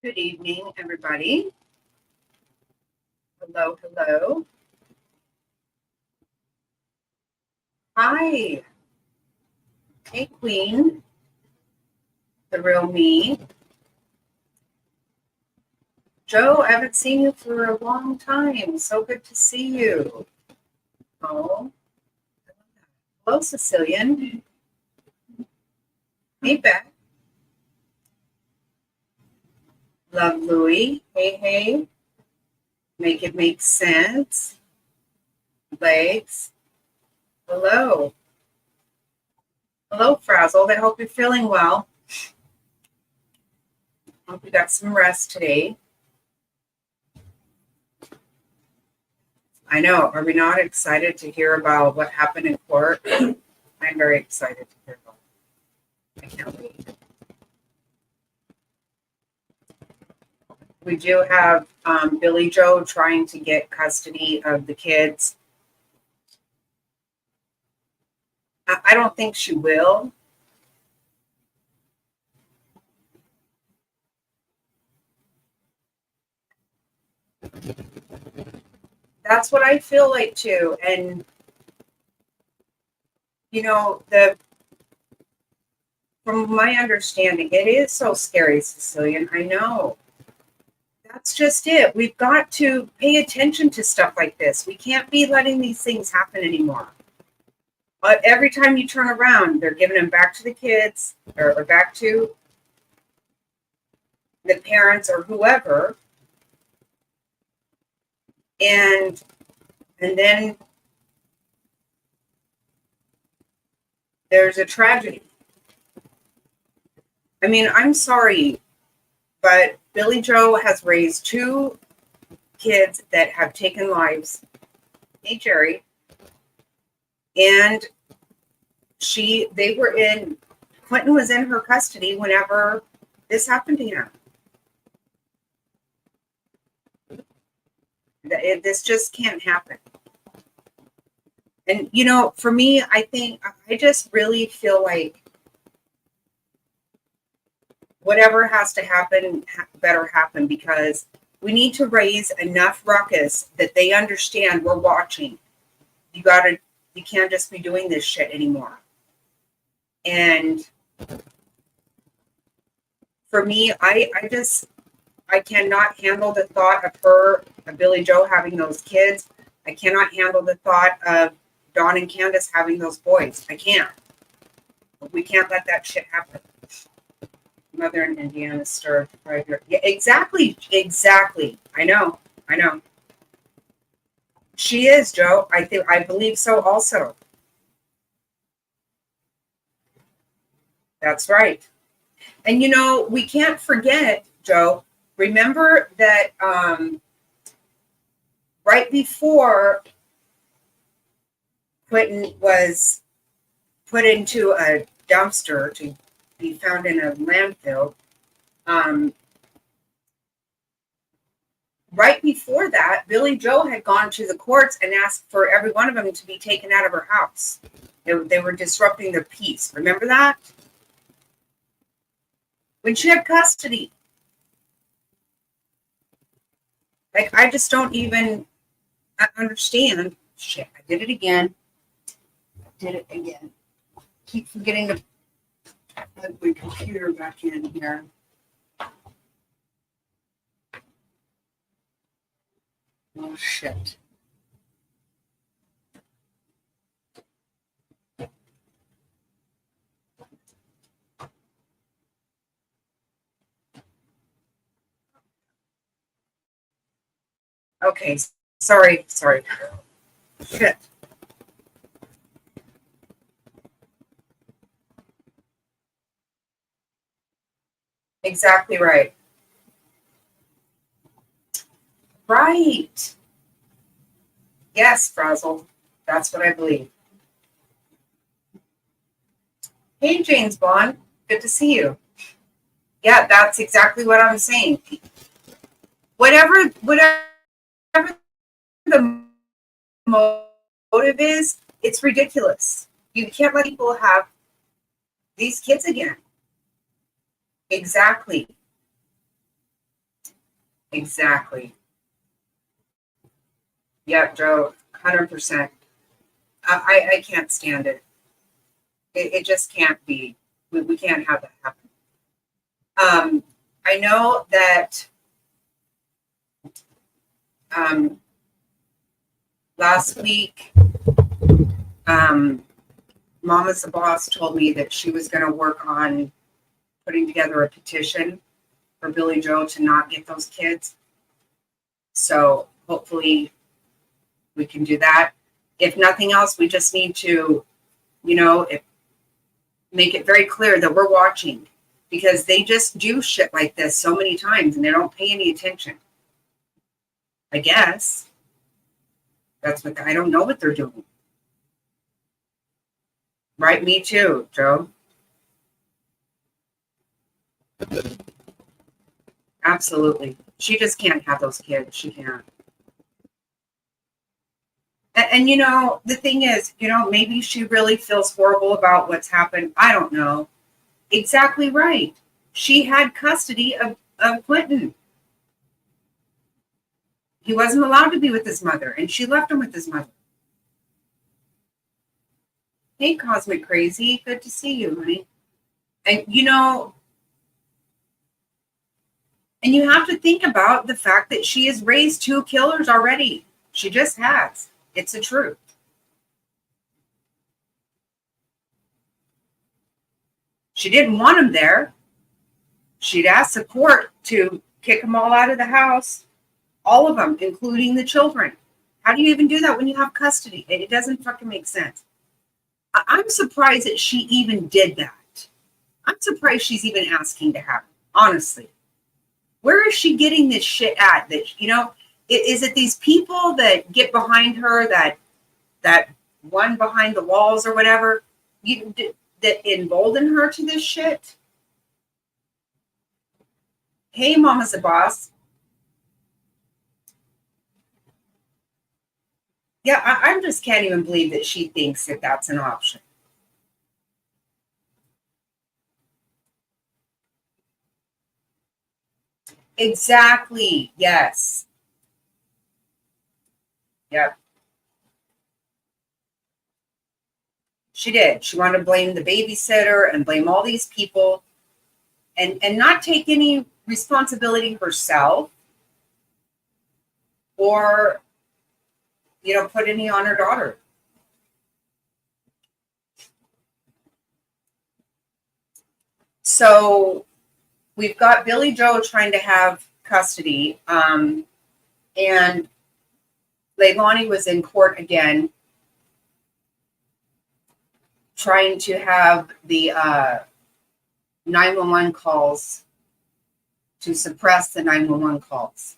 Good evening, everybody. Hello, hello. Hi. Hey, Queen, the real me. Joe, I haven't seen you for a long time. So good to see you. Oh, hello, Sicilian. Hey, Beth. Love Louie. Hey, hey. Make it make sense. Legs. Hello. Hello, Frazzled. I hope you're feeling well. Hope you got some rest today. I know. Are we not excited to hear about what happened in court? I'm very excited to hear about it. I can't wait. We do have Billie Jo trying to get custody of the kids. I don't think she will. That's what I feel like too. And from my understanding, it is so scary, Sicilian. I know. That's just it. We've got to pay attention to stuff like this. We can't be letting these things happen anymore. But every time you turn around, they're giving them back to the kids or back to the parents or whoever. And then there's a tragedy. I mean, I'm sorry, but Billie Jo has raised two kids that have taken lives. Hey, Jerry. And Quentin was in her custody whenever this happened to him. This just can't happen. And, for me, I just really feel like whatever has to happen, better happen, because we need to raise enough ruckus that they understand we're watching. You can't just be doing this shit anymore. And for me, I cannot handle the thought of Billie Jo having those kids. I cannot handle the thought of Dawn and Candace having those boys. I can't. We can't let that shit happen. Mother in Indiana starved right here. Yeah, exactly. I know. She is, Joe. I believe so also. That's right. And we can't forget, Joe, remember that right before Quentin was put into a dumpster to be found in a landfill, right before that, Billie Jo had gone to the courts and asked for every one of them to be taken out of her house. They were disrupting their peace. Remember that? When she had custody. Like, I just don't even understand. Shit, I did it again. Keep forgetting to plug my computer back in here. Oh, shit. Okay, sorry. Shit. Exactly right. Right. Yes, Frazzle. That's what I believe. Hey, James Bond. Good to see you. Yeah, that's exactly what I'm saying. Whatever the motive is, it's ridiculous. You can't let people have these kids again. Exactly. Exactly. Yeah, Joe, 100%. I can't stand it. It just can't be. We can't have that happen. I know that um, last week, um, Mama's the Boss told me that she was going to work on putting together a petition for Billie Jo to not get those kids. So hopefully we can do that. If nothing else, we just need to, make it very clear that we're watching, because they just do shit like this so many times and they don't pay any attention. I guess that's what I don't know what they're doing. Right? Me too, Joe. Absolutely. She just can't have those kids. She can't. And the thing is, maybe she really feels horrible about what's happened. I don't know. Exactly right. She had custody of Quentin. He wasn't allowed to be with his mother, and she left him with his mother. Hey, Cosmic Crazy. Good to see you, honey. And and you have to think about the fact that she has raised 2 killers already. She just has. It's the truth. She didn't want him there. She'd asked the court to kick them all out of the house. All of them, including the children. How do you even do that when you have custody? It doesn't fucking make sense. I'm surprised that she even did that. I'm surprised she's even asking to have it, honestly. Where is she getting this shit at? That is it these people that get behind her, that one behind the walls or whatever, that embolden her to this shit? Hey, Mama's the Boss. Yeah, I just can't even believe that she thinks that that's an option. Exactly. Yes. Yep. She did. She wanted to blame the babysitter and blame all these people and not take any responsibility herself or, put any on her daughter. So we've got Billie Jo trying to have custody. And Leilani was in court again, trying to have the 911 calls, to suppress the 911 calls.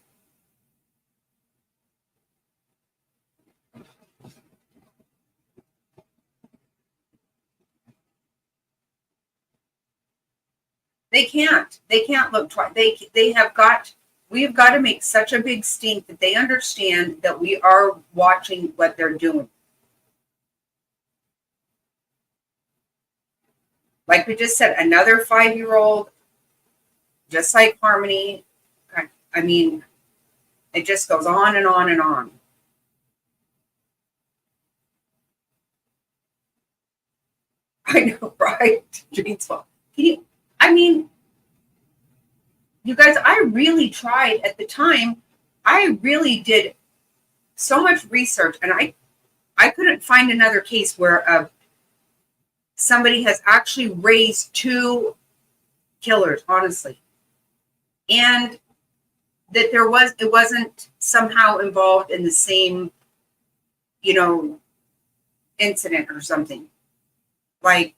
They can't. They can't look twice. They have got. We have got to make such a big stink that they understand that we are watching what they're doing. Like we just said, another 5-year-old, just like Harmony. I mean, it just goes on and on and on. I know, right? Dreamsville. I mean, you guys, I really tried at the time. I really did so much research, and I couldn't find another case where somebody has actually raised 2 killers, honestly, and that it wasn't somehow involved in the same, incident or something. Like,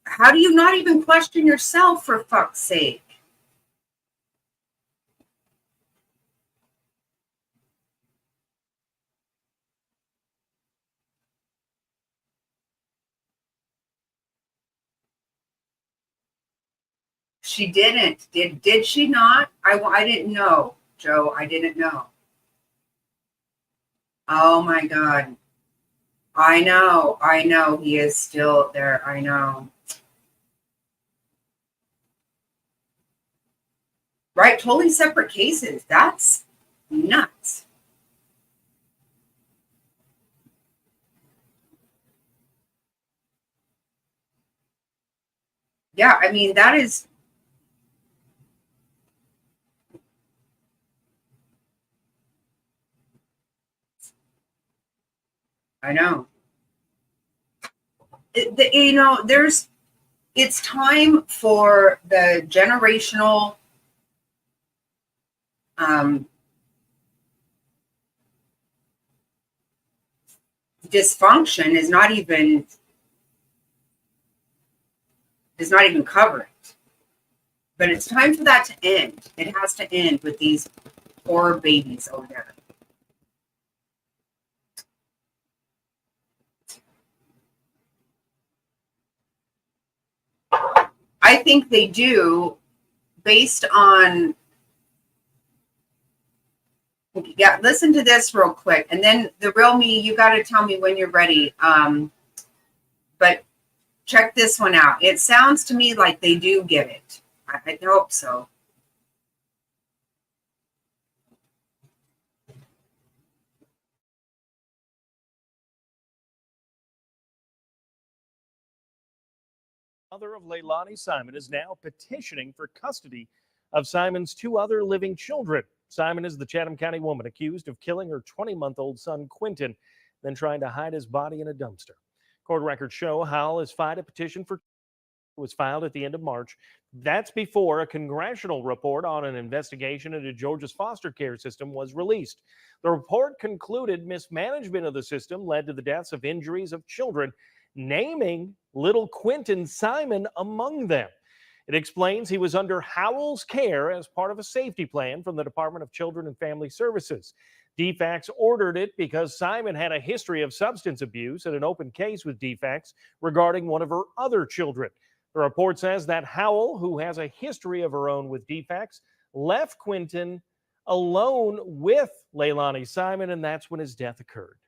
how do you not even question yourself, for fuck's sake? She didn't. Did she not? I didn't know, Joe. I didn't know. Oh my God. I know. I know. He is still there. I know. Right? Totally separate cases. That's nuts. Yeah, I mean, that is, I know. There's, it's time for the generational um, dysfunction is not even covered. But it's time for that to end. It has to end with these poor babies over there. I think they do, based on, yeah, listen to this real quick. And then the real me, you got to tell me when you're ready. But check this one out. It sounds to me like they do get it. I hope so. Mother of Leilani Simon is now petitioning for custody of Simon's two other living children. Simon is the Chatham County woman accused of killing her 20-month-old son, Quentin, then trying to hide his body in a dumpster. Court records show Howell has filed a petition for was filed at the end of March. That's before a congressional report on an investigation into Georgia's foster care system was released. The report concluded mismanagement of the system led to the deaths of injuries of children, naming little Quentin Simon among them. It explains he was under Howell's care as part of a safety plan from the Department of Children and Family Services. DFACS ordered it because Simon had a history of substance abuse and an open case with DFACS regarding one of her other children. The report says that Howell, who has a history of her own with DFACS, left Quentin alone with Leilani Simon, and that's when his death occurred.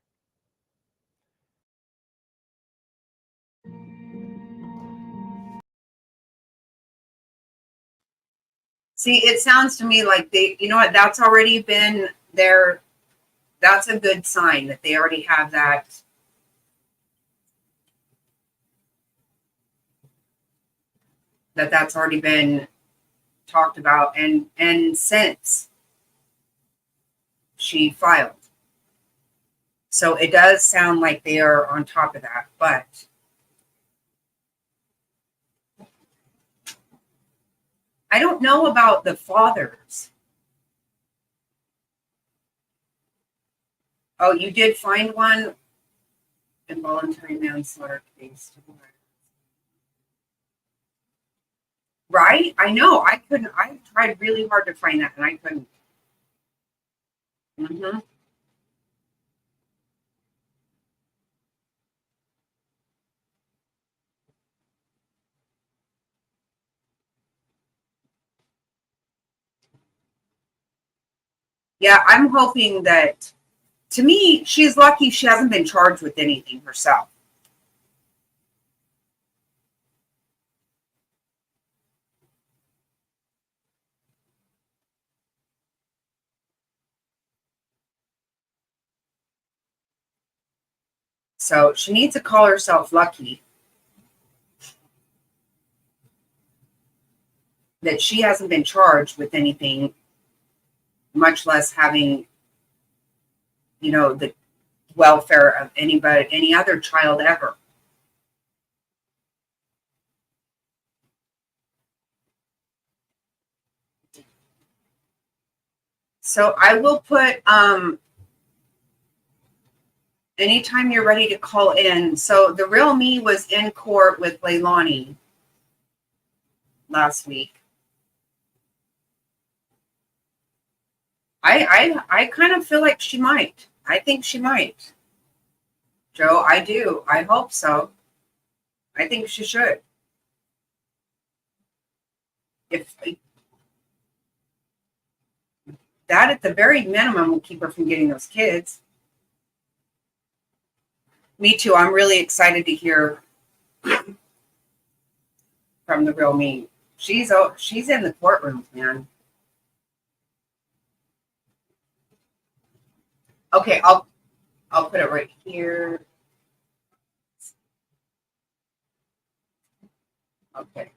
See, it sounds to me like they, you know what, that's already been there. That's a good sign that they already have that's already been talked about and since she filed. So it does sound like they are on top of that, but I don't know about the fathers. Oh, you did find one? Involuntary manslaughter case. Right? I know. I couldn't. I tried really hard to find that, and I couldn't. Mm-hmm. Yeah, I'm hoping that. To me, she's lucky she hasn't been charged with anything herself. So she needs to call herself lucky that she hasn't been charged with anything, much less having, the welfare of anybody, any other child ever. So I will put anytime you're ready to call in. So the real me was in court with Leilani last week. I kind of feel like she might. I think she might. Joe, I do. I hope so. I think she should. If that at the very minimum will keep her from getting those kids. Me too. I'm really excited to hear from the real me. She's in the courtroom, man. Okay, I'll put it right here. Okay.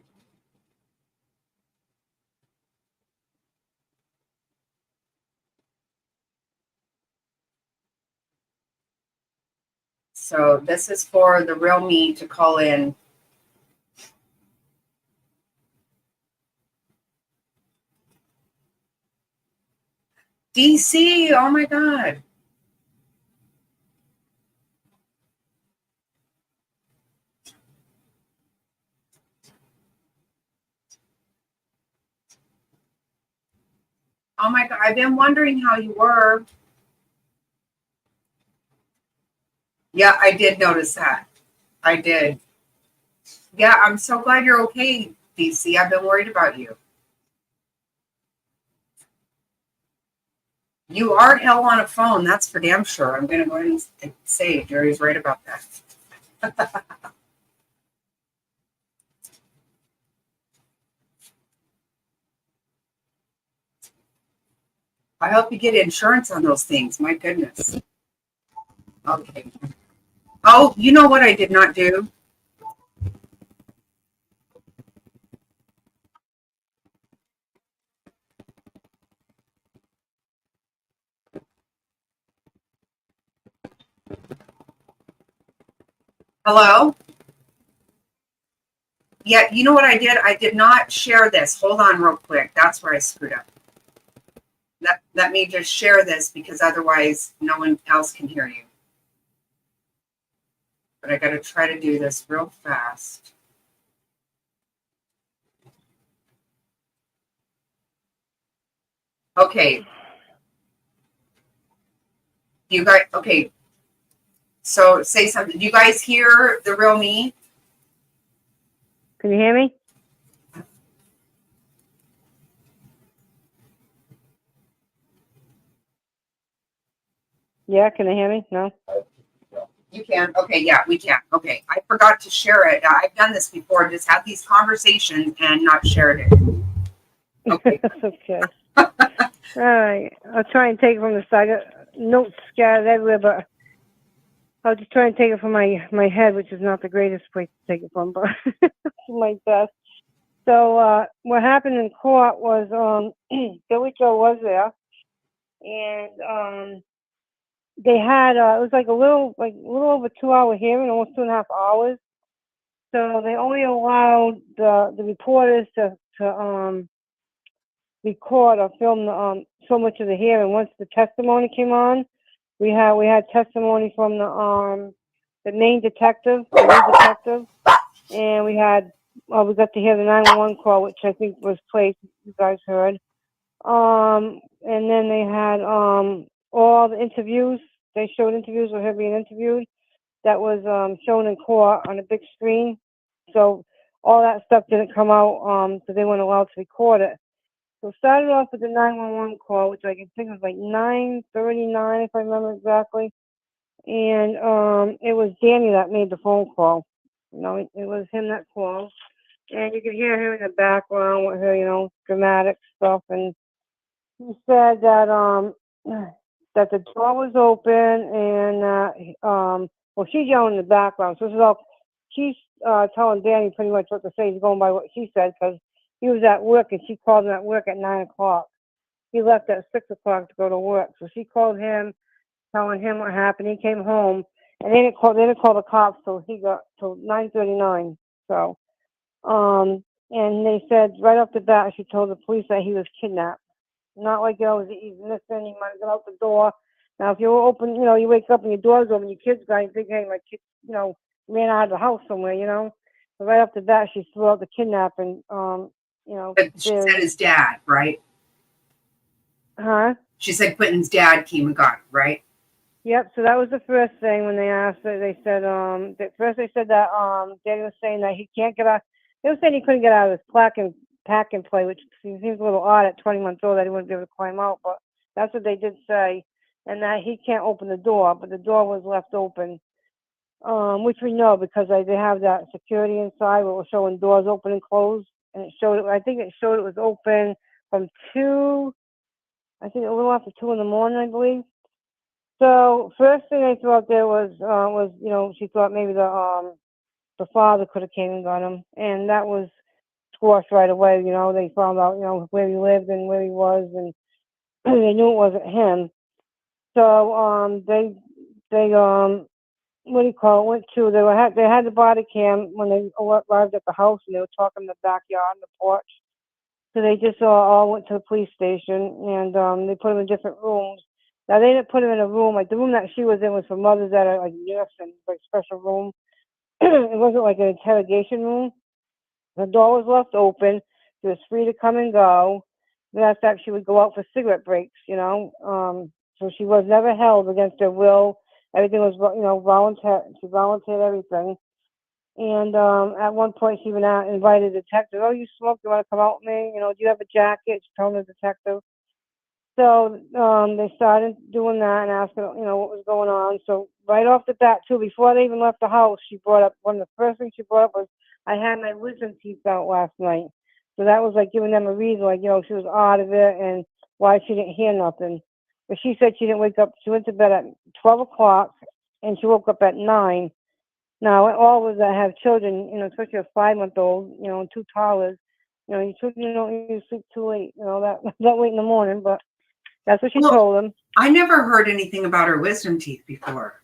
So this is for the real me to call in. DC, oh my God. Oh my God, I've been wondering how you were. Yeah, I did notice that. I did. Yeah, I'm so glad you're okay, DC. I've been worried about you. You are hell on a phone, that's for damn sure. I'm going to go ahead and say Jerry's right about that. I hope you get insurance on those things. My goodness. Okay. Oh, you know what I did not do? Hello? Yeah, you know what I did? I did not share this. Hold on real quick. That's where I screwed up. Let me just share this because otherwise no one else can hear you. But I got to try to do this real fast. Okay. You guys, okay. So say something. Do you guys hear the real me? Can you hear me? Yeah, can they hear me? No? You can. Okay, yeah, we can. Okay. I forgot to share it. I've done this before, just had these conversations and not shared it. Okay. Okay. All right. I'll try and take it from the side. Notes scattered everywhere, but I'll just try and take it from my head, which is not the greatest place to take it from, but my best. So what happened in court was Billie Jo was there, and they had it was like a little over 2 hour hearing, almost 2.5 hours. So they only allowed the reporters to record or film so much of the hearing. Once the testimony came on, we had testimony from the main detective, the lead detective, and we got to hear the 911 call, which I think was played. You guys heard. And then they had all the interviews. They showed interviews of her being interviewed. That was shown in court on a big screen. So all that stuff didn't come out, so they weren't allowed to record it. So started off with the 911 call, which I can think was like 9:39, if I remember exactly. And it was Danny that made the phone call. It was him that called. And you could hear him in the background with her, dramatic stuff. And he said that that the door was open and well, she's yelling in the background. So this is all she's telling Danny pretty much what to say. He's going by what she said because he was at work and she called him at work at 9 o'clock. He left at 6 o'clock to go to work. So she called him, telling him what happened. He came home and they didn't call the cops till 9:39. So and they said right off the bat she told the police that he was kidnapped. Not like he's missing, he might have got out the door. Now if you're open, you wake up and your door's open, your kid's gone, you think, hey, my kid, ran out of the house somewhere. But right off the bat she threw out the kidnapping, But she said his dad, right? Huh? She said Quentin's dad came and got him, right? Yep. So that was the first thing when they asked her. They said, first they said that Danny was saying that he can't get out. They were saying he couldn't get out of his pack and play, which seems a little odd at 20 months old that he wouldn't be able to climb out. But that's what they did say, and that he can't open the door, but the door was left open, which we know because they have that security inside where it was showing doors open and closed, and it showed. I think it showed it was open from 2. I think a little after 2 in the morning, I believe. So first thing they threw out there was she thought maybe the father could have came and got him, and that was squashed right away. They found out where he lived and where he was, and they knew it wasn't him. So they what do you call it? They had the body cam when they arrived at the house, and they were talking in the backyard on the porch. So they just all went to the police station, and they put them in different rooms. Now they didn't put them in a room like the room that she was in was for mothers that are like nursing, like special room. It wasn't like an interrogation room. The door was left open. She was free to come and go. That's that she would go out for cigarette breaks. So she was never held against her will. Everything was voluntary. She volunteered everything. And at one point, she even invited the detective. Oh, you smoke? You want to come out with me? Do you have a jacket? She told the detective. So they started doing that and asking, what was going on. So right off the bat, too, before they even left the house, she brought up one of the first things she brought up was, I had my wisdom teeth out last night. So that was like giving them a reason, like she was out of it and why she didn't hear nothing. But she said she didn't wake up. She went to bed at 12 o'clock and she woke up at 9. Now, all of us that have children, especially a 5-month-old, and 2 toddlers, your children don't usually sleep too late, that late in the morning. But that's what she told him. I never heard anything about her wisdom teeth before.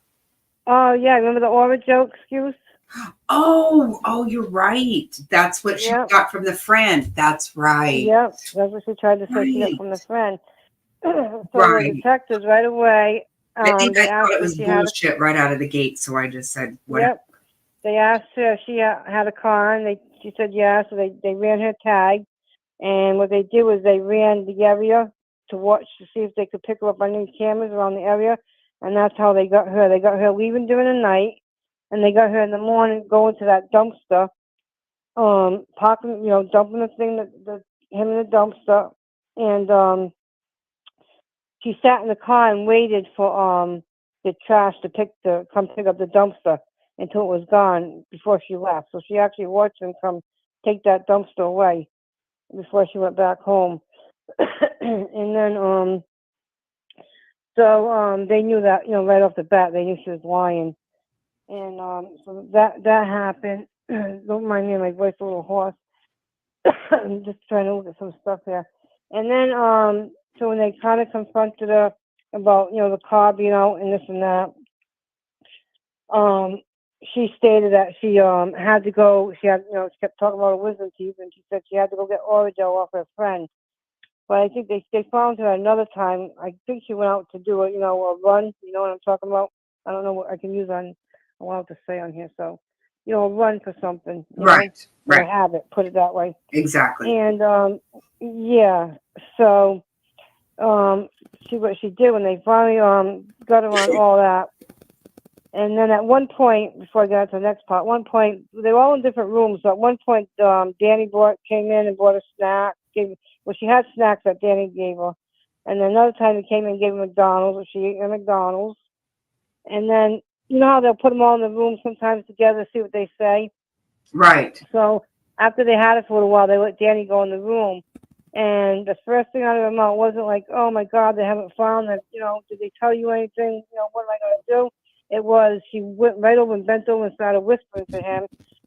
Oh, yeah. Remember the Aura Joe excuse? Oh, you're right. That's what she got from the friend. That's right. Yep. That's what she tried to say she got from the friend. So the detectives right away, I think they I asked thought it her was if she had bullshit right out of the gate, so I just said, whatever. Yep. They asked her if she had a car, and she said yes. So they ran her tag. And what they did was they ran the area to watch to see if they could pick her up on any cameras around the area. And that's how they got her. They got her leaving during the night, and they got her in the morning going to that dumpster, parking, dumping the thing, him in the dumpster. And she sat in the car and waited for the trash to come pick up the dumpster until it was gone before she left. So she actually watched them come take that dumpster away before she went back home. And then so they knew that, right off the bat, they knew she was lying. And so that happened. Don't mind me, my voice a little hoarse. I'm just trying to look at some stuff here. And then so when they kind of confronted her about, the car being out and this and that, she stated that she had to go. She had, she kept talking about her wisdom teeth, and she said she had to go get Orajel off her friend. But I think they found her another time. I think she went out to do a run. You know what I'm talking about? I don't know what I can use on. I want to say on here. So, a run for something. Right. A habit. Put it that way. Exactly. And yeah. So what she did when they finally got her on all that. And then at one point, before I get to the next part, they were all in different rooms. So at one point, Danny came in and brought a snack. She had snacks that Danny gave her. And then another time he came in and gave her McDonald's, or she ate at McDonald's. And then, you know how they'll put them all in the room sometimes together, see what they say? Right. So after they had it for a little while, they let Danny go in the room. And the first thing out of her mouth wasn't like, oh, my God, they haven't found it. Did they tell you anything? What am I going to do? It was, she went right over and bent over and started whispering to him.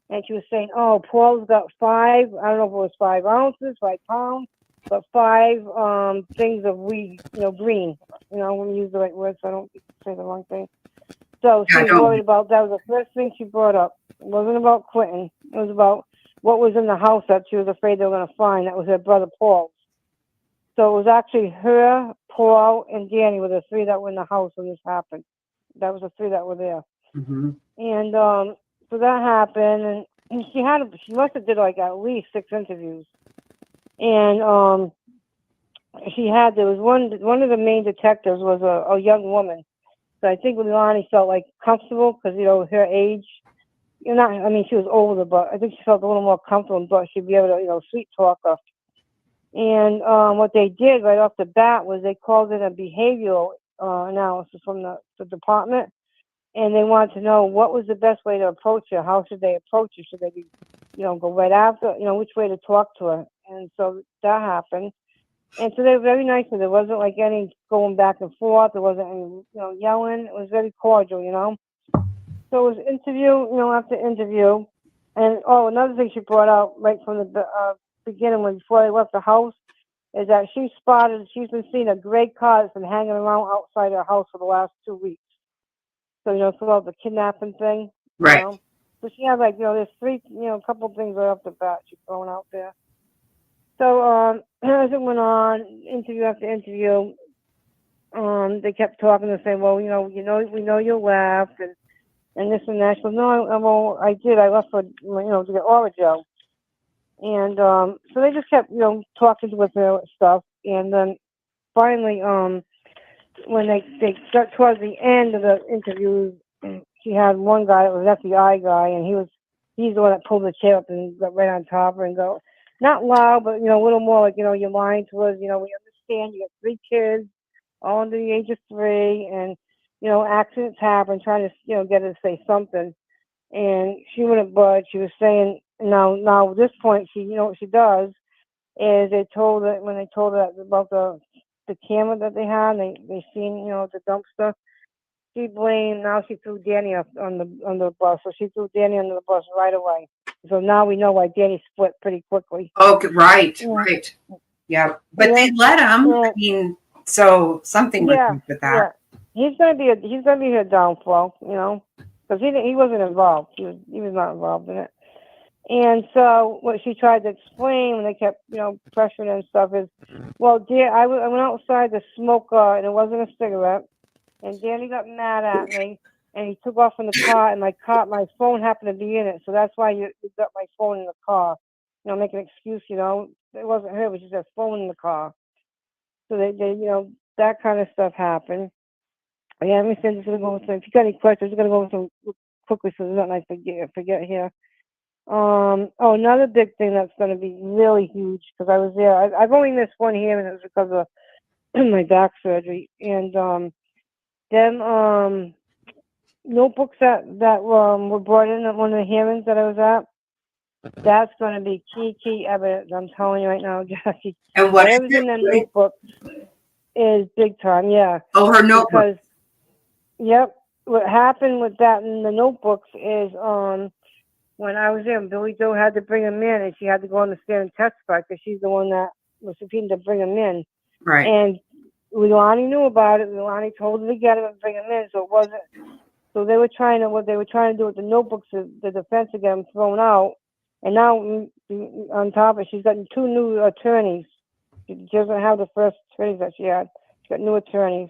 And she was saying, oh, Paul's got 5, I don't know if it was 5 ounces, 5 pounds, but 5 things of weed, green. When you use the right words, so I don't say the wrong thing. So she was worried about, that was the first thing she brought up. It wasn't about quitting. It was about what was in the house that she was afraid they were going to find. That was her brother Paul. So it was actually her, Paul, and Danny were the 3 that were in the house when this happened. That was the 3 that were there. Mm-hmm. And so that happened, and she must have did like at least 6 interviews. And there was one of the main detectives was a young woman. So I think Leilani felt like comfortable because, her age, she was older, but I think she felt a little more comfortable and thought she'd be able to, sweet talk her. And what they did right off the bat was they called in a behavioral analysis from the department, and they wanted to know what was the best way to approach her. How should they approach her? Should they be, go right after, which way to talk to her? And so that happened. And so they were very nice. There wasn't like any going back and forth. There wasn't any, yelling. It was very cordial. So it was interview, after interview. And another thing she brought out right from the beginning, before they left the house, is that she's been seeing a gray car that's been hanging around outside her house for the last 2 weeks. So, throughout the kidnapping thing, Right. So she had there's three, a couple things right off the bat she's throwing out there. So, as it went on, interview after interview, they kept talking and saying, well, we know you left and this and that. She goes, no, I did. I left for, to get Orajel. And so they just kept, talking with her and stuff. And then finally, when they got towards the end of the interview, she had one guy that was an FBI guy, and he's the one that pulled the chair up and got right on top of her and go, not loud, but, a little more like, you're lying to us. We understand you got 3 kids, all under the age of 3, and, accidents happen, trying to, get her to say something. And she wouldn't budge. She was saying, now at this point, she, what she does is when they told her about the camera that they had, they seen, the dumpster. She threw Danny up on the bus. So she threw Danny under the bus right away. So now we know why Danny split pretty quickly. Okay, right, Yeah. right. Yeah, but they let him. Yeah. I mean, so something was up with that. Yeah. He's gonna be her downfall, because he wasn't involved. He was not involved in it. And so what she tried to explain when they kept, pressuring and stuff is, well, dear, I went outside to smoke, and it wasn't a cigarette. And Danny got mad at me, and he took off in the car, and my phone happened to be in it, so that's why you got my phone in the car. Make an excuse, it wasn't her, it was just her phone in the car. So they that kind of stuff happened. Yeah, let me see, I'm just gonna go with some. If you got any questions, I'm gonna go with some quickly so there's nothing I forget here. Another big thing that's going to be really huge, because I was there. I've only missed one hearing, and it was because of my back surgery. And them notebooks that were brought in at one of the hearings that I was at, that's going to be key evidence. I'm telling you right now, Jackie. And what is Whatever's in them notebooks is big time. Yeah. Oh, her notebook. Because, yep, what happened with that in the notebooks is when I was there, Billie Jo had to bring him in, and she had to go on the stand and testify because she's the one that was subpoenaed to bring him in. Right. And Leilani knew about it. Leilani told her to get him and bring him in, so it wasn't. So what they were trying to do with the notebooks, the defense to get him thrown out. And now on top of it, she's gotten 2 new attorneys. She doesn't have the first attorneys that she had. She's got new attorneys.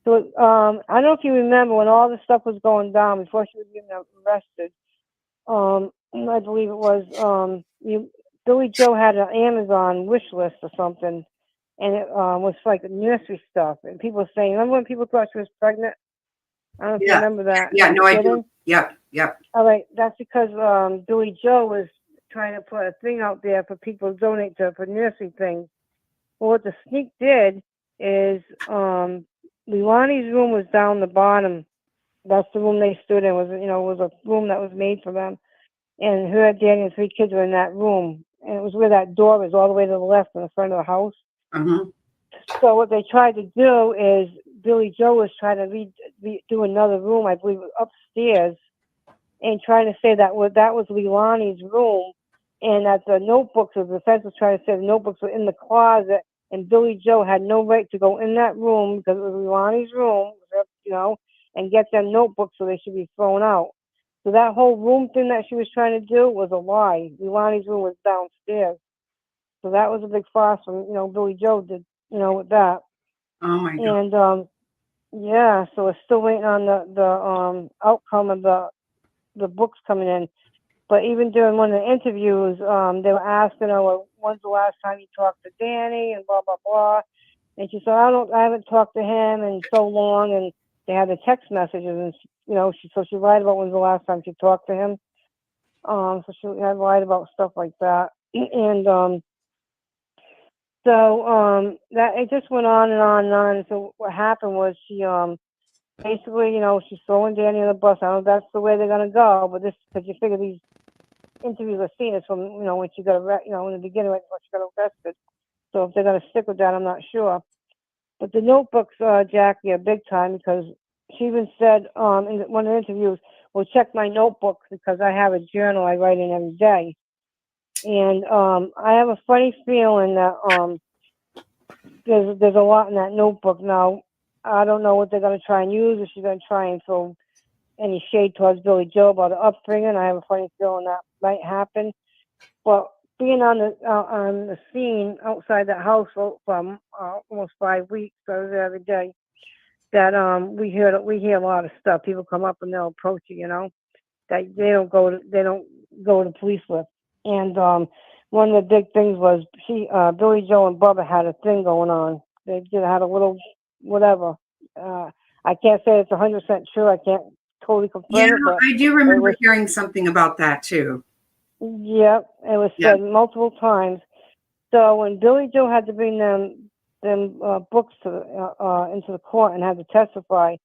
So I don't know if you remember when all this stuff was going down before she was getting arrested. I believe it was Billie Jo had an Amazon wish list or something, and it was like nursery stuff. And people were saying, remember when people thought she was pregnant? I don't know if you remember that. Yeah, no, I do. Yep. All right, that's because Billie Jo was trying to put a thing out there for people to donate to for nursery things. Well, what the sneak did is Leilani's room was down the bottom. That's the room they stood in. Was a room that was made for them. And her, Danny, and 3 kids were in that room. And it was where that door was, all the way to the left in the front of the house. Mm-hmm. So what they tried to do is Billie Jo was trying to do another room, I believe, upstairs, and trying to say that was Leilani's room, and that the notebooks, the defense was trying to say the notebooks were in the closet, and Billie Jo had no right to go in that room because it was Leilani's room, and get them notebooks, so they should be thrown out. So that whole room thing that she was trying to do was a lie. Leilani's room was downstairs. So that was a big farce from, Billie Jo did, with that. Oh my God. And yeah, so we're still waiting on the outcome of the books coming in. But even during one of the interviews, they were asking her, well, when's the last time you talked to Danny, and blah blah blah. And she said, I haven't talked to him in so long. And they had the text messages, and she lied about when's the last time she talked to him. So she had lied about stuff like that, and so that it just went on and on and on. So what happened was she basically, she's throwing Danny on the bus. I don't know if that's the way they're gonna go, but this because you figure these interviews are seen as from when she got in the beginning, right before she got arrested. So if they're going to stick with that, I'm not sure. But the notebooks, Jackie, are big time because she even said in one of the interviews, "Well, check my notebook because I have a journal I write in every day." And I have a funny feeling that there's a lot in that notebook. Now, I don't know what they're going to try and use. If she's going to try and throw any shade towards Billie Jo about the upbringing, I have a funny feeling that might happen. But being on the scene outside that house for almost 5 weeks, I was there every day. That we hear a lot of stuff. People come up and they'll approach you, that they don't go to the police with. And one of the big things was Billie Jo and Bubba had a thing going on. They had a little whatever. I can't say it's 100% true. I can't totally confirm it, but I do remember hearing something about that too. Yep, it was said multiple times. So when Billie Jo had to bring them books into the court and had to testify,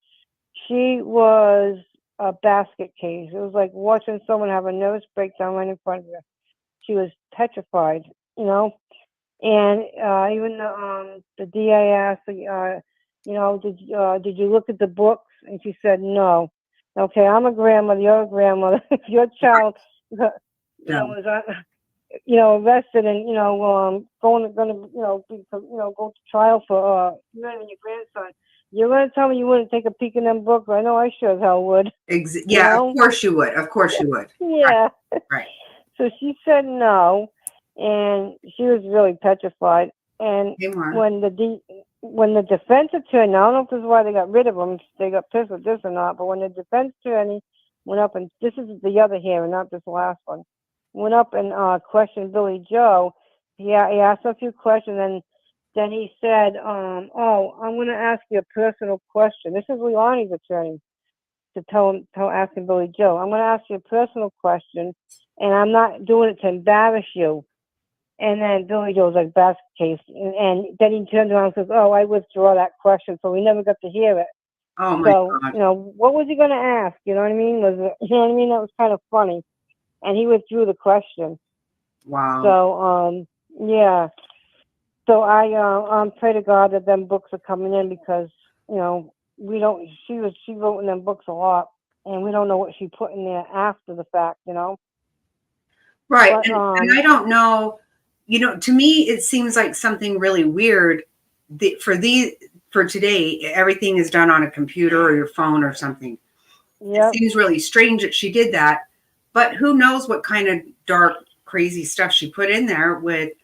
she was a basket case. It was like watching someone have a nervous breakdown right in front of her. She was petrified, And even the DA asked, did you look at the books? And she said no. Okay, I'm a grandmother. You're a grandmother. If your child, was arrested and going to go to trial for you and your grandson, you're going to tell me you wouldn't take a peek in them books? I know I sure as hell would. Of course you would. Of course you would. Yeah. Right. So she said no, and she was really petrified. And when the defense attorney, I don't know if this is why they got rid of him, they got pissed with this or not, but when the defense attorney went up, and this is the other hearing, not this last one, went up and questioned Billie Jo, he asked her a few questions, and then he said, I'm going to ask you a personal question. This is Leilani's attorney asking Billie Jo, I'm going to ask you a personal question, and I'm not doing it to embarrass you. And then Billie Jo was like, basket case. And then he turned around and says, I withdraw that question. So we never got to hear it. Oh, my God. What was he going to ask? You know what I mean? That was kind of funny. And he withdrew the question. Wow. So, yeah. So I pray to God that them books are coming in because, she wrote in them books a lot. And we don't know what she put in there after the fact, Right. But, and I don't know, to me, it seems like something really weird for today. Everything is done on a computer or your phone or something. Yep. It seems really strange that she did that, but who knows what kind of dark, crazy stuff she put in there with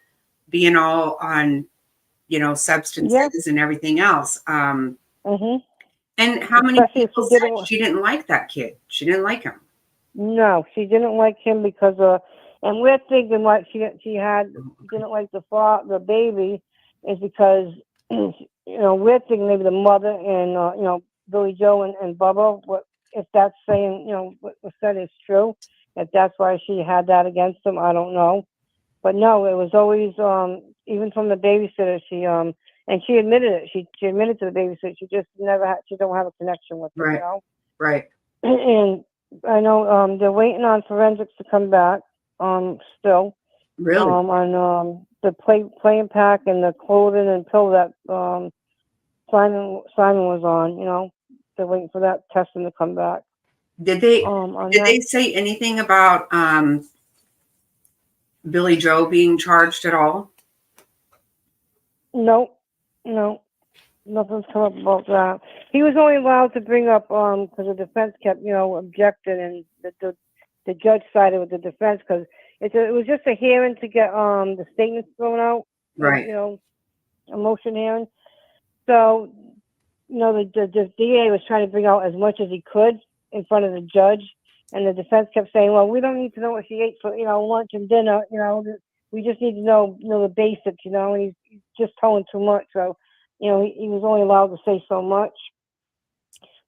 being all on, substances and everything else. And how many people said she didn't like that kid? She didn't like him. No, she didn't like him because and we're thinking what she didn't like the baby is because we're thinking maybe the mother and Billie Jo and Bubba. What if that's saying what was said is true? If that's why she had that against him, I don't know. But no, it was always even from the babysitter. She and she admitted it. She admitted to the babysitter. She just she don't have a connection with her. Right. Right. And I know they're waiting on forensics to come back. Still. Really? On the playing pack and the clothing and pill that Simon was on. They're waiting for that testing to come back. Did they say anything about Billie Jo being charged at all? No, nothing's come up about that. He was only allowed to bring up because the defense kept objecting, and the judge sided with the defense because it was just a hearing to get the statements thrown out. Right. A motion hearing. So the DA was trying to bring out as much as he could in front of the judge, and the defense kept saying, well, we don't need to know what she ate for lunch and dinner. We just need to know the basics. And he's just telling too much. So he was only allowed to say so much.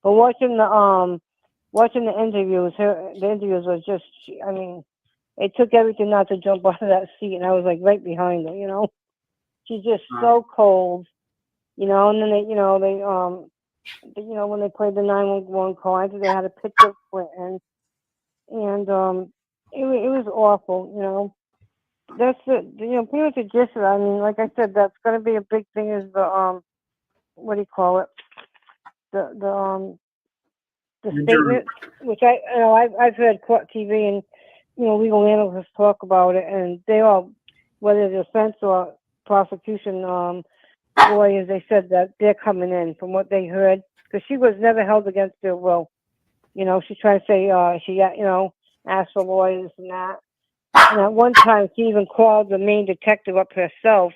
But watching the interviews, the interviews was just, it took everything not to jump out of that seat, and I was like right behind her. She's just so cold. And then they when they played the 911 call, I think they had a picture of Clinton, and it was awful. that's the pretty much the gist of it. I mean, like I said, that's going to be a big thing. Is the what do you call it? The The jury. statements, which I've heard court TV and legal analysts talk about it, and they all, whether the defense or prosecution lawyers, they said that they're coming in from what they heard, because she was never held against her will. She's trying to say she asked for lawyers and that. And at one time, she even called the main detective up herself,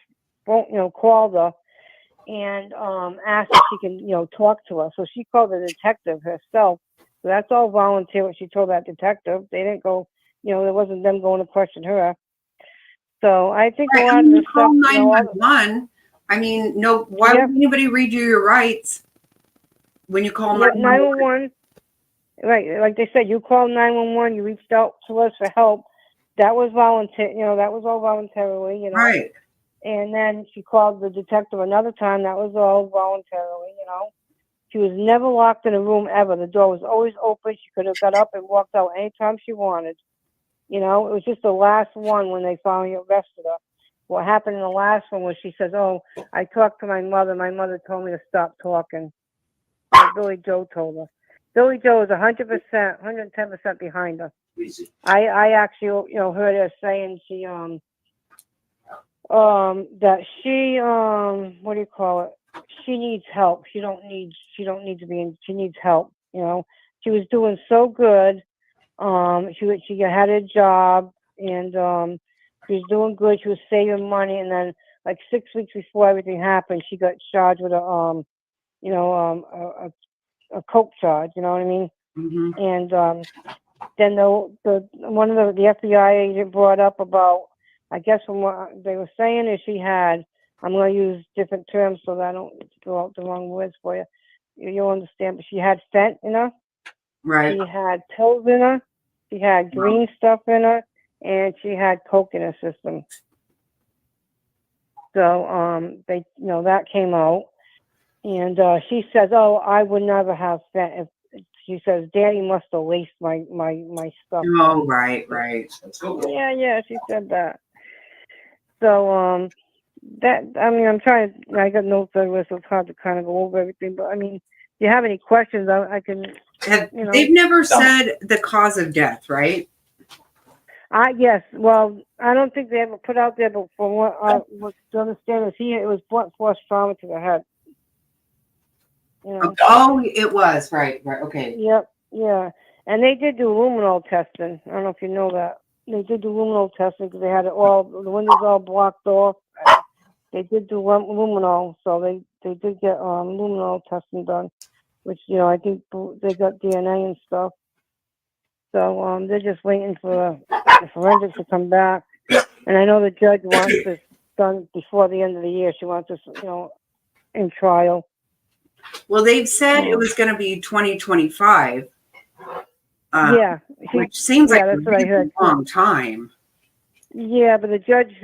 called her and asked if she can, talk to her. So she called the detective herself. So that's all volunteer what she told that detective. They didn't go, it wasn't them going to question her. So I think Right. a lot And of when this you call stuff, 911, I mean, no, why Yep. would anybody read you your rights when you call 911? 911, right, like they said, you called 911, you reached out to us for help. That was volunteer, that was all voluntarily, Right. And then she called the detective another time. That was all voluntarily, She was never locked in a room ever. The door was always open. She could have got up and walked out anytime she wanted. It was just the last one when they finally arrested her. What happened in the last one was she says, "Oh, I talked to my mother. My mother told me to stop talking." Like Billie Jo told her. Billie Jo is 100%, 110% behind her. I actually, heard her saying that she what do you call it? She needs help. She don't need to be in. She needs help. She was doing so good. She had a job and she was doing good. She was saving money, and then like 6 weeks before everything happened, she got charged with a coke charge. You know what I mean? Mm-hmm. And then the one of the FBI agent brought up about, I guess from what they were saying is she had, I'm going to use different terms so that I don't throw out the wrong words for you. You'll understand, but she had fent in her. Right. She had pills in her. She had green stuff in her, and she had coke in her system. So they, that came out, and she says, "Oh, I would never have fent." She says, "Daddy must have laced my stuff." Oh, right. Let's go. Yeah, she said that. So that, I mean, I got notes everywhere, so it's hard to kind of go over everything. But I mean, if you have any questions, I can. They've never said the cause of death, right? Yes. Well, I don't think they ever put out there, but from what I was to understand is it was blunt force trauma to the head. Oh, it was right. Okay. Yep. Yeah. And they did do luminol testing. I don't know if you know that. They did do luminol testing because they had the windows all blocked off. They did do luminol, so they did get luminol testing done, which I think they got DNA and stuff. So they're just waiting for the forensics to come back. And I know the judge wants this done before the end of the year. She wants this, in trial. Well, they've said it was going to be 2025. Yeah. Which seems like that's what I heard. a long time. Yeah, but the judge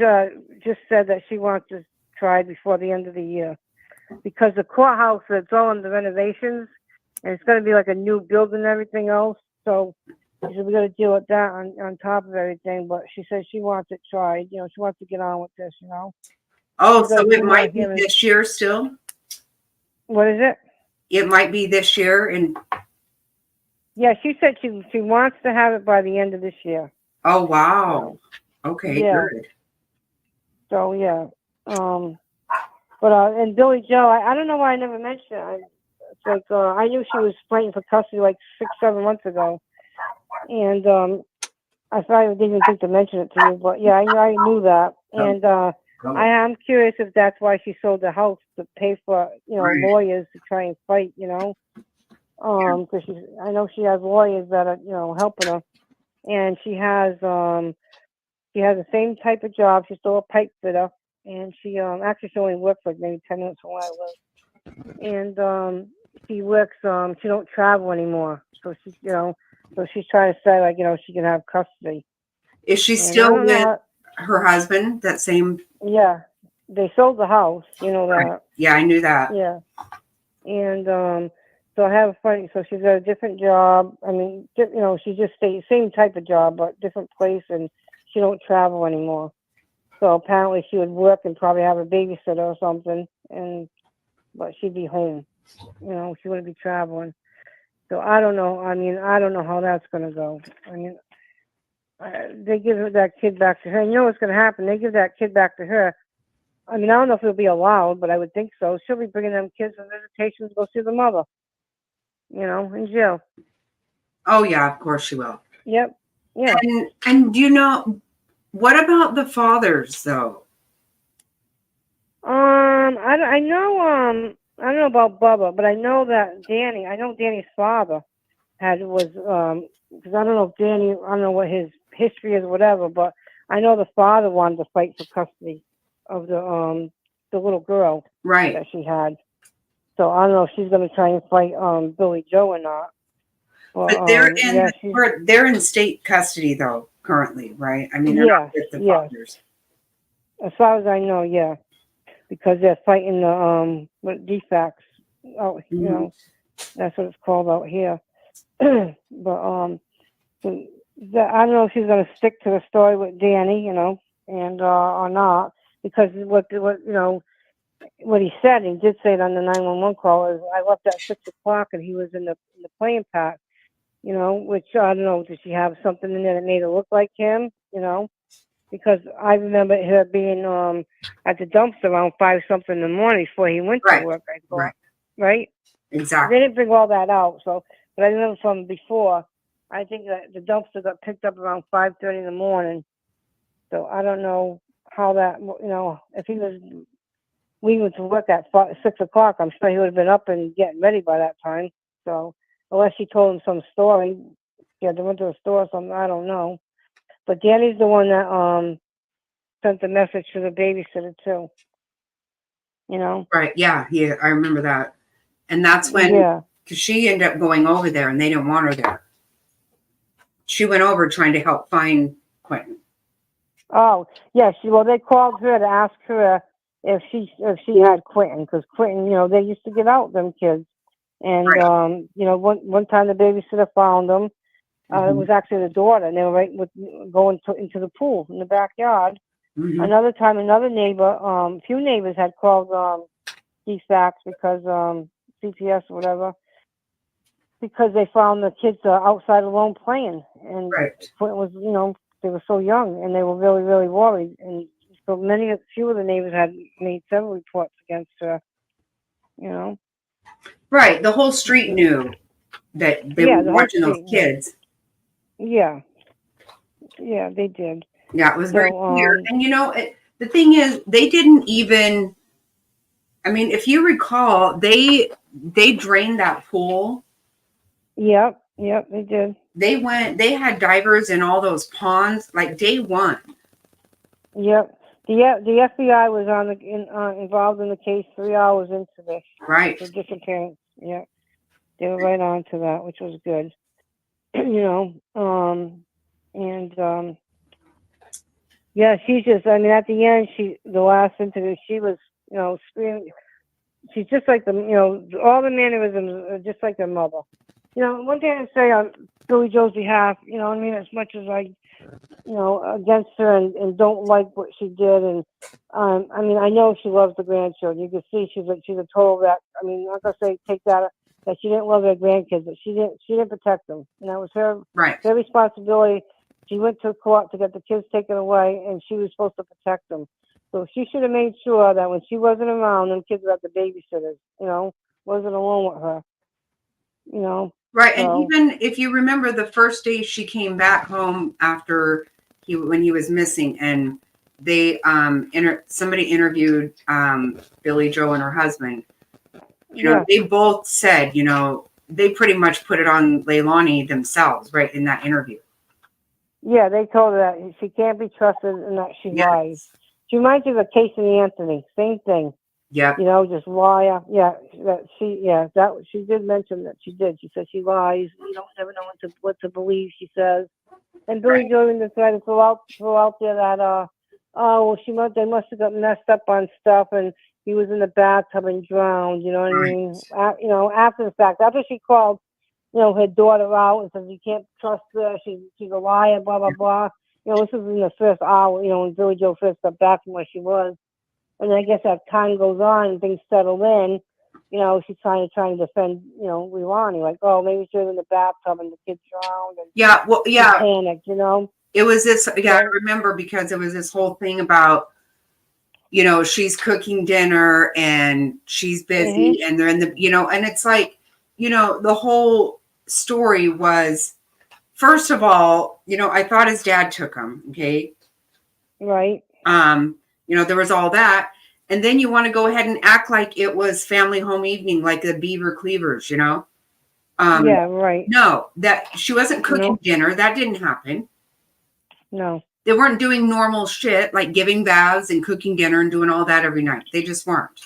just said that she wants this tried before the end of the year. Because the courthouse, it's all in the renovations, and it's going to be like a new building and everything else. So she said we got to deal with that on top of everything. But she said she wants it tried. She wants to get on with this. Oh, so it might be this year still. What is it? It might be this year, and yeah, she said she wants to have it by the end of this year. Oh wow! So, okay, yeah. Good. So yeah, but and Billie Jo, I don't know why I never mentioned it. It's like I knew she was fighting for custody like 6-7 months ago, and I didn't even think to mention it to you, but yeah, I knew that, and I am curious if that's why she sold the house to pay for Right. lawyers to try and fight, because I know she has lawyers that are helping her, and she has the same type of job. She's still a pipe fitter, and she actually she only works like maybe 10 minutes from where I live, and she works she don't travel anymore, so she's so she's trying to say like she can have custody. Is she still with her husband? That same? Yeah, they sold the house. You know that. Right. Yeah, I knew that. Yeah, and so I have a funny. So she's got a different job. I mean, she just stays same type of job, but different place, and she don't travel anymore. So apparently she would work and probably have a babysitter or something, but she'd be home. She wouldn't be traveling. So I don't know. I mean, I don't know how that's going to go. I mean, they give that kid back to her. You know what's going to happen? They give that kid back to her. I mean, I don't know if it'll be allowed, but I would think so. She'll be bringing them kids on visitation to go see the mother, in jail. Oh yeah, of course she will. Yep. Yeah. And do you know, what about the fathers though? I know, I don't know about Bubba, but I know that I know Danny's father because I don't know if I don't know what his history is or whatever, but I know the father wanted to fight for custody of the little girl Right. that she had. So I don't know if she's going to try and fight Billie Jo or not. But they're in state custody though currently, right? I mean, they're not with the fathers. As far as I know, yeah, because they're fighting the defects. Oh, that's what it's called out here. But I don't know if she's going to stick to the story with Danny, and or not, because what he said, he did say it on the 911 call, is I left at 6:00 and he was in the playing pack, which I don't know, did she have something in there that made it look like him, because I remember her being at the dumpster around 5-something in the morning before he went to work, I thought, right? Exactly. They didn't bring all that out, but I remember from before, I think that the dumpster got picked up around 5:30 in the morning. So I don't know how that, if he was leaving to work at 6:00, I'm sure he would have been up and getting ready by that time. So unless she told him some story, they went to a store or something, I don't know. But Danny's the one that sent the message to the babysitter too. Right. Yeah. I remember that. And that's when, because she ended up going over there and they didn't want her there. She went over trying to help find Quentin. Oh, yeah. They called her to ask her if she had Quentin, because Quentin, they used to get out, them kids. And, one time the babysitter found them. It was actually the daughter, and they were going into the pool in the backyard. Mm-hmm. Another time, another neighbor, a few neighbors had called DSACs because CPS or whatever, because they found the kids outside alone playing, and it was, they were so young and they were really, really worried, and so few of the neighbors had made several reports against her. Right, the whole street knew that they were watching those kids. Yeah, they did. Yeah, it was very clear. And the thing is, they didn't even. I mean, if you recall, they drained that pool. Yep, they did. They had divers in all those ponds like day one. Yep. The FBI was involved in the case 3 hours into this. Right. The disappearance. Yeah. They were right on to that, which was good. Yeah, she's just, I mean, at the end, the last interview, she was, screaming. She's just like all the mannerisms are just like their mother. One thing I say on Billie Jo's behalf, I mean, as much as I, against her and don't like what she did, and I mean, I know she loves the grandchildren. You can see she's a total that. I mean, I'm not gonna say take that she didn't love her grandkids, but she didn't protect them, and that was her responsibility. She went to court to get the kids taken away, and she was supposed to protect them. So she should have made sure that when she wasn't around, them kids were at the babysitters. Wasn't alone with her. Right, so. And even if you remember the first day she came back home after when he was missing, and they somebody interviewed Billie Jo and her husband. They both said, they pretty much put it on Leilani themselves, right, in that interview. Yeah, they told her that she can't be trusted and that she lies. She reminds you of Casey Anthony, same thing. Yeah. Just liar. Yeah, she did mention that she did. She said she lies. You don't never know what to believe, she says. And Billie Jo even tried to throw out there that they must have got messed up on stuff and he was in the bathtub and drowned, you know what I mean? After the fact. After she called, her daughter out and said you can't trust her, she's a liar, blah blah blah. this was in the first hour, when Billie Jo first got back from where she was. And I guess as time goes on and things settle in, she's trying to defend, Leilani, like, oh, maybe she was in the bathtub and the kids drowned. And Yeah, well, yeah. she panicked, It was this, So- I remember because it was this whole thing about, she's cooking dinner and she's busy and they're in the, and it's like, the whole story was, first of all, I thought his dad took him. Okay. Right. There was all that. And then you want to go ahead and act like it was family home evening, like the Beaver Cleavers, Yeah, right. No, that she wasn't cooking dinner. That didn't happen. No. They weren't doing normal shit like giving baths and cooking dinner and doing all that every night. They just weren't.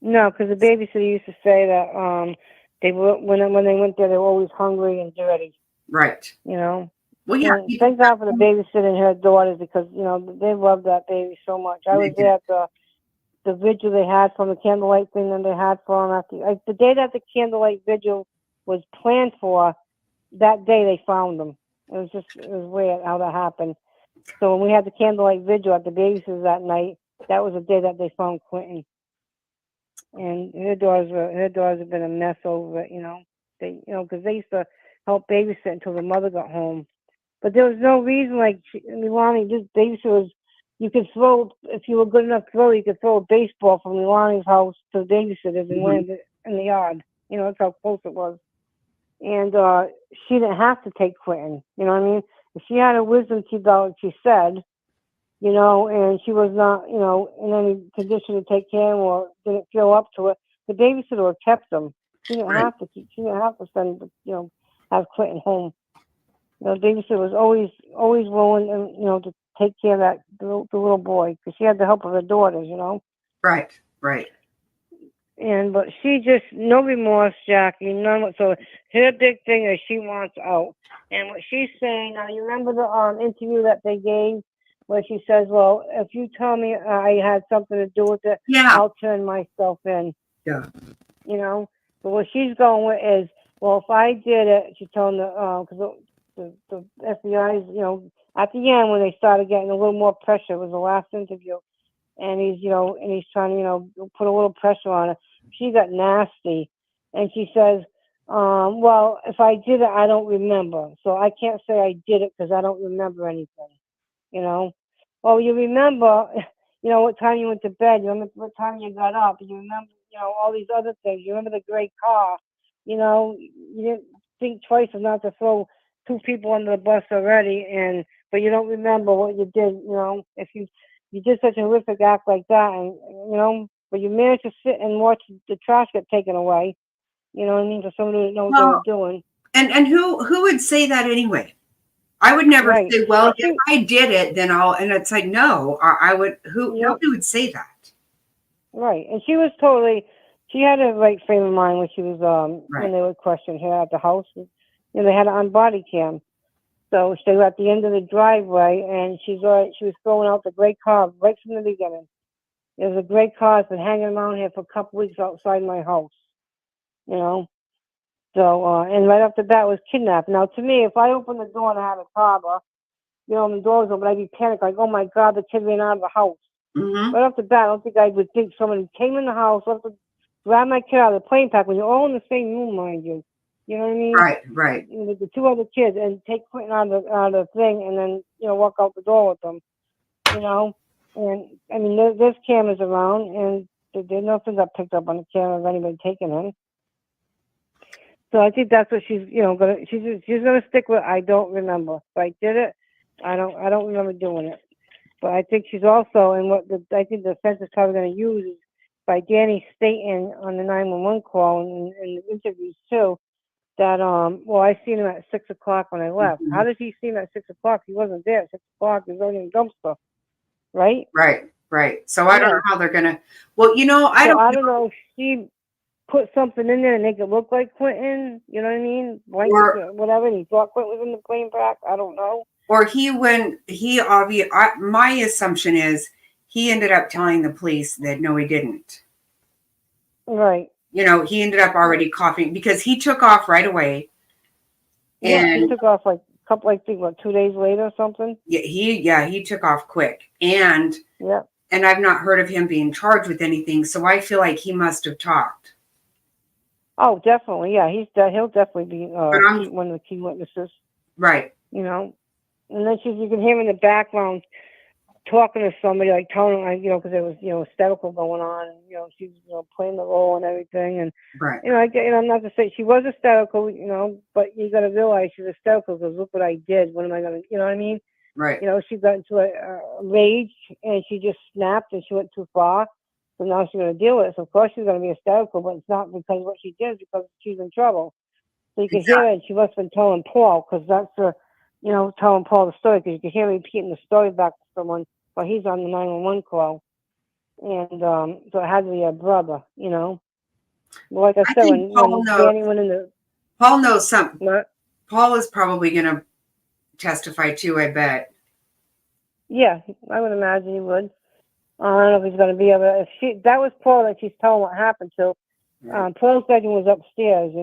No, because the babysitter used to say that they were when they went there, they were always hungry and dirty. Right. Well, yeah. Thank God for the babysitter and her daughters because they loved that baby so much. I was there at the vigil they had from the candlelight thing that they had for them after the day that the candlelight vigil was planned for. That day they found them. It was weird how that happened. So when we had the candlelight vigil at the babysitter's that night, that was the day that they found Quentin. And her daughters have been a mess over it, They, because they used to help babysit until the mother got home. But there was no reason, like Leilani, this babysitter was, you could throw, if you were good enough to throw, you could throw a baseball from Leilani's house to the babysitter's and land it in the yard. That's how close it was. And she didn't have to take Quentin, you know what I mean? If she had a wisdom teeth out, she said, and she was not, in any condition to take care of him or didn't feel up to it, the babysitter would have kept him. She didn't have to keep, she didn't have to send, have Quentin home. The babysitter was always willing, and to take care of that the little boy because she had the help of her daughters, Right. But she just no remorse, Jackie, none whatsoever. Her big thing is she wants out, and what she's saying now. You remember the interview that they gave where she says, "Well, if you tell me I had something to do with it, I'll turn myself in." Yeah. But what she's going with is, well, if I did it, she's telling because the FBI's, at the end when they started getting a little more pressure, it was the last interview, and he's trying to, put a little pressure on her. She got nasty, and she says, well, if I did it, I don't remember, so I can't say I did it because I don't remember anything, Well, you remember, what time you went to bed, you remember what time you got up, you remember, all these other things, you remember the gray car, you didn't think twice of not to throw 2 people under the bus already, but you don't remember what you did, if you did such a horrific act like that, and but you managed to sit and watch the trash get taken away, you know what I mean, for somebody to know what they were doing. And who would say that anyway? I would never say, well, if I did it, then and it's like, no, I would, nobody would say that. Right. And she was she had a right frame of mind when she was, when they would question her at the house. They had it on body cam. So they were at the end of the driveway, and she was throwing out the gray car right from the beginning. There was a gray car that's been hanging around here for a couple weeks outside my house, So, and right off the bat was kidnapped. Now, to me, if I opened the door and I had a toddler, and the door was open, I'd be panicked, like, oh my God, the kid ran out of the house. Mm-hmm. Right off the bat, I don't think I would think somebody came in the house, left to grab my kid out of the plane pack when you're all in the same room, mind you. You know what I mean? Right. With the 2 other kids, and take Quentin out of the thing, and then walk out the door with them. And I mean, there's cameras around, and there's nothing got picked up on the camera of anybody taking him. So I think that's what she's gonna she's gonna stick with. I don't remember. If I did it, I don't remember doing it. But I think she's also, and I think the defense is probably going to use is by Danny stating on the 911 call and the interviews too, that well, I seen him at 6 o'clock when I left. Mm-hmm. How did he see him at 6 o'clock? He wasn't there at 6 o'clock. He was already in the dumpster, right? Right. So I don't know how they're gonna. Well, I don't know if she put something in there to make it look like Quentin. You know what I mean? Blankets or whatever. And he thought Quentin was in the plane pack. I don't know. Or my assumption is he ended up telling the police that no, he didn't. Right. He ended up already coughing because he took off right away. Yeah, he took off like couple, I think, 2 days later or something. Yeah, he took off quick, and Yeah. I've not heard of him being charged with anything, so I feel like he must have talked. Oh, definitely. Yeah, he'll definitely be But I'm one of the key witnesses. right. You know, and then you can hear in the background talking to somebody, like telling them, because there was, hysterical going on, and, she's, playing the role and everything. And, Right. I'm not to say she was hysterical, but you got to realize she's hysterical because look what I did. What am I going to, you know what I mean? Right. She got into a rage and she just snapped and she went too far. So now she's going to deal with it. So of course she's going to be hysterical, but it's not because of what she did, it's because she's in trouble. So you could hear it. She must have been telling Paul, because that's telling Paul the story, because you could hear me repeating the story back to someone while he's on the 911 call. And so it had to be a brother, Well, like I said, think when Danny went in the... Paul knows something. What? Paul is probably going to testify too, I bet. Yeah, I would imagine he would. I don't know if he's going to be able to... that was Paul that she's telling what happened to. Right. Paul's bedroom was upstairs,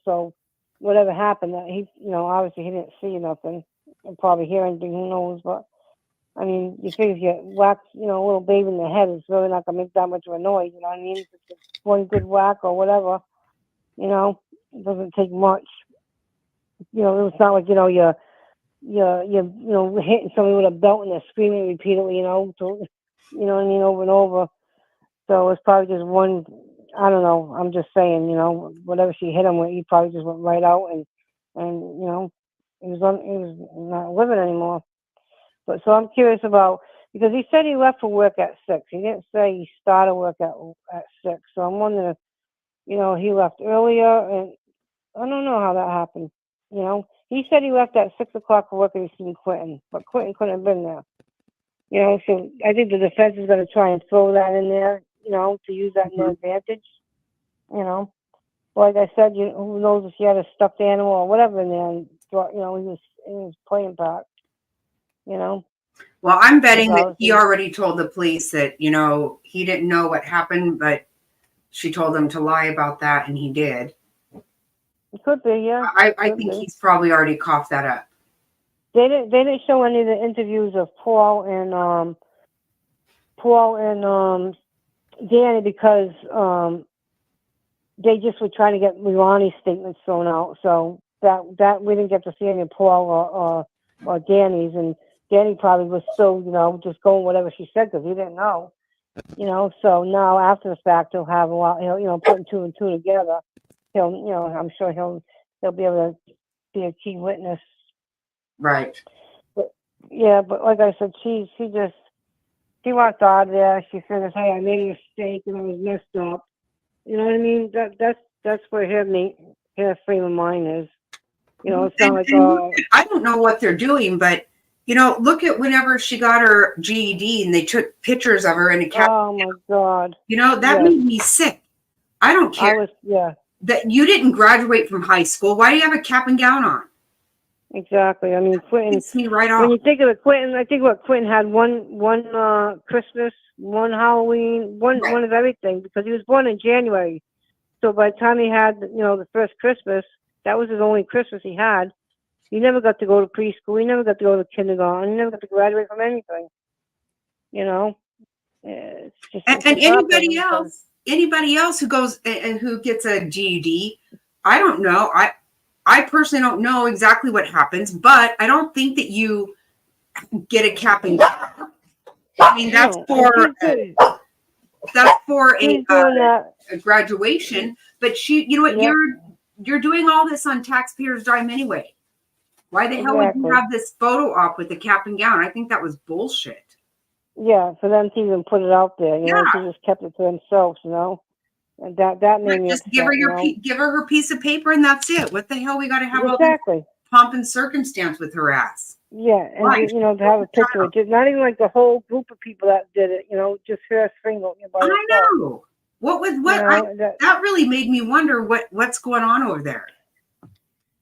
so whatever happened, he, obviously he didn't see nothing and probably hear anything, who knows, but I mean, you figure if you whack, a little baby in the head, it's really not going to make that much of a noise, you know what I mean? If it's one good whack or whatever, it doesn't take much. It's not like, you're hitting somebody with a belt and they're screaming repeatedly, so, what I mean, over and over. So it's probably just one, I don't know, I'm just saying, whatever she hit him with, he probably just went right out and he was not living anymore. But so I'm curious about, because he said he left for work at 6. He didn't say he started work at 6. So I'm wondering if, he left earlier, and I don't know how that happened. He said he left at 6 o'clock for work and he seen Quentin, but Quentin couldn't have been there. So I think the defense is going to try and throw that in there, to use that in their advantage. Like I said, who knows if he had a stuffed animal or whatever in there, and he was in his playing part. Well, I'm betting that he already told the police that, he didn't know what happened, but she told him to lie about that, and he did. It could be, yeah. I think he's probably already coughed that up. They didn't show any of the interviews of Paul and Danny, because they just were trying to get Leilani's statements thrown out. So that we didn't get to see any of Paul or Danny's, and Danny probably was still, just going whatever she said because he didn't know. So now after the fact, he'll have a lot. He'll, putting 2 and 2 together. I'm sure he'll be able to be a key witness. Right. But like I said, she walked out of there. She figures, hey, I made a mistake and I was messed up. You know what I mean? That's where her frame of mind is. It's not like I don't know what they're doing, but look at whenever she got her GED and they took pictures of her in a cap. Oh my God! That made me sick. I don't care. That you didn't graduate from high school. Why do you have a cap and gown on? Exactly. I mean, Quentin. It's me right off. When you think of it, Quentin, I think Quentin had one Christmas, one Halloween, one of everything, because he was born in January. So by the time he had, the first Christmas, that was his only Christmas he had. He never got to go to preschool. He never got to go to kindergarten. He never got to graduate from anything. It's just, and anybody else who goes and who gets a GED, I don't know. I personally don't know exactly what happens, but I don't think that you get a cap and gown. I mean, that's for a graduation. But you're doing all this on taxpayers' dime anyway. Why the hell would you have this photo op with the cap and gown? I think that was bullshit. Yeah, for them to even put it out there, they just kept it to themselves, and that made me just upset, give her her piece of paper and that's it. What the hell we got to have all this pomp and circumstance with her ass? Yeah, and to have a picture of it, not even like the whole group of people that did it, just her single. I know. That really made me wonder what's going on over there.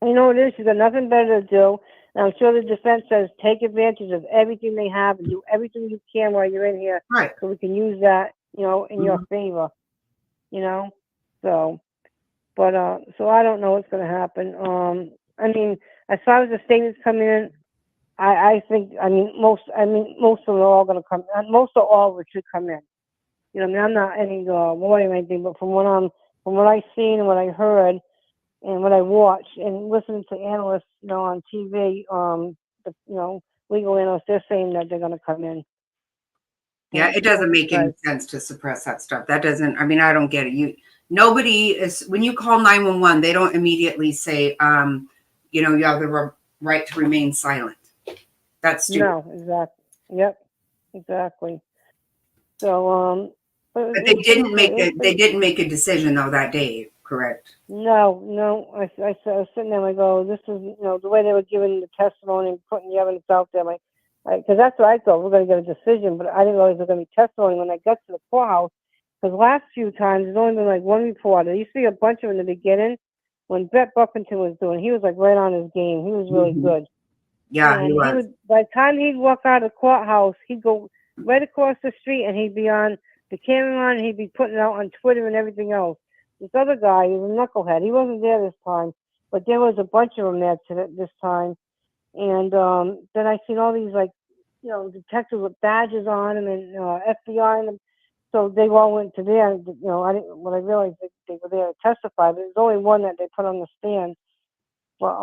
You know what it is? She's got nothing better to do. And I'm sure the defense says take advantage of everything they have and do everything you can while you're in here. Right. So we can use that, in your favor. So, but, so I don't know what's going to happen. I mean, as far as the statements coming in, I think, most of them are all going to come, most of all of it should come in. You know, I'm not any lawyer or anything, but from what I've seen and what I heard and what I watched and listening to analysts, on TV, legal analysts, they're saying that they're going to come in. Yeah, it doesn't make any sense to suppress that stuff. That doesn't, I don't get it. Nobody is, when you call 911, they don't immediately say, you have the right to remain silent. That's stupid. No, exactly. Yep, exactly. So, but they didn't make a decision though that day, correct? No. I was sitting there and I go, this is, the way they were giving the testimony and putting the evidence out there, because that's what I thought, we're going to get a decision, but I didn't realize there was going to be testimony when I got to the courthouse, because last few times there's only been like one reporter. You see a bunch of them in the beginning. When Brett Buffington was doing, he was like right on his game. He was really good. Yeah, and he was. By the time he'd walk out of the courthouse, he'd go right across the street and he'd be on the camera and he'd be putting it out on Twitter and everything else. This other guy, he was a knucklehead. He wasn't there this time, but there was a bunch of them there this time. And then I seen all these detectives with badges on them and FBI and them. So they all went to there. When I realized they were there to testify, but there's only one that they put on the stand. But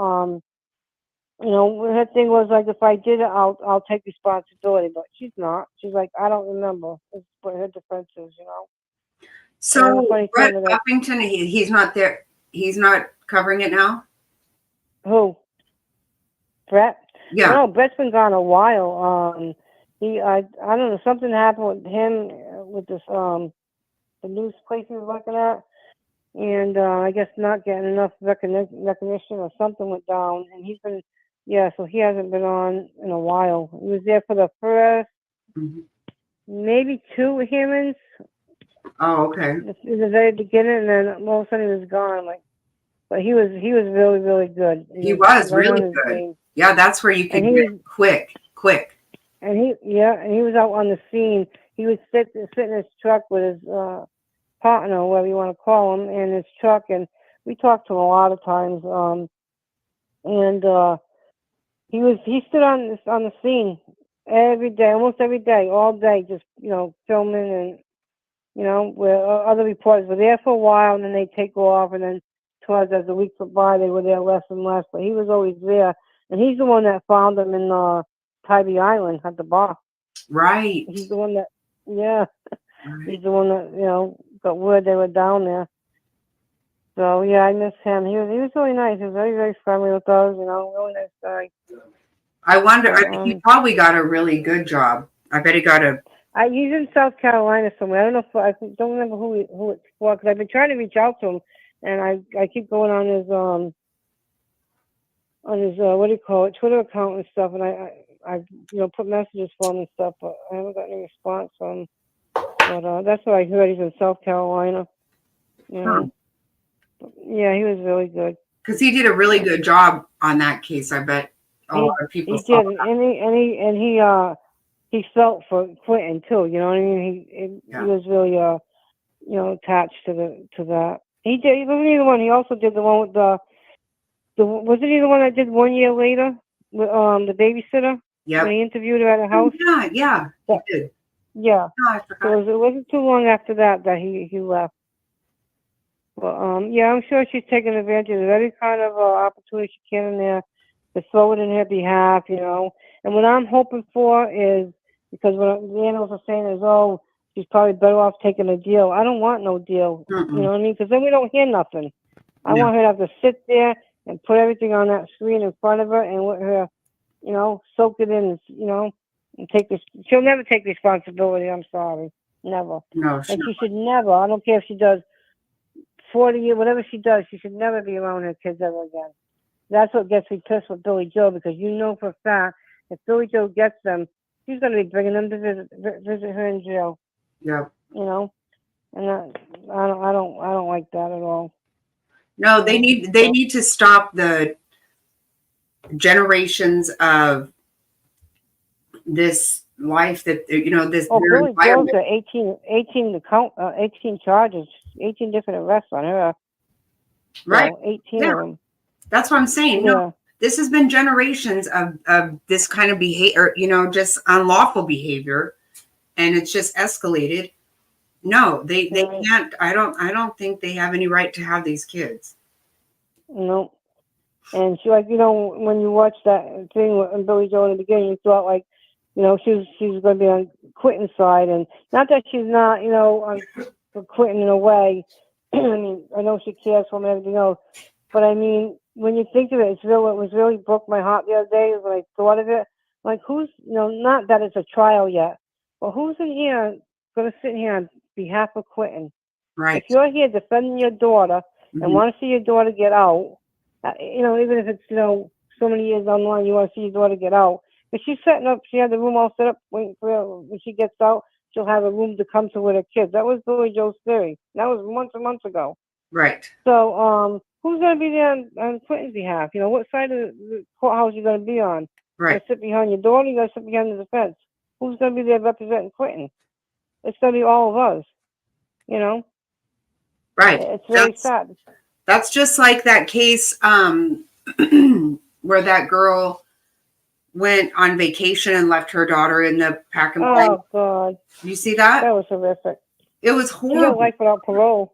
her thing was like, if I did it, I'll take responsibility. But she's not. She's like, I don't remember. That's what her defense is, So Brett Buffington, he's not there. He's not covering it now. Who? Brett? Yeah. No, Brett's been gone a while. I don't know, something happened with him with this the news place he was working at, and I guess not getting enough recognition or something went down, and he's been so he hasn't been on in a while. He was there for the first maybe 2 hearings. Oh, okay. In the very beginning, and then all of a sudden he was gone. But he was really, really good. He was really good. Game. Yeah, that's where you can get quick. And he was out on the scene. He would sit in his truck with his partner, whatever you want to call him, in his truck, and we talked to him a lot of times. He stood on the scene every day, almost every day, all day, just filming and where other reporters were there for a while, and then they take off, and then as the weeks went by, they were there less and less. But he was always there, and he's the one that found them in Tybee Island at the bar. Right. He's the one that, he's the one that got word they were down there. So I miss him. He was really nice. He was very, very friendly with us. Really nice guy. I wonder. He probably got a really good job. I bet he got a. He's in South Carolina somewhere. I don't know I don't remember who it's for, because I've been trying to reach out to him, and I keep going on his what do you call it, Twitter account and stuff, and I put messages for him and stuff, but I haven't got any response from him. But that's what I heard. He's in South Carolina. Yeah, he was really good. Because he did a really good job on that case. I bet a lot of people. He did, and he felt for Clinton too. You know what I mean? He was really attached to that. He did. He wasn't the one. He also did the one with wasn't he the one that did 1 year later with the babysitter? Yeah. When he interviewed her at her house. Yeah. He did. Yeah. No, I forgot. So it wasn't too long after that he left. But I'm sure she's taking advantage of every kind of opportunity she can in there to throw it in her behalf, And what I'm hoping for is, because what the analysts are saying is, she's probably better off taking a deal. I don't want no deal. You know what I mean? Because then we don't hear nothing. I want her to have to sit there and put everything on that screen in front of her and let her, soak it in, and take this. She'll never take responsibility. I'm sorry. Never. No, she should never. I don't care if she does 40 years, whatever she does, she should never be around her kids ever again. That's what gets me pissed with Billie Jo, because for a fact, if Billie Jo gets them, she's going to be bringing them to visit her in jail. Yeah. And I don't like that at all. No, they need to stop the generations of this life that this. Billie Jo's got 18 charges, 18 different arrests on her. Right. So 18 of them. That's what I'm saying. Yeah. No, this has been generations of this kind of behavior, just unlawful behavior, and it's just escalated. No, they can't. I don't think they have any right to have these kids. No. And she, like, when you watch that thing with Billie Jo in the beginning, you thought, like, she's going to be on Quentin's side, and not that she's not, on for Quentin in a way. I mean, I know she cares for him and everything else, but I mean, when you think of it, it was really broke my heart the other day when I thought of it. Like, who's, not that it's a trial yet, but who's in here going to sit here on behalf of Quentin? Right. If you're here defending your daughter and want to see your daughter get out, even if it's, so many years online, you want to see your daughter get out. If she's setting up, she had the room all set up, waiting for her. When she gets out, she'll have a room to come to with her kids. That was Billie Jo's theory. That was months and months ago. Right. So, who's going to be there on Clinton's behalf? What side of the courthouse are you going to be on? Right. You going to sit behind your daughter? You going to sit behind the defense? Who's going to be there representing Clinton? It's going to be all of us. Right. It's very sad. That's just like that case where that girl went on vacation and left her daughter in the pack and play. Oh, God. You see that? That was horrific. It was She horrible. got life without parole.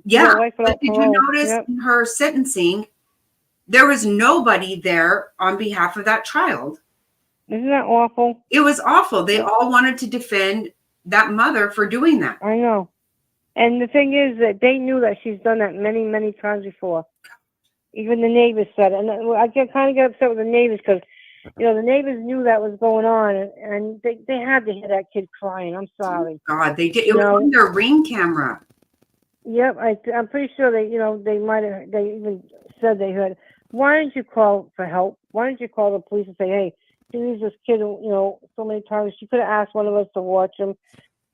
Yeah. Life without But did parole. you notice in her sentencing, there was nobody there on behalf of that child? Isn't that awful? It was awful. They all wanted to defend that mother for doing that. I know. And the thing is that they knew that she's done that many, many times before. Even the neighbors said it. And I kind of get upset with the neighbors because, the neighbors knew that was going on. And they had to hear that kid crying. I'm sorry. God, they did. It was on their Ring camera. Yep. I'm pretty sure they even said they heard. Why didn't you call for help? Why didn't you call the police and say, hey, she leaves this kid, so many times. She could have asked one of us to watch him.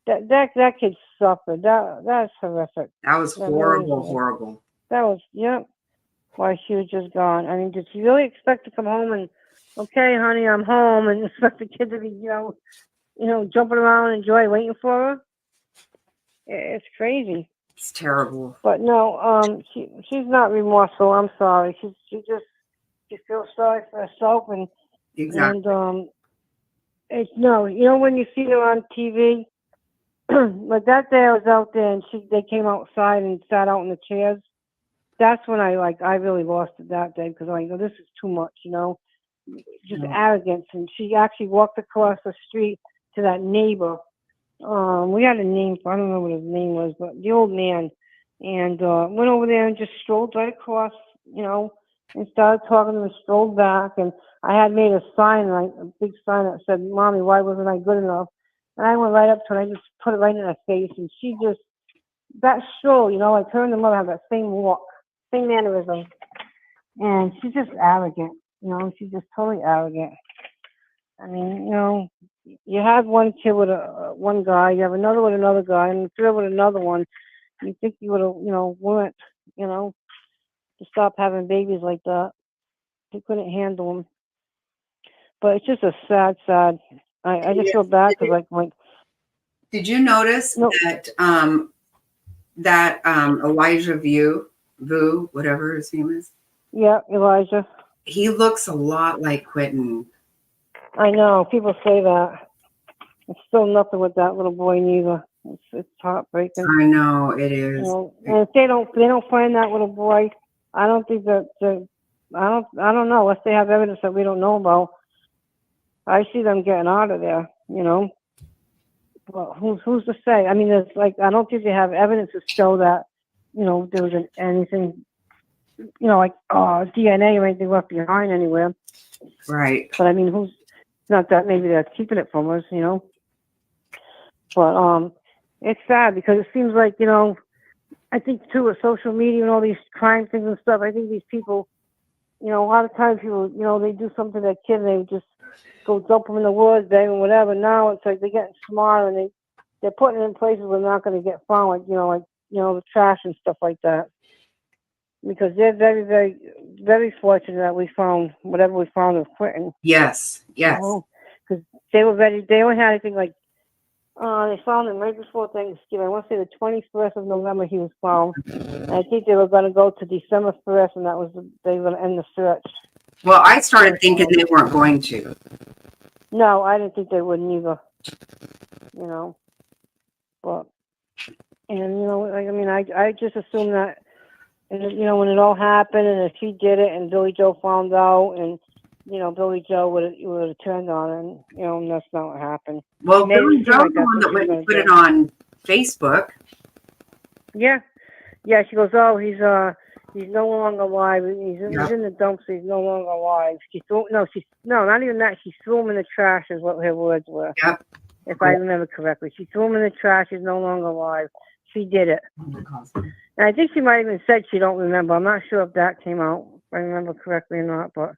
That kid suffered. That's horrific. That was horrible, horrible. That was, yep. Why she was just gone. I mean, did she really expect to come home and, okay, honey, I'm home, and expect the kid to be, jumping around and enjoy waiting for her? It's crazy. It's terrible. But no, she's not remorseful. I'm sorry. She feels sorry for herself, and exactly. And it's when you see her on TV. Like that day I was out there and they came outside and sat out in the chairs. That's when I really lost it that day because I'm like, this is too much, just arrogance. And she actually walked across the street to that neighbor. We had a name for, I don't know what his name was, but the old man, and went over there and just strolled right across, and started talking to him, strolled back. And I had made a sign, a big sign that said, Mommy, why wasn't I good enough? And I went right up to her and I just put it right in her face. And she just, that stroll, like her and the mother have that same walk, same mannerism. And she's just arrogant, she's just totally arrogant. I mean, you have one kid with one guy, you have another with another guy, and the third with another one. You think you would have, went, to stop having babies like that. You couldn't handle them. But it's just a sad. I just feel bad because Did you notice that Elijah Vu, whatever his name is? Yeah, Elijah. He looks a lot like Quentin. I know. People say that. It's still nothing with that little boy neither. It's heartbreaking. I know it is. And if they don't find that little boy, I don't think that I don't know unless they have evidence that we don't know about. I see them getting out of there, But who's to say? I mean, it's I don't think they have evidence to show that, there was anything, DNA or anything left behind anywhere. Right. But I mean, not that maybe they're keeping it from us, But it's sad because it seems like, I think too with social media and all these crime things and stuff, I think these people, a lot of times people, they do something to their kid and they just go dump them in the woods, and whatever. Now it's like they're getting smart and they're putting it in places where they're not going to get found, the trash and stuff like that. Because they're very, very, very fortunate that we found whatever we found of Quentin. Yes. Because they were ready. They only had anything like They found him right before Thanksgiving. I want to say the 21st of November he was found. And I think they were going to go to December 1st, and they were going to end the search. Well, I started thinking they weren't going to. No, I didn't think they would either. You know, but I just assumed that, and when it all happened, and if she did it, and Billie Jo found out, and Billie Jo would have turned on her, and that's not what happened. Well, Maybe Billie it seemed Jo, like the that's one what that she was went gonna and put do. it on Facebook. Yeah. She goes, oh, he's no longer alive. He's in the dumpster. He's no longer alive. Not even that. She threw him in the trash, is what her words were. Yep. If I remember correctly, she threw him in the trash. He's no longer alive. She did it. And I think she might have even said she don't remember. I'm not sure if that came out, if I remember correctly or not. But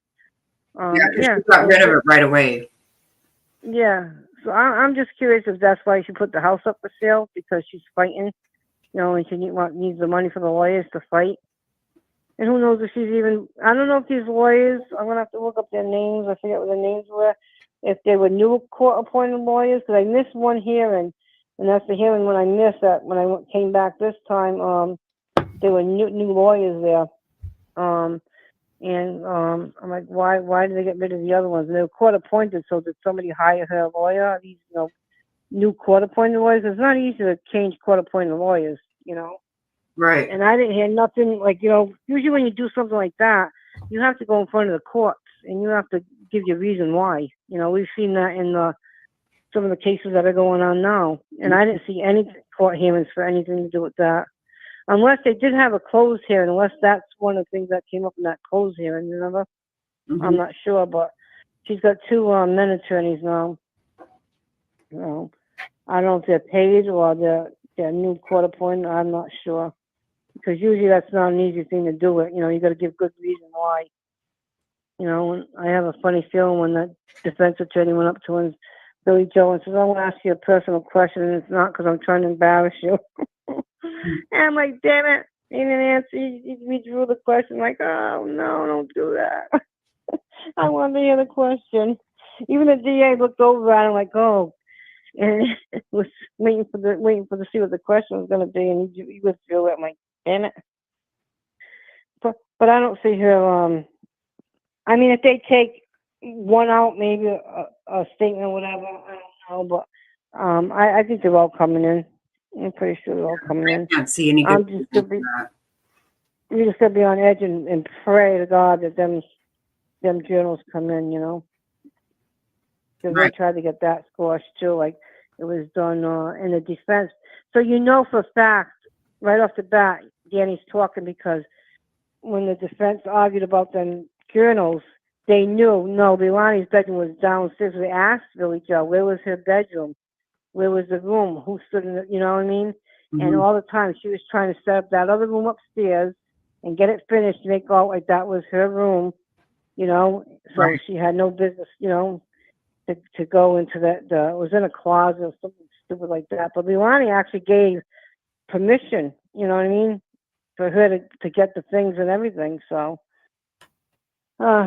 She got rid of it right away. Yeah. So I'm just curious if that's why she put the house up for sale, because she's fighting, and she needs the money for the lawyers to fight. And who knows if she's even, I don't know if these lawyers, I'm going to have to look up their names. I forget what their names were. If they were new court-appointed lawyers, because I missed one hearing, and that's the hearing when I missed that, when I came back this time, there were new lawyers there. I'm like, why did they get rid of the other ones? And they were court-appointed, so did somebody hire her lawyer? These, new court-appointed lawyers? It's not easy to change court-appointed lawyers, Right. And I didn't hear nothing usually when you do something like that, you have to go in front of the courts and you have to give your reason why. We've seen that in some of the cases that are going on now. And I didn't see any court hearings for anything to do with that. Unless they did have a closed hearing, unless that's one of the things that came up in that closed hearing, remember? Mm-hmm. I'm not sure, but she's got two men attorneys now. I don't know if they're paid or they're new court appointed. I'm not sure. Because usually that's not an easy thing to do it. You got to give good reason why. I have a funny feeling when that defense attorney went up to him, Billie Jo, and says, I want to ask you a personal question, and it's not because I'm trying to embarrass you. And I'm like, damn it. He didn't answer. He withdrew the question. I'm like, oh, no, don't do that. I want to hear the question. Even the DA looked over at him like, oh, and was waiting to see what the question was going to be, and he withdrew it. I'm like, damn it. But I don't see her. If they take one out, maybe a statement, whatever. I don't know, but I think they're all coming in. I'm pretty sure they're all coming in. I can't see any good reason for that. You just gotta be on edge and pray to God that them journals come in. Because they tried to get that squashed too, like it was done in the defense. So for a fact, right off the bat, Danny's talking because when the defense argued about them journals, they knew, no, Leilani's bedroom was downstairs. They asked Billie Jo, where was her bedroom? Where was the room? Who stood in the, you know what I mean? Mm-hmm. And all the time she was trying to set up that other room upstairs and get it finished to make out like that was her room, So she had no business, to go into that. It was in a closet or something stupid like that. But Leilani actually gave permission, you know what I mean, for her to get the things and everything. So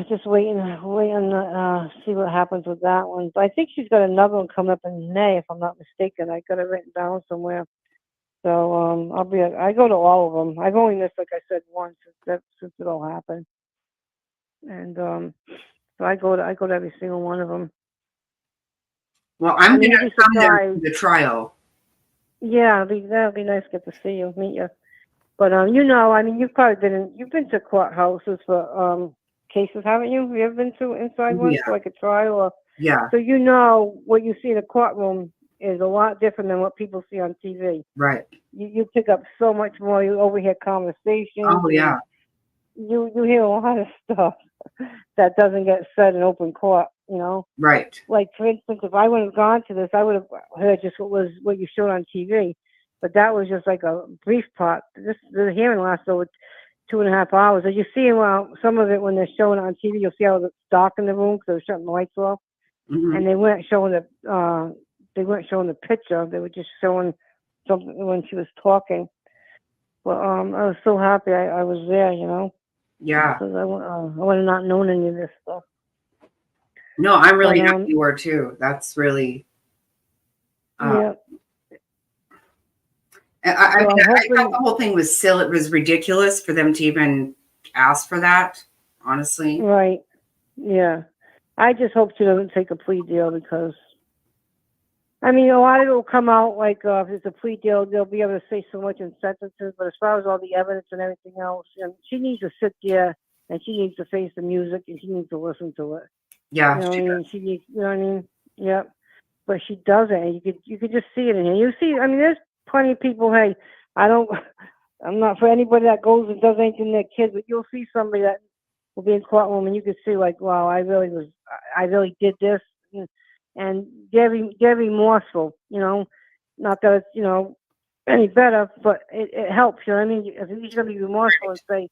just waiting to see what happens with that one. But I think she's got another one coming up in May, if I'm not mistaken. I got it written down somewhere. So I go to all of them. I've only missed, like I said, once since it all happened. And so I go to every single one of them. Well, I'm going to come there to the trial. Yeah, that'll be nice to get to see you, meet you. But you've probably you've been to courthouses for cases, haven't you? Have you ever been to inside one for like a trial? Or, yeah. So what you see in a courtroom is a lot different than what people see on TV. Right. You pick up so much more. You overhear conversations. Oh yeah. You hear a lot of stuff that doesn't get said in open court. Right. Like for instance, if I would have gone to this, I would have heard just what you showed on TV. But that was just like a brief part. The hearing lasted over 2.5 hours. As you see, some of it when they're showing it on TV, you'll see how it's dark in the room because they're shutting the lights off, and they weren't showing the picture. They were just showing something when she was talking. But I was so happy I was there, Yeah. Because I would have not known any of this stuff. No, I'm really happy you were too. That's really. Uh, Yeah. I So mean, I'm I thought hoping. the whole thing was silly. It was ridiculous for them to even ask for that, honestly. Right. Yeah. I just hope she doesn't take a plea deal because, I mean, a lot of it will come out like if it's a plea deal, they'll be able to say so much in sentences. But as far as all the evidence and everything else, she needs to sit there and she needs to face the music and she needs to listen to it. Yeah, You know what she I mean? does. She needs, you know what I mean? Yep. But she doesn't. And you could just see it in here. You see, I mean, there's plenty of people. Hey, I don't. I'm not for anybody that goes and does anything to their kids, but you'll see somebody that will be in courtroom and you can see like, wow, I really did this, and they're remorseful. You know, not that it's any better, but it helps. You know what I mean? If you're gonna be remorseful and say,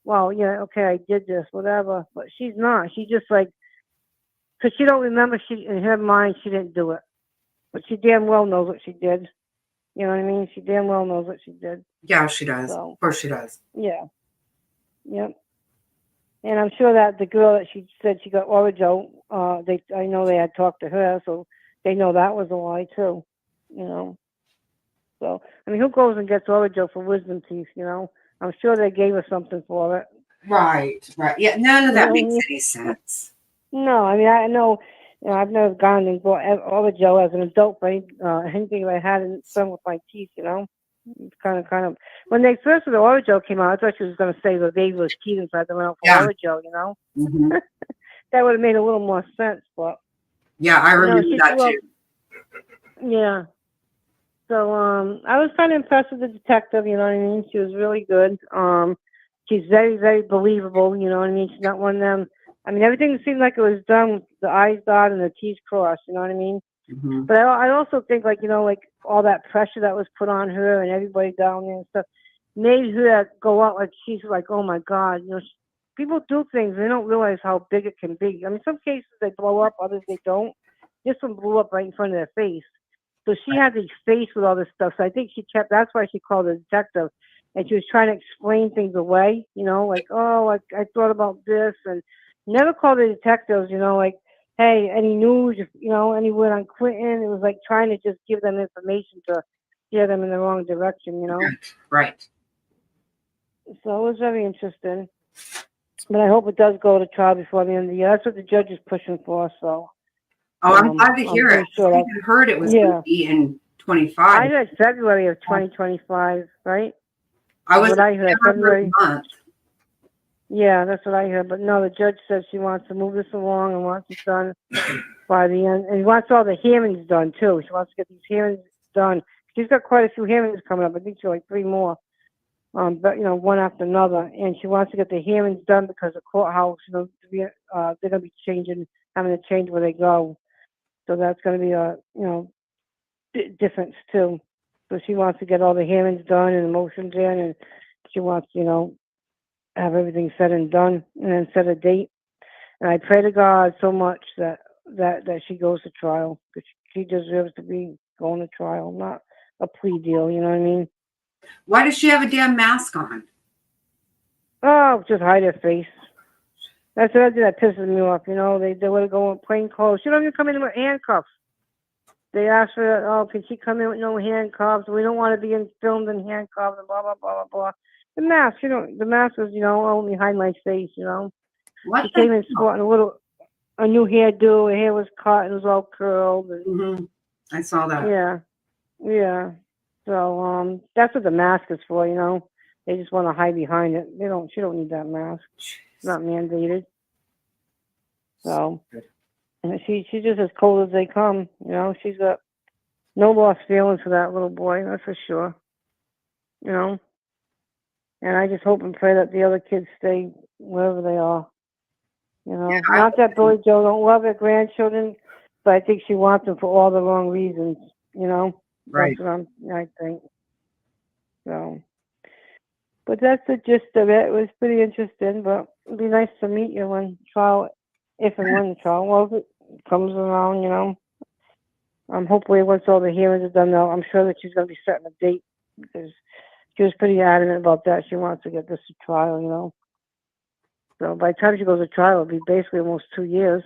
well, yeah, okay, I did this, whatever. But she's not. She just like, because she don't remember. She in her mind she didn't do it, but she damn well knows what she did. You know what I mean? She damn well knows what she did. Yeah, she does. So Of course she does. yeah, yep. And I'm sure that the girl that she said she got Orijo, I know they had talked to her, so they know that was a lie too. You know. So I mean, who goes and gets Orijo for wisdom teeth? You know, I'm sure they gave her something for it. Right, right. Yeah, none of You know that what I makes mean? any sense. No, I mean I know. I've never gone and bought Orijo as an adult, but anything I had in done with my teeth. You know, it's kind of. When they first the Orijo came out, I thought she was going to say the baby was teeth inside. They went out for Yeah. Orijo. You know. Hmm. That would have made a little more sense, but Yeah, I no, remember that too. yeah. So I was kind of impressed with the detective. You know what I mean? She was really good. She's very, very believable. You know what I mean? She's not one of them. I mean, everything seemed like it was done with the I's dotted and the T's crossed. You know what I mean? Hmm. But I also think, like, like all that pressure that was put on her and everybody down there and stuff made her go out like she's like, oh my God, people do things they don't realize how big it can be. I mean, some cases they blow up, others they don't. This one blew up right in front of their face. So she had to face with all this stuff. So I think she kept. That's why she called the detective, and she was trying to explain things away. Like, oh, I thought about this, and never called the detectives. Like, hey, any news? Any word on Quentin? It was like trying to just give them information to steer them in the wrong direction. Right. So it was very interesting. But I hope it does go to trial before the end of the year. That's what the judge is pushing for. So Oh, I'm glad to I'm hear it. pretty sure I that. had heard it was going to Yeah, be in I 25. heard February of 2025, right? I Is was what I heard. never heard February. a month. Yeah, that's what I heard. But no, the judge says she wants to move this along and wants it done by the end. And he wants all the hearings done, too. She wants to get these hearings done. She's got quite a few hearings coming up. I think she's like 3 more. But, one after another. And she wants to get the hearings done because the courthouse, they're going to be having to change where they go. So that's going to be a, difference, too. So she wants to get all the hearings done and the motions in. And she wants, have everything said and done, and then set a date. And I pray to God so much that she goes to trial because she deserves to be going to trial, not a plea deal. You know what I mean? Why does she have a damn mask on? Oh, just hide her face. That's what I do. That pisses me off. They want to go in plain clothes. She don't even come in with handcuffs. They ask her, oh, can she come in with no handcuffs? We don't want to be filmed in handcuffs and blah blah blah blah blah. The mask, the mask is, only hide my face. What She the came in hell? sporting a new hairdo. Her hair was cut and it was all curled. And, Mm-hmm. I saw that. yeah, yeah. So that's what the mask is for. They just want to hide behind it. She don't need that mask. It's not mandated. So and she's just as cold as they come. She's got no lost feelings for that little boy. That's for sure. And I just hope and pray that the other kids stay wherever they are. I Not that Billie Jo don't love her grandchildren, but I think she wants them for all the wrong reasons. Right. That's what I think. So, but that's the gist of it. It was pretty interesting, but it'd be nice to meet you when trial, if and when the trial, well, if it comes around. Hopefully once all the hearings are done, though, I'm sure that she's going to be setting a date because she was pretty adamant about that. She wants to get this to trial. So by the time she goes to trial, it'll be basically almost 2 years.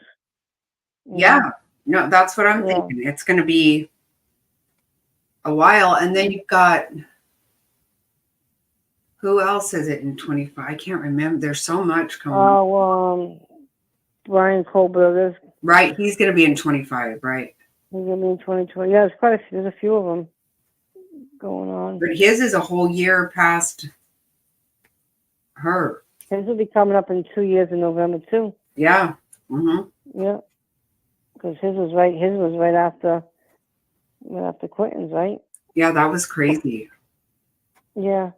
Yeah. No, that's what I'm Yeah. thinking. It's going to be a while. And then you've got, who else is it in 25? I can't remember. There's so much coming. Oh, Brian Kohlberger. Right. He's going to be in 25, right? He's going to be in 2020. Yeah, there's a few of them going on. But his is a whole year past her. His will be coming up in 2 years in November, too. Yeah. Mm-hmm. Yeah. Because his was right after Quentin's, right? Yeah, that was crazy. Yeah.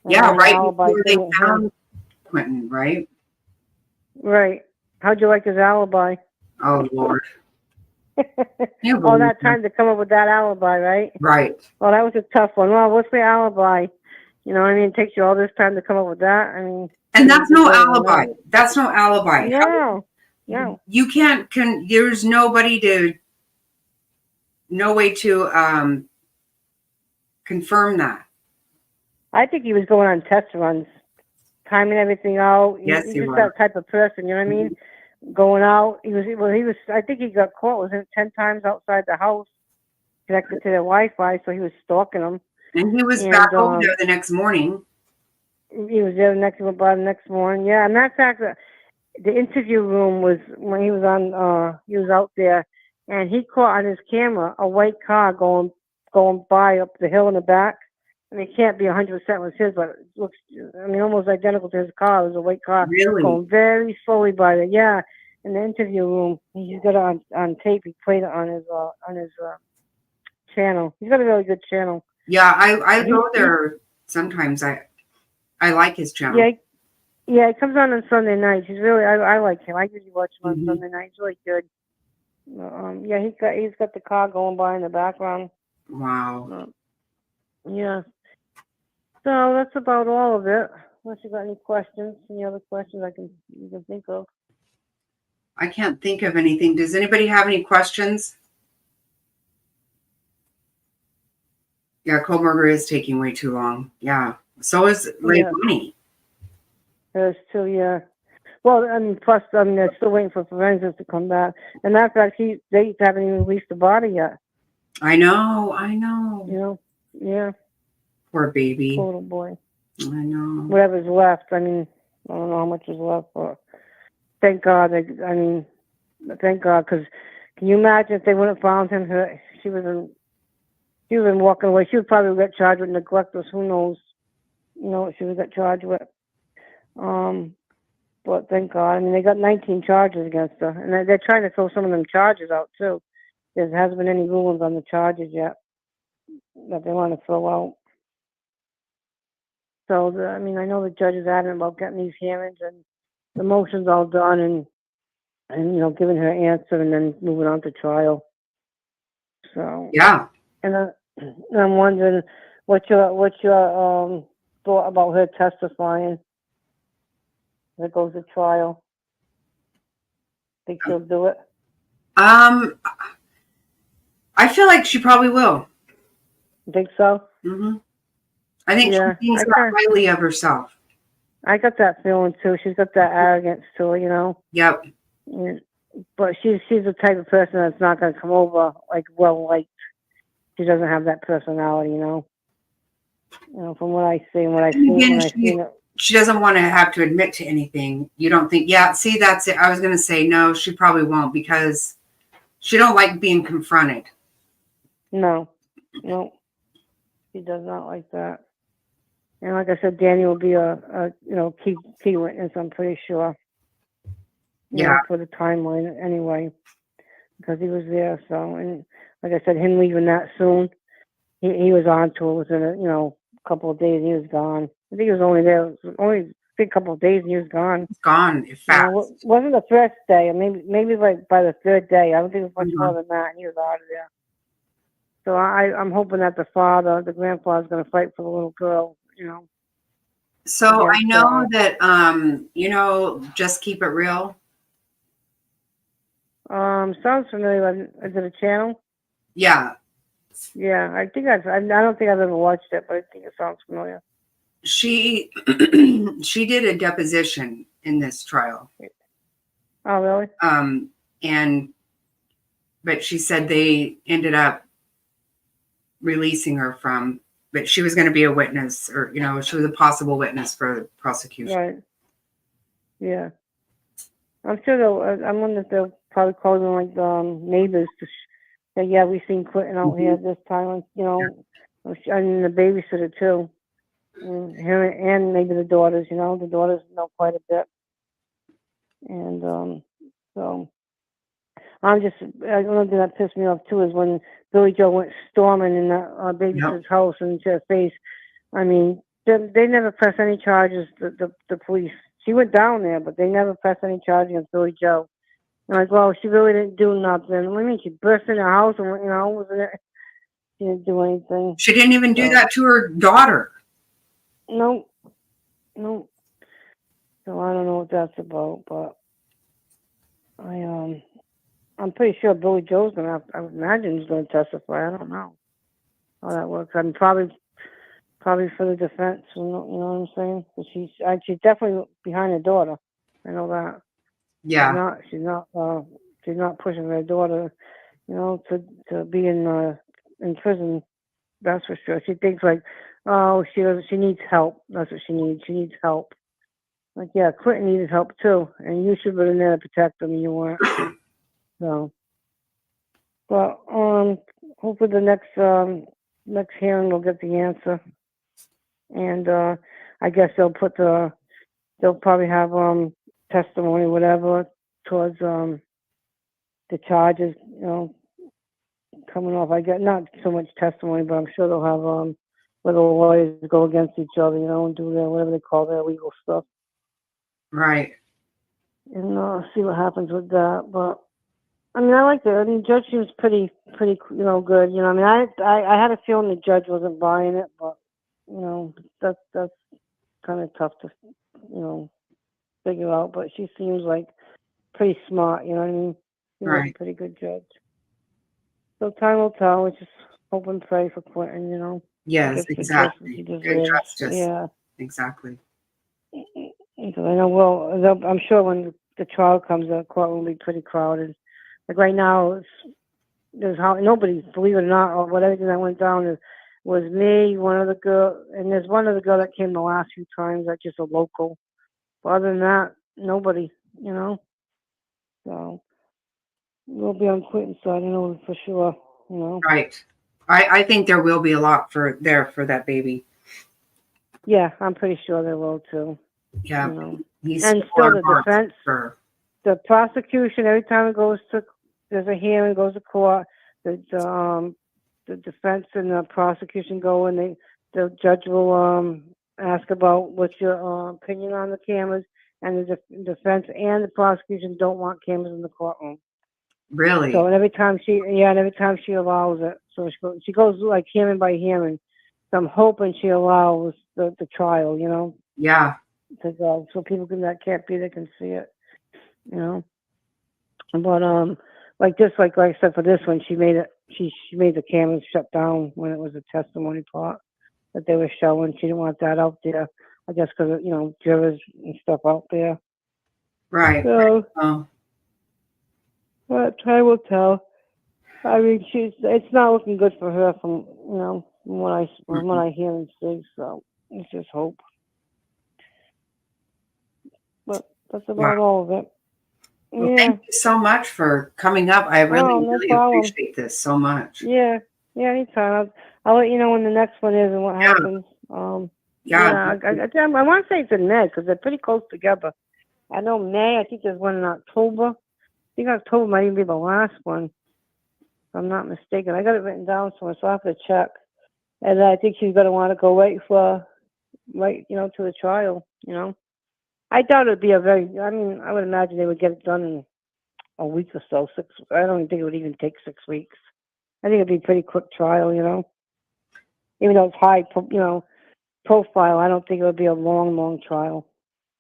Yeah, And right alibi before they too. found Quentin, right? Right. How'd you like his alibi? Oh, Lord. All that time to come up with that alibi, right? Right. Well, that was a tough one. Well, what's the alibi? You know what I mean? It takes you all this time to come up with that. I mean, and that's no alibi. That's no alibi. No. No. You can't, there's no way to confirm that. I think he was going on test runs, timing everything out. Yes, He's he just was. that type of person, you know what I mean? Going out. He was, I think he got caught, was it 10 times outside the house, connected to their Wi-Fi, so he was stalking them. And he was back over there the next morning. He was there by the next morning. Yeah, and matter of fact, the interview room was when he was out there, and he caught on his camera a white car going by up the hill in the back. And it can't be 100% was his, but it looks, I mean, almost identical to his car. It was a white car going very slowly by there. Yeah, in the interview room, he's got it on tape. He played it on his channel. He's got a really good channel. Yeah, I go there sometimes. I like his channel. Yeah, it comes on Sunday nights. He's really, I like him. I usually watch him on Sunday nights. He's really good. Yeah, he's got the car going by in the background. Wow. Yeah. So that's about all of it. Unless you got any questions, any other questions you can think of. I can't think of anything. Does anybody have any questions? Yeah, Kohlberger is taking way too long. Yeah. So is Leilani. There's two, yeah. Well, I mean, plus, I mean, they're still waiting for forensics to come back. And matter of fact, they haven't even released the body yet. I know. You know? Yeah. Poor baby. Poor little boy. I know. Whatever's left. I mean, I don't know how much is left, but thank God. Thank God, because can you imagine if they wouldn't have found him? She would have been walking away. She would probably get charged with neglect, or who knows? You know what she would get charged with. But thank God. I mean, they got 19 charges against her, and they're trying to throw some of them charges out too. There hasn't been any rulings on the charges yet that they want to throw out. So, I mean, I know the judge is adamant about getting these hearings and the motions all done and you know, giving her answer and then moving on to trial. So yeah. And I'm wondering what's your thought about her testifying when it goes to trial. Think she'll do it? I feel like she probably will. You think so? Mm-hmm. I think she thinks highly of herself. I got that feeling too. She's got that arrogance to her, you know. Yep. But she's the type of person that's not going to come over like well liked. She doesn't have that personality, you know. You know, from what I see and what I've seen. She doesn't want to have to admit to anything. You don't think? Yeah. See, that's it. I was going to say no. She probably won't because she don't like being confronted. No, she does not like that. And like I said, Danny will be a key witness. I'm pretty sure. You know, for the timeline anyway, because he was there. So, and like I said, him leaving that soon, he was on to it within a couple of days. He was gone. I think he was only there only a couple of days, and he was gone. He's gone fast. Wasn't the first day, maybe like by the third day. I don't think it was much more than that. And he was out of there. So I'm hoping that the grandfather's going to fight for the little girl. You know. So I know that Just Keep It Real. Sounds familiar. Is it a channel? Yeah. Yeah, I don't think I've ever watched it, but I think it sounds familiar. She did a deposition in this trial. Oh, really? But she said they ended up releasing her from, but she was going to be a witness, or she was a possible witness for the prosecution. Right. Yeah. I'm sure I wonder if they'll probably call them like neighbors to say, yeah, we seen Quentin out here this time, and the babysitter too. Her and maybe the daughters, the daughters know quite a bit. And so one thing that pissed me off too is when Billie Jo went storming in that babysitter's house and into her face. I mean, they never press any charges, the police. She went down there, but they never pressed any charges against Billie Jo. And like, well, she really didn't do nothing. What do you mean? She burst in her house and, wasn't it? She didn't do anything. She didn't even do that to her daughter. Nope. So I don't know what that's about, but I'm pretty sure Billie Jo's gonna I would imagine he's gonna testify. I don't know how that works. I'm probably for the defense. You know what I'm saying? But she's definitely behind her daughter. I know that. Yeah. She's not pushing her daughter, to be in prison. That's for sure. She thinks like, oh, she needs help. That's what she needs. She needs help. Like, yeah, Quentin needed help too, and you should have been there to protect him, and you weren't. So, but hopefully the next hearing we'll get the answer, and I guess they'll probably have testimony, whatever, towards the charges, coming off. I get not so much testimony, but I'm sure they'll have where the lawyers go against each other, and do their whatever they call their legal stuff. Right. And see what happens with that. But I mean, I like it. I mean, Judge seems pretty good. I mean, I had a feeling the judge wasn't buying it, but that's kind of tough to figure out. But she seems like pretty smart. You know what I mean? She's Right. a pretty good judge. So time will tell. We just hope and pray for Quentin. Yes, exactly. Good justice. Yeah. Exactly. Because I know, I'm sure when the trial comes, the courtroom will be pretty crowded. Like right now, there's nobody, believe it or not, or everything that went down was me, one other girl, and there's one other girl that came the last few times, that's just a local. But other than that, nobody, So we'll be on Quentin's side, for sure, Right. I think there will be a lot for that baby. Yeah, I'm pretty sure there will too. Yeah. And still the defense, the prosecution, every time there's a hearing, goes to court, the defense and the prosecution go and the judge will ask about what's your opinion on the cameras, and the defense and the prosecution don't want cameras in the courtroom. Really? So every time she allows it, so she goes like hearing by hearing. So I'm hoping she allows the trial, Yeah. to go, so people that can't be there can see it, But like I said, for this one, she made the cameras shut down when it was a testimony part that they were showing. She didn't want that out there, I guess, because jurors and stuff out there. Right. So, but time will tell. I mean, it's not looking good for her from what I hear and see. So let's just hope. But that's about all of it. Well, thank you so much for coming up. I really appreciate this so much. Yeah, anytime. I'll let you know when the next one is and what happens. I want to say it's in May because they're pretty close together. I know May. I think there's one in October. I think October might even be the last one, if I'm not mistaken. I got it written down somewhere, so I have to check. And I think she's gonna want to go right to the trial. I doubt it'd be I would imagine they would get it done in a week or so. I don't even think it would even take 6 weeks. I think it'd be a pretty quick trial, Even though it's high, profile, I don't think it would be a long trial.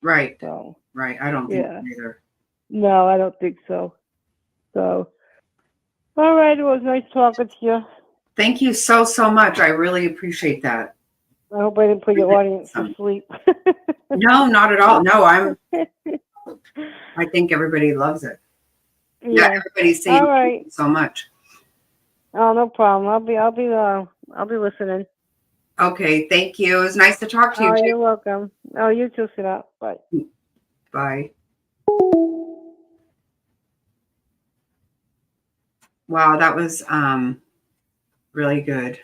Right. So. Right. I don't think so either. No, I don't think so. So. All right. It was nice talking to you. Thank you so much. I really appreciate that. I hope I didn't put your audience to sleep. No, not at all. No, I think everybody loves it. Yeah, everybody's saying all right. thank you so much. Oh, no problem. I'll be listening. Okay, thank you. It was nice to talk to you, Oh, Jake. you're welcome. Oh, you too, Sita. Bye. Bye. Wow, that was really good.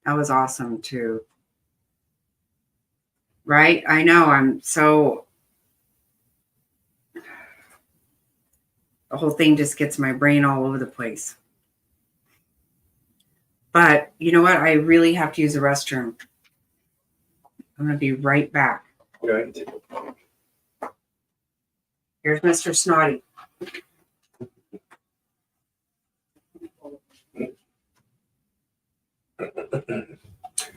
That was awesome too. Right? I know. The whole thing just gets my brain all over the place. But you know what? I really have to use the restroom. I'm going to be right back. Okay. Here's Mr. Snotty.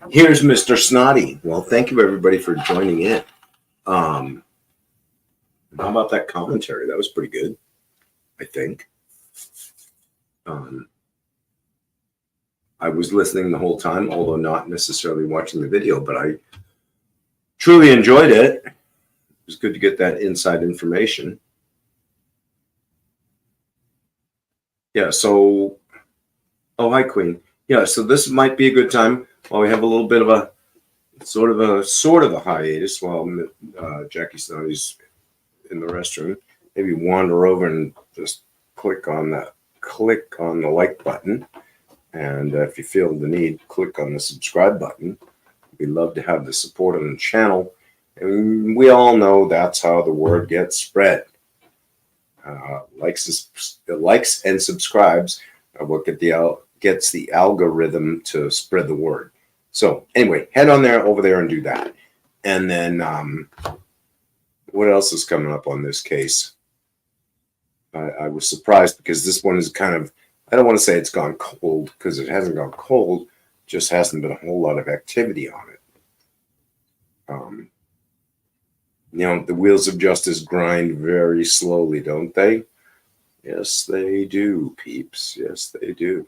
Here's Mr. Snotty. Well, thank you everybody for joining in. How about that commentary? That was pretty good, I think. I was listening the whole time, although not necessarily watching the video, but I truly enjoyed it. It was good to get that inside information. Yeah, so, oh, hi, Queen. Yeah, so this might be a good time while we have a little bit of a sort of a hiatus while Jackie Snotty's in the restroom. Maybe wander over and just click on the like button, and if you feel the need, click on the subscribe button. We'd love to have the support on the channel, and we all know that's how the word gets spread. Likes and subscribes are what gets the algorithm to spread the word. So anyway, head on over there and do that. And then what else is coming up on this case? I was surprised because this one is kind of, I don't want to say it's gone cold because it hasn't gone cold, just hasn't been a whole lot of activity on it. The wheels of justice grind very slowly, don't they? Yes, they do, peeps. Yes, they do.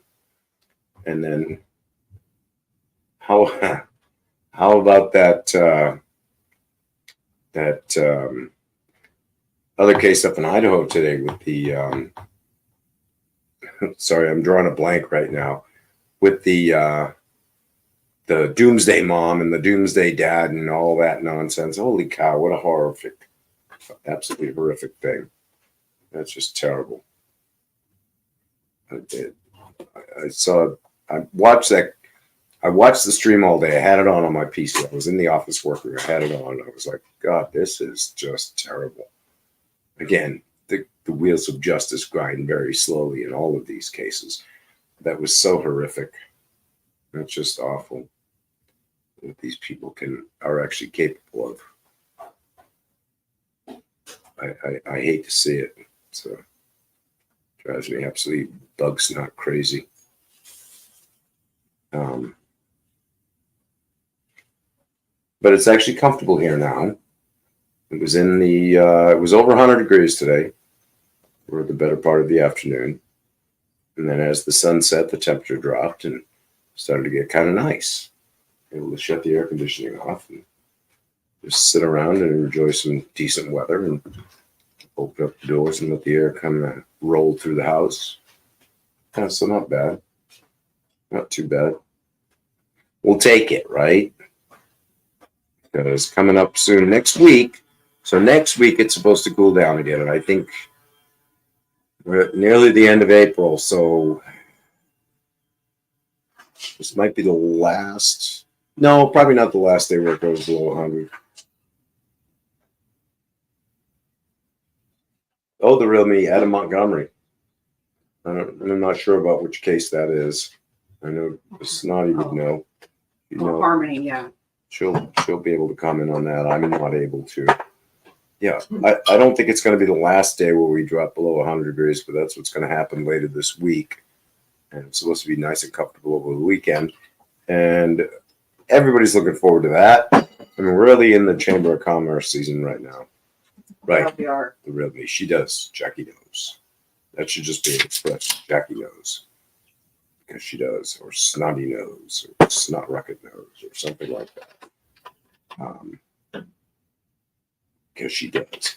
And then how about that other case up in Idaho today with the sorry, I'm drawing a blank right now, with the doomsday mom and the doomsday dad and all that nonsense. Holy cow, what a absolutely horrific thing. That's just terrible. I watched the stream all day. I had it on my PC. I was in the office working. I had it on. I was like, God, this is just terrible. Again, the wheels of justice grind very slowly in all of these cases. That was so horrific. That's just awful what these people are actually capable of. I hate to see it. So drives me absolutely bug snot crazy. But it's actually comfortable here now. It was it was over 100 degrees today for the better part of the afternoon. And then as the sun set, the temperature dropped and started to get kind of nice. Able to shut the air conditioning off and just sit around and enjoy some decent weather and open up the doors and let the air kind of roll through the house. So not bad. Not too bad. We'll take it, right? Because coming up soon next week. So next week it's supposed to cool down again. And I think we're at nearly the end of April. So this might be the last. No, probably not the last day where it goes below 100. Oh, the real me, Adam Montgomery. I'm not sure about which case that is. I know Snotty would know. Harmony, yeah. She'll be able to comment on that. I'm not able to. Yeah, I don't think it's going to be the last day where we drop below 100 degrees, but that's what's going to happen later this week. And it's supposed to be nice and comfortable over the weekend. And everybody's looking forward to that. I mean, we're really in the Chamber of Commerce season right now. Right. Yeah, we are. The real me. She does. Jackie knows. That should just be an expression. Jackie knows. Because she does. Or Snotty knows. Or Snot Rocket knows. Or something like that. Because she does.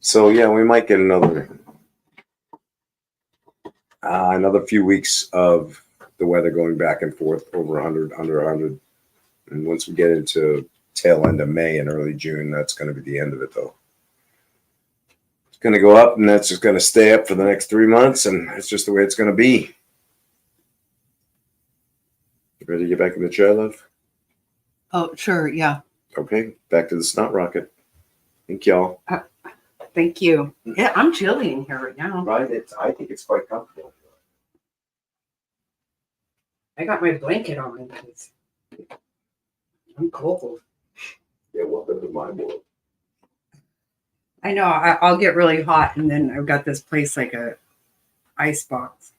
So, yeah, we might get another few weeks of the weather going back and forth over 100, under 100. And once we get into tail end of May and early June, that's going to be the end of it, though. It's going to go up, and that's just going to stay up for the next 3 months, and it's just the way it's going to be. You ready to get back in the chair, love? Oh, sure, yeah. Okay, back to the snot rocket. Thank y'all. Thank you. Yeah, I'm chilly in here right now. Right, I think it's quite comfortable. I got my blanket on because I'm cold. Yeah, welcome to my world. I know. I'll get really hot, and then I've got this place like a ice box.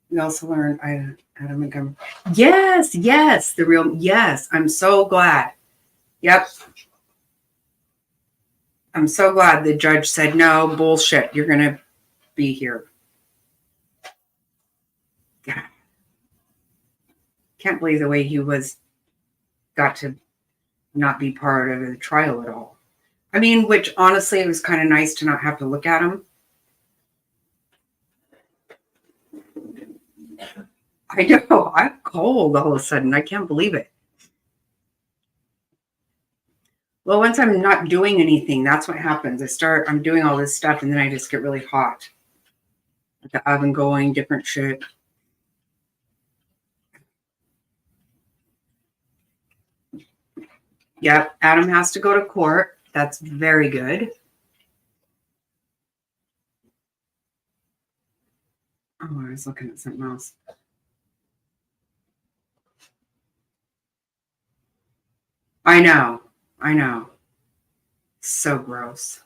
We also learned Adam Montgomery. Yes, the real yes. I'm so glad. Yep. I'm so glad the judge said no bullshit. You're gonna be here. God. Can't believe the way he got to not be part of the trial at all. I mean, which honestly, it was kind of nice to not have to look at him. I know, I'm cold all of a sudden. I can't believe it. Well, once I'm not doing anything, that's what happens. I'm doing all this stuff, and then I just get really hot. The oven going, different shit. Yep, Adam has to go to court. That's very good. Oh, I was looking at something else. I know. So gross.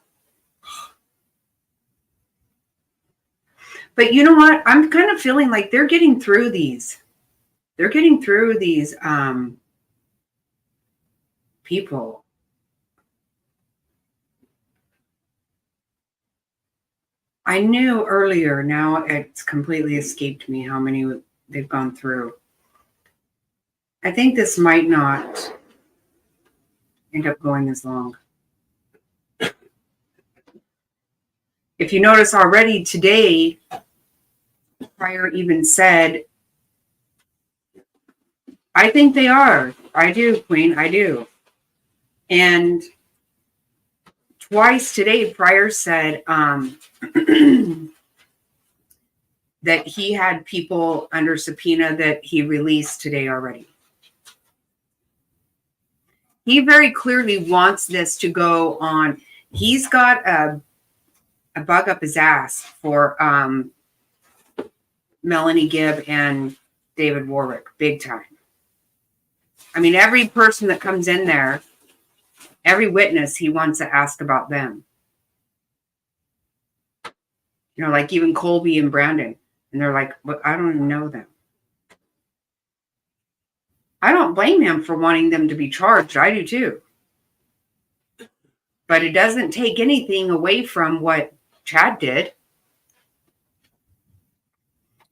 But you know what? I'm kind of feeling like they're getting through these. They're getting through these people. I knew earlier, now it's completely escaped me how many they've gone through. I think this might not end up going as long. If you notice already today, Pryor even said, I think they are. I do, Queen, I do. And twice today, Pryor said that he had people under subpoena that he released today already. He very clearly wants this to go on. He's got a bug up his ass for Melanie Gibb and David Warwick, big time. I mean, every person that comes in there, every witness, he wants to ask about them. You know, like even Colby and Brandon. And they're like, well, I don't even know them. I don't blame him for wanting them to be charged. I do too. But it doesn't take anything away from what Chad did.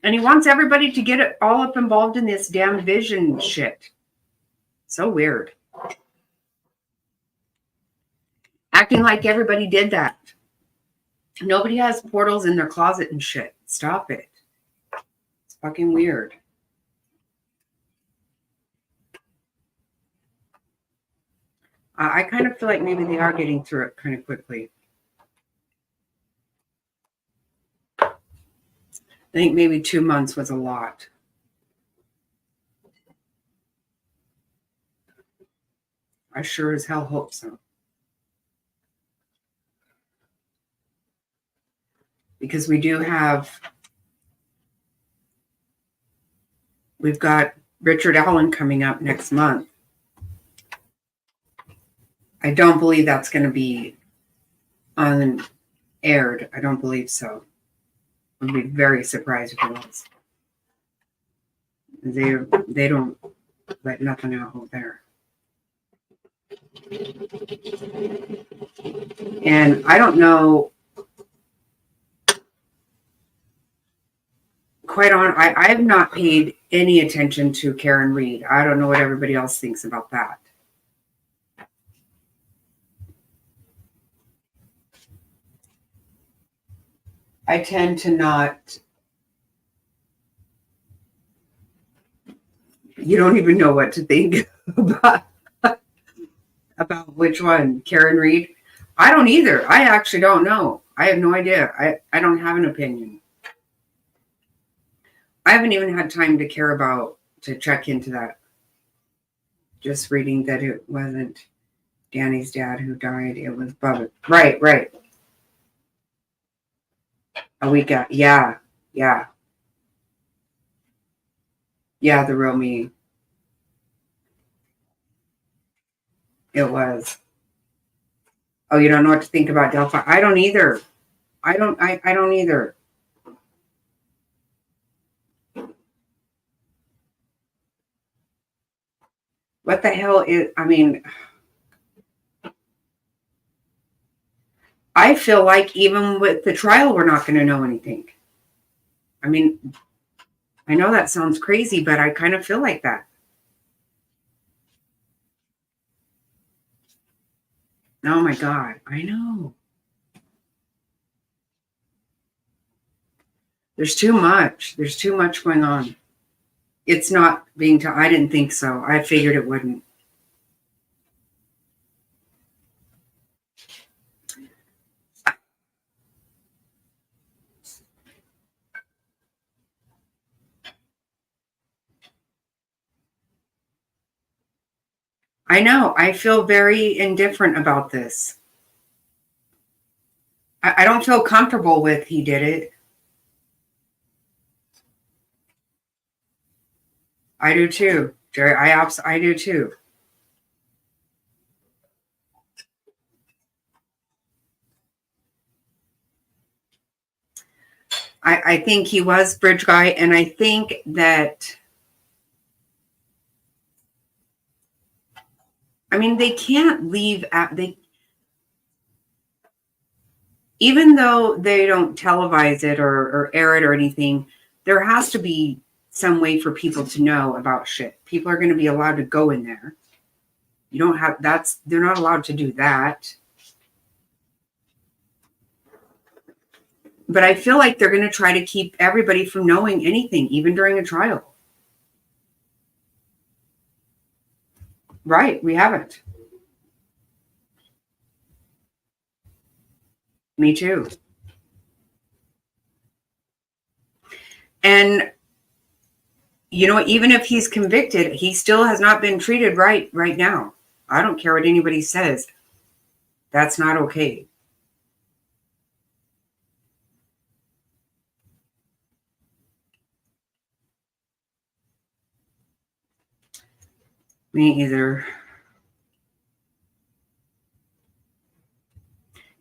And he wants everybody to get it all up involved in this damn vision shit. So weird. Acting like everybody did that. Nobody has portals in their closet and shit. Stop it. It's fucking weird. I kind of feel like maybe they are getting through it kind of quickly. I think maybe 2 months was a lot. I sure as hell hope so. Because we've got Richard Allen coming up next month. I don't believe that's going to be unaired. I don't believe so. I'd be very surprised if it was. They don't let nothing out there. And I don't know. Quite honestly, I have not paid any attention to Karen Reed. I don't know what everybody else thinks about that. I tend to not You don't even know what to think about which one, Karen Reed. I don't either. I actually don't know. I have no idea. I don't have an opinion. I haven't even had time to care about to check into that. Just reading that it wasn't Danny's dad who died. It was Bubba. Right. A week out. Yeah. Yeah, the real me. It was. Oh, you don't know what to think about Delphi? I don't either. I don't either. What the hell is, I mean, I feel like even with the trial, we're not going to know anything. I mean, I know that sounds crazy, but I kind of feel like that. Oh my God, I know. There's too much. There's too much going on. It's not being, I didn't think so. I figured it wouldn't. I know. I feel very indifferent about this. I don't feel comfortable with he did it. I do too, Jerry. I do too. I think he was bridge guy, and I think that, I mean, they can't leave at even though they don't televise it or air it or anything, there has to be some way for people to know about shit. People are going to be allowed to go in there. You don't have, they're not allowed to do that. But I feel like they're going to try to keep everybody from knowing anything, even during a trial. Right, we haven't. Me too. And, you know, even if he's convicted, he still has not been treated right now. I don't care what anybody says. That's not okay. Me either.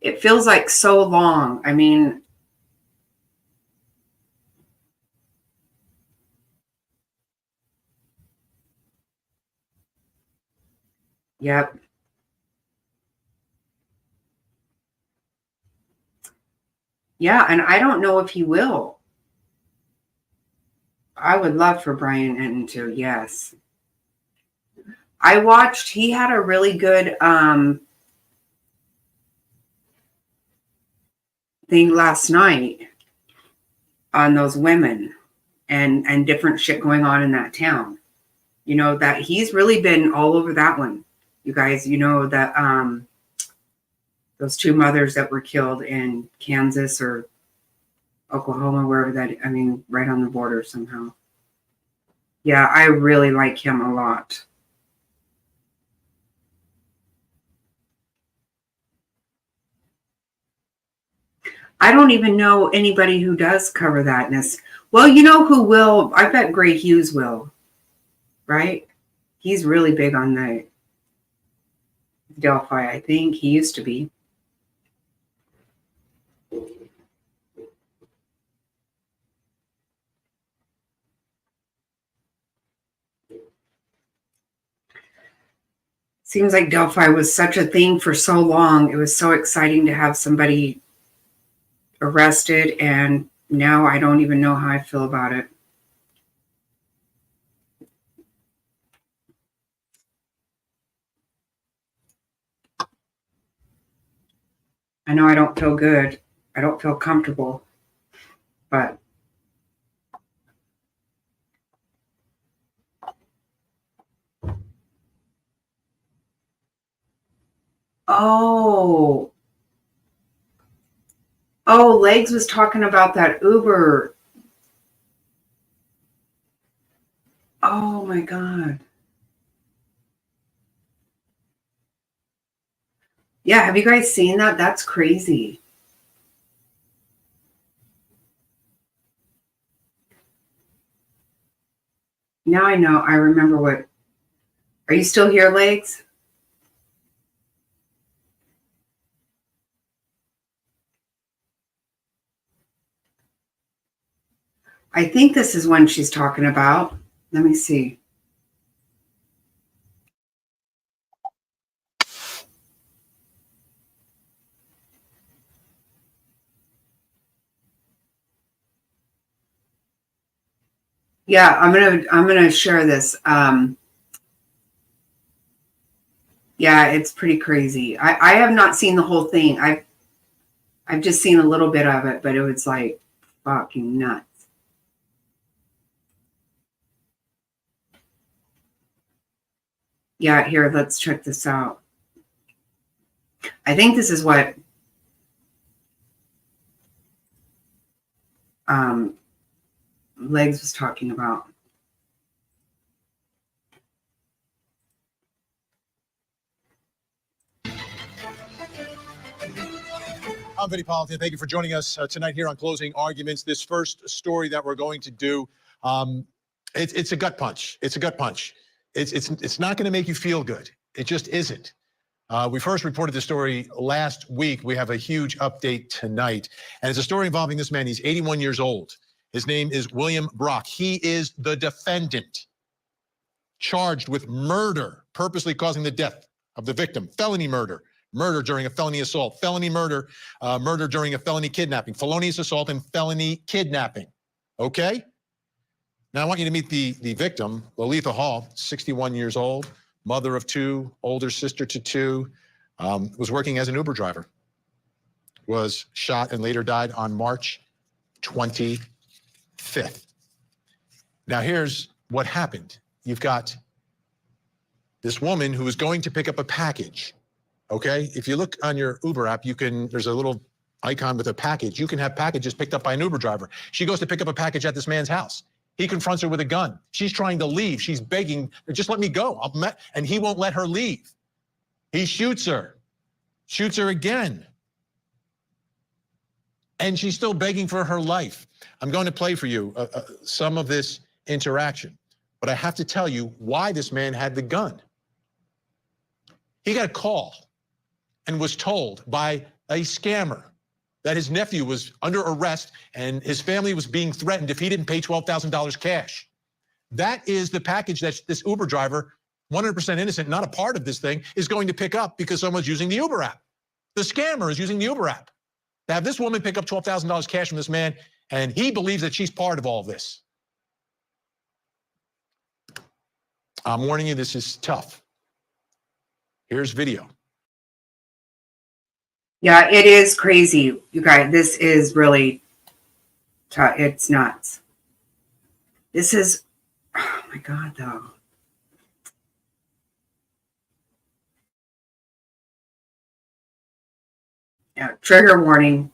It feels like so long. I mean, yep. Yeah, and I don't know if he will. I would love for Brian Enton to, yes. I watched, he had a really good thing last night on those women and different shit going on in that town. You know, that he's really been all over that one. You guys, you know, that those two mothers that were killed in Kansas or Oklahoma, wherever that, I mean, right on the border somehow. Yeah, I really like him a lot. I don't even know anybody who does cover that. Well, you know who will? I bet Gray Hughes will, right? He's really big on the Delphi, I think. He used to be. Seems like Delphi was such a thing for so long. It was so exciting to have somebody arrested, and now I don't even know how I feel about it. I know I don't feel good. I don't feel comfortable, but Oh, oh, Legs was talking about that Uber. Oh my God. Yeah, have you guys seen that? That's crazy. Now I know. I remember what. Are you still here, Legs? I think this is one she's talking about. Let me see. Yeah, I'm gonna share this. Yeah, it's pretty crazy. I have not seen the whole thing. I've just seen a little bit of it, but it was like fucking nuts. Yeah, here, let's check this out. I think this is what Legs was talking about. I'm Vinny Politan. Thank you for joining us tonight here on Closing Arguments. This first story that we're going to do, it's a gut punch. It's a gut punch. It's not going to make you feel good. It just isn't. We first reported this story last week. We have a huge update tonight. And it's a story involving this man. He's 81 years old. His name is William Brock. He is the defendant charged with murder, purposely causing the death of the victim, felony murder, murder during a felony assault, felony murder, murder during a felony kidnapping, felonious assault, and felony kidnapping. Okay? Now, I want you to meet the victim, Lolitha Hall, 61 years old, mother of two, older sister to two, was working as an Uber driver, was shot and later died on March 25th. Now, here's what happened. You've got this woman who is going to pick up a package. Okay, if you look on your Uber app, there's a little icon with a package. You can have packages picked up by an Uber driver. She goes to pick up a package at this man's house. He confronts her with a gun. She's trying to leave. She's begging, just let me go. And he won't let her leave. He shoots her again. And she's still begging for her life. I'm going to play for you some of this interaction, but I have to tell you why this man had the gun. He got a call and was told by a scammer that his nephew was under arrest and his family was being threatened if he didn't pay $12,000 cash. That is the package that this Uber driver, 100% innocent, not a part of this thing, is going to pick up because someone's using the Uber app. The scammer is using the Uber app to have this woman pick up $12,000 cash from this man, and he believes that she's part of all of this. I'm warning you, this is tough. Here's video. Yeah, it is crazy, you guys. This is really tough. It's nuts. This is, oh my God, though. Yeah, trigger warning.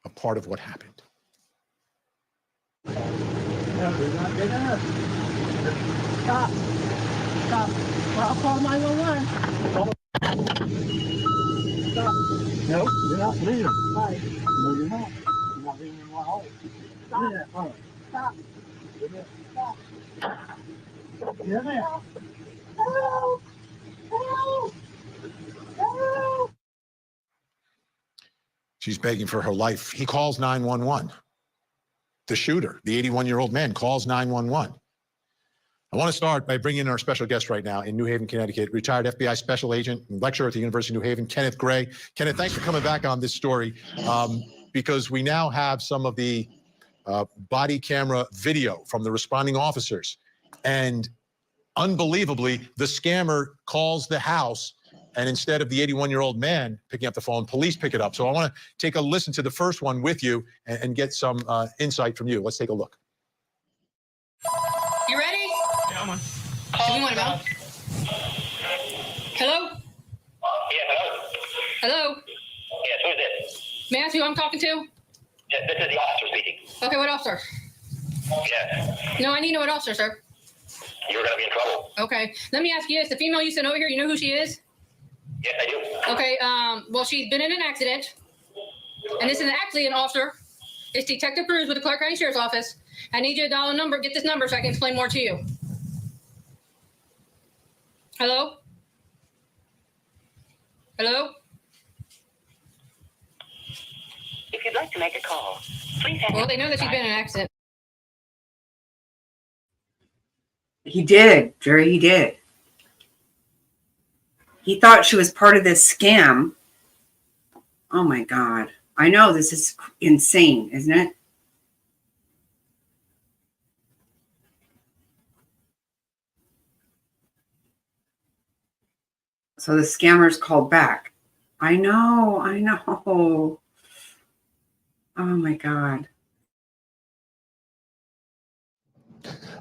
A part of what happened. Stop. Stop. I'll call 911. Stop. No, you're not leaving. Hi. No, you're not. You're not leaving my home. Stop. Yeah, all right. Stop. Stop. Get there. Help. Help. Help. She's begging for her life. He calls 911. The shooter, the 81-year-old man, calls 911. I want to start by bringing in our special guest right now in New Haven, Connecticut, retired FBI special agent and lecturer at the University of New Haven, Kenneth Gray. Kenneth, thanks for coming back on this story because we now have some of the body camera video from the responding officers. And unbelievably, the scammer calls the house, and instead of the 81-year-old man picking up the phone, police pick it up. So I want to take a listen to the first one with you and get some insight from you. Let's take a look. You ready? Yeah, I'm on. Do we want to go? Hello? Yes, who's this? May I ask who I'm talking to? Yes, this is the officer speaking. Okay, what officer? Yes, No, I need to know what officer, sir. you're gonna be in trouble. Okay, let me ask you this. The female you sent over here, you know who she is? Yes, I do. Okay, well, she's been in an accident. And this is actually an officer. It's Detective Cruz with the Clark County Sheriff's Office. I need you to dial a number, get this number so I can explain more to you. Hello? Hello? If you'd like to make a call, please hang Well, up. they know that she's been in an accident. He did, Jerry, he did. He thought she was part of this scam. Oh my God. I know this is insane, isn't it? So the scammers called back. I know. Oh my God.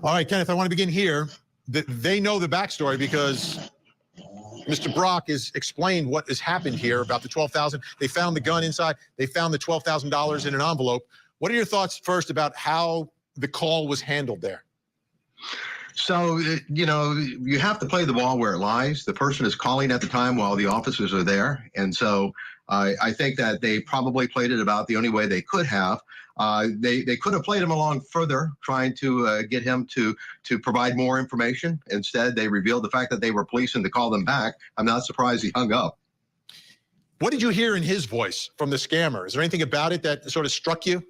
All right, Kenneth, I want to begin here. They know the backstory because Mr. Brock has explained what has happened here about the $12,000. They found the gun inside. They found the $12,000 in an envelope. What are your thoughts first about how the call was handled there? So, you have to play the ball where it lies. The person is calling at the time while the officers are there. And so I think that they probably played it about the only way they could have. They could have played him along further, trying to get him to provide more information. Instead, they revealed the fact that they were police and to call them back. I'm not surprised he hung up. What did you hear in his voice from the scammer? Is there anything about it that sort of struck you?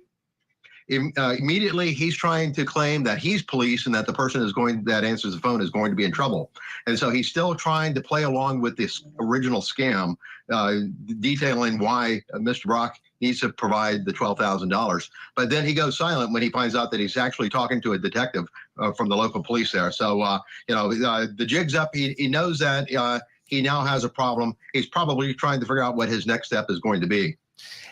Immediately, he's trying to claim that he's police and that the person that answers the phone is going to be in trouble. And so he's still trying to play along with this original scam, detailing why Mr. Brock needs to provide the $12,000. But then he goes silent when he finds out that he's actually talking to a detective from the local police there. So, the jig's up. He knows that he now has a problem. He's probably trying to figure out what his next step is going to be.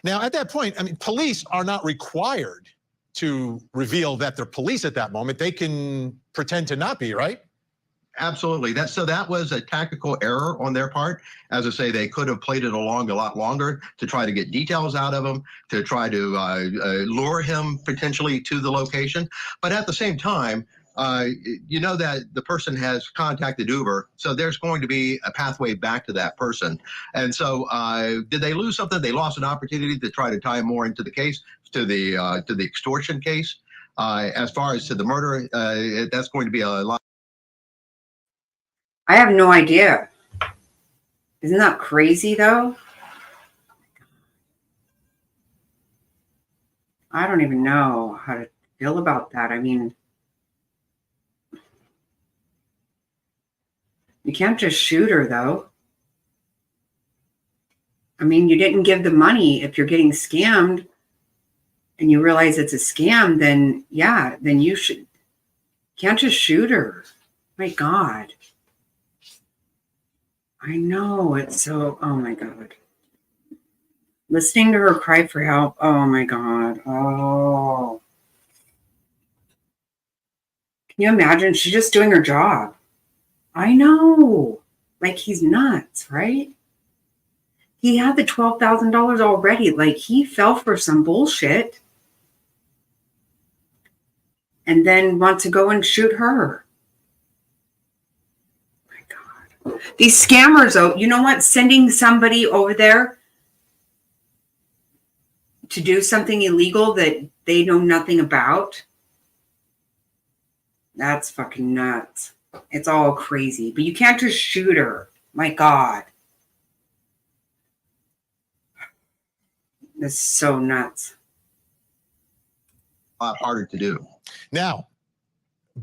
Now, at that point, I mean, police are not required to reveal that they're police at that moment. They can pretend to not be, right? Absolutely. That was a tactical error on their part. As I say, they could have played it along a lot longer to try to get details out of him, to try to lure him potentially to the location. But at the same time, that the person has contacted Uber, so there's going to be a pathway back to that person. And so did they lose something? They lost an opportunity to try to tie more into the case, to the extortion case. As far as to the murder, that's going to be a lot. I have no idea. Isn't that crazy though? I don't even know how to feel about that. I mean, you can't just shoot her though. I mean, you didn't give the money. If you're getting scammed and you realize it's a scam, then yeah, then you can't just shoot her. My God. I know, it's so, oh my God. Listening to her cry for help, oh my God. Oh. Can you imagine? She's just doing her job. I know. Like, he's nuts, right? He had the $12,000 already. Like, he fell for some bullshit. And then wants to go and shoot her. These scammers, though, you know what? Sending somebody over there to do something illegal that they know nothing about, that's fucking nuts. It's all crazy. But you can't just shoot her. My God. This is so nuts. A lot harder to do. Now,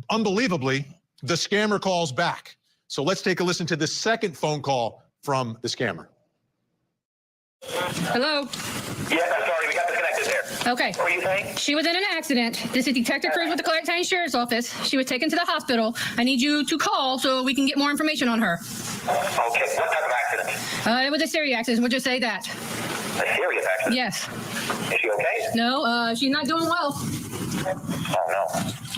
unbelievably, the scammer calls back. So let's take a listen to the second phone call from the scammer. Hello? Yes, I'm sorry, we got disconnected there. Okay. What were you saying? She was in an accident. This is Detective Cruz with the Clark County Sheriff's Office. She was taken to the hospital. I need you to call so we can get more information on her. Okay, what type of accident? It was a serious accident. We'll just say that. A serious accident? Yes. Is she okay? No, she's not doing well. Oh, no.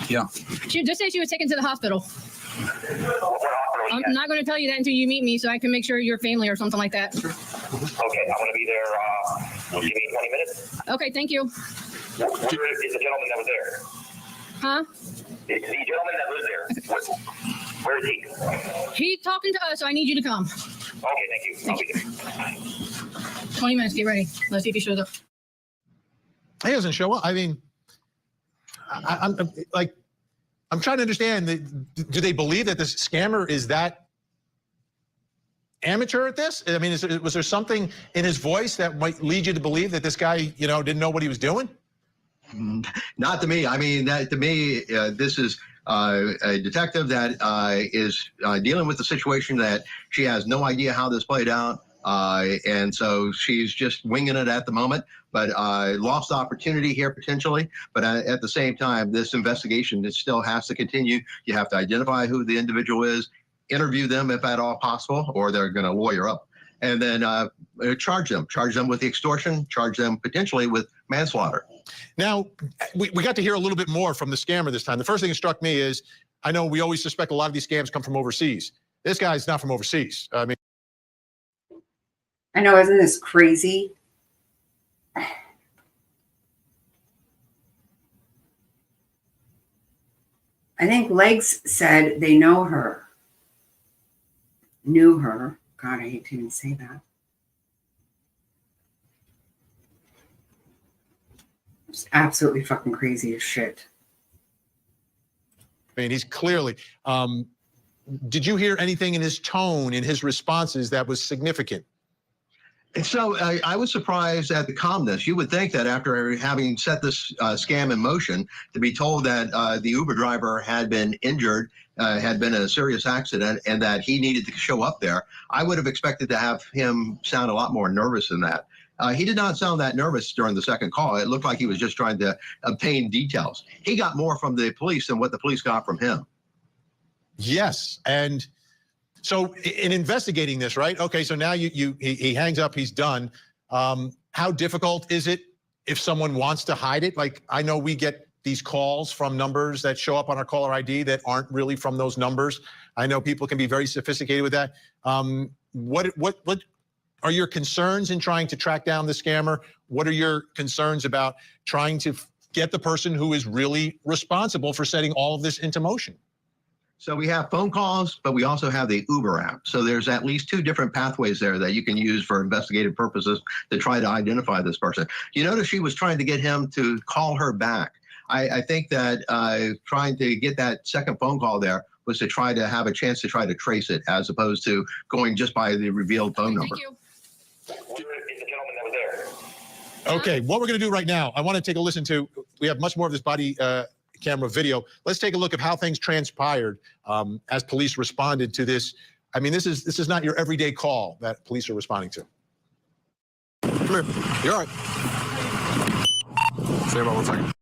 Yeah. She just said she was taken to the hospital. What hospital I'm not going to tell you that until you meet me, so I can make sure you're family or something like that. Okay, I'm going to be there. Give me 20 minutes. Okay, thank you. Where is the gentleman that was there? Huh? The gentleman that was there. Where is he? He's talking to us, so I need you to come. Okay, thank you. I'll be there. 20 minutes, get ready. Let's see if he shows up. He doesn't show up. I mean, I'm trying to understand. Do they believe that this scammer is that amateur at this? I mean, was there something in his voice that might lead you to believe that this guy, didn't know what he was doing? Not to me. I mean, to me, this is a detective that is dealing with the situation that she has no idea how this played out. And so she's just winging it at the moment, but lost opportunity here potentially. But at the same time, this investigation, it still has to continue. You have to identify who the individual is, interview them if at all possible, or they're going to lawyer up, and then charge them with the extortion, charge them potentially with manslaughter. Now, we got to hear a little bit more from the scammer this time. The first thing that struck me is, I know we always suspect a lot of these scams come from overseas. This guy's not from overseas. I mean, I know, isn't this crazy? I think Legs said they know her. Knew her. God, I hate to even say that. It's absolutely fucking crazy as shit. I mean, he's clearly. Did you hear anything in his tone, in his responses that was significant? And so I was surprised at the calmness. You would think that after having set this scam in motion, to be told that the Uber driver had been injured, had been in a serious accident, and that he needed to show up there, I would have expected to have him sound a lot more nervous than that. He did not sound that nervous during the second call. It looked like he was just trying to obtain details. He got more from the police than what the police got from him. Yes, and so in investigating this, right? Okay, so now he hangs up, he's done. How difficult is it if someone wants to hide it? Like, I know we get these calls from numbers that show up on our caller ID that aren't really from those numbers. I know people can be very sophisticated with that. What are your concerns in trying to track down the scammer? What are your concerns about trying to get the person who is really responsible for setting all of this into motion? So we have phone calls, but we also have the Uber app. So there's at least two different pathways there that you can use for investigative purposes to try to identify this person. You notice she was trying to get him to call her back. I think that trying to get that second phone call there was to try to have a chance to try to trace it, as opposed to going just by the revealed phone number. Thank you. Where is the gentleman that was there? Okay, what we're going to do right now, I want to take a listen to, we have much more of this body camera video. Let's take a look at how things transpired as police responded to this. I mean, this is not your everyday call that police are responding to. Come here. You're all right. Stay about 1 second.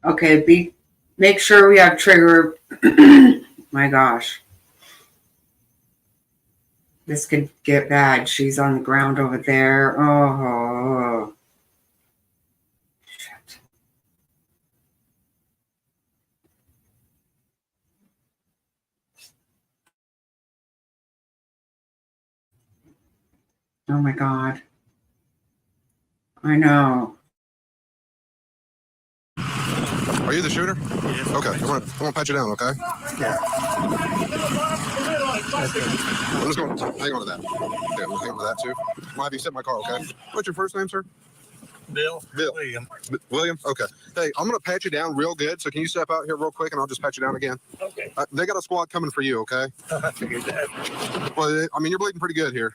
Okay, make sure we have trigger. My gosh. This could get bad. She's on the ground over there. Oh. Shit. Oh my God. I know. Are you the shooter? Yes. Okay, I'm gonna pat you down, okay? Yeah. I'm just going to hang on to that. Okay, I'm gonna hang on to that too. Might have you sit in my car, okay? What's your first name, sir? Bill. William. William? Okay. Hey, I'm going to pat you down real good, so can you step out here real quick and I'll just pat you down again? Okay. They got a squad coming for you, okay? I figured that. Well, I mean, you're bleeding pretty good here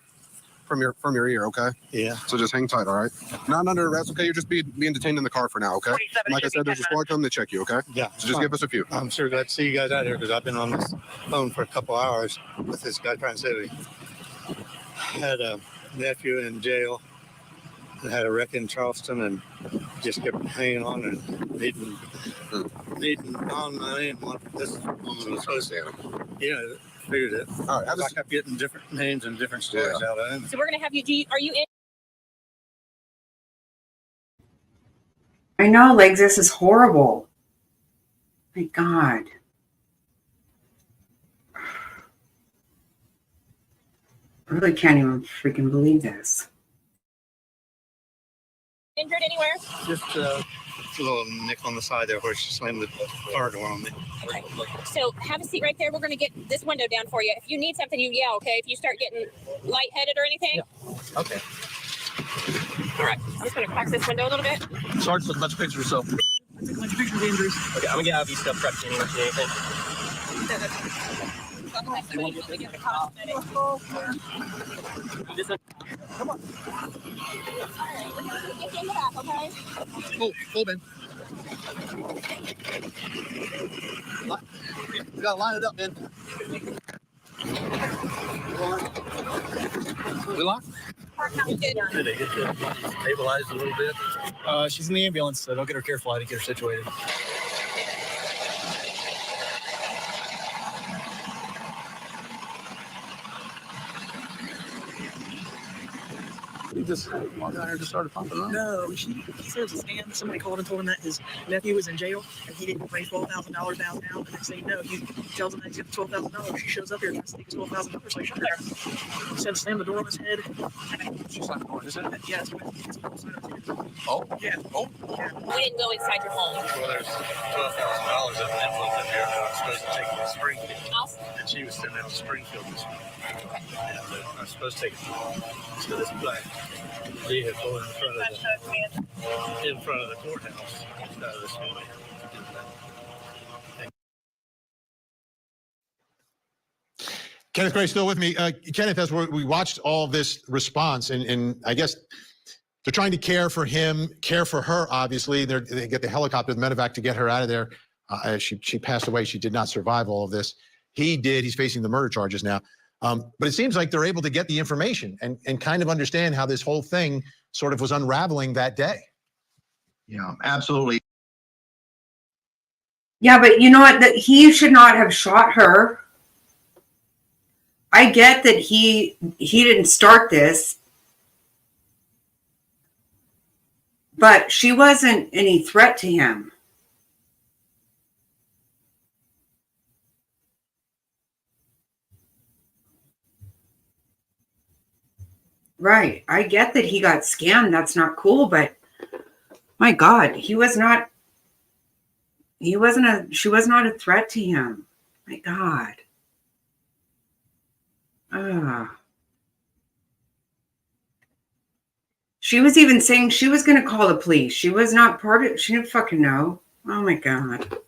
from your ear, okay? Yeah. So just hang tight, all right? Not under arrest, okay? You're just being detained in the car for now, okay? Like I said, there's a squad coming to check you, okay? Yeah. So just give us a few. I'm sure glad to see you guys out here because I've been on this phone for a couple hours with this guy trying to say that he had a nephew in jail and had a wreck in Charleston and just kept hanging on and needing on money. And this woman was supposed to, figured it. All right. I kept getting different names and different stories out of him. So we're going to have you, are you in? I know, Legs, this is horrible. My God. I really can't even freaking believe this. Injured anywhere? Just a little nick on the side there where she slammed the car door on me. Okay. So have a seat right there. We're going to get this window down for you. If you need something, you yell, okay? If you start getting lightheaded or anything. Yeah. Okay. All right. I'm just going to crack this window a little bit. Sarge took a bunch of pictures, so. I took a bunch of pictures of injuries. Okay, I'm gonna get Abby stuff prepped in with anything. Come on. Get in the back, okay? Oh, man. We gotta line it up, man. We locked? Did they get stabilized a little bit? She's in the ambulance, so don't get her careful how to get her situated. He just walked down here and just started pumping up. No, he said it was a scam. Somebody called and told him that his nephew was in jail and he didn't pay $12,000 down now. The next thing you know, he tells him that he's got $12,000. She shows up here and tries to take his $12,000, so he shot her. He said slam the door on his head. She slammed the door, is it? Yeah, it's good. Oh? Yeah. Oh? Yeah. We didn't go inside your home. Well, there's $12,000 of an envelope in here that I'm supposed to take to Springfield. And she was sitting out to Springfield this week. And I'm supposed to take it to this black vehicle in front of the courthouse. This way. Kenneth Gray still with me. Kenneth, as we watched all of this response, and I guess they're trying to care for him, care for her, obviously. They get the helicopter, the medevac, to get her out of there. She passed away. She did not survive all of this. He did. He's facing the murder charges now. But it seems like they're able to get the information and kind of understand how this whole thing sort of was unraveling that day. Yeah, absolutely. Yeah, but you know what? That he should not have shot her. I get that he didn't start this, but she wasn't any threat to him. Right. I get that he got scammed. That's not cool, but my God, she was not a threat to him. My God. She was even saying she was going to call the police. She was not part of it. She didn't fucking know. Oh my God.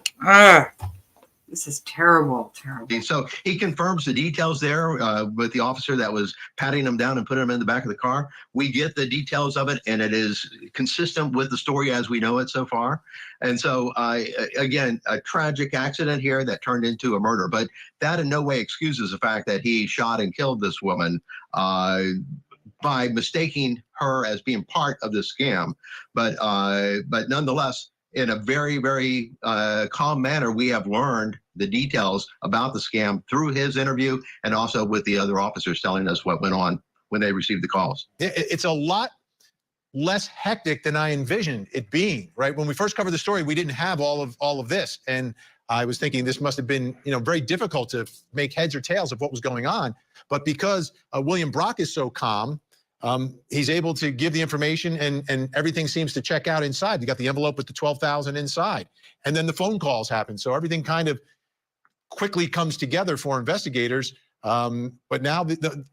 This is terrible, terrible. So he confirms the details there with the officer that was patting him down and putting him in the back of the car. We get the details of it, and it is consistent with the story as we know it so far. And so, again, a tragic accident here that turned into a murder. But that in no way excuses the fact that he shot and killed this woman by mistaking her as being part of the scam. But nonetheless, in a very, very calm manner, we have learned the details about the scam through his interview and also with the other officers telling us what went on when they received the calls. It's a lot less hectic than I envisioned it being, right? When we first covered the story, we didn't have all of this. And I was thinking this must have been, very difficult to make heads or tails of what was going on. But because William Brock is so calm, he's able to give the information and everything seems to check out inside. You got the envelope with the $12,000 inside, and then the phone calls happen. So everything kind of quickly comes together for investigators. But now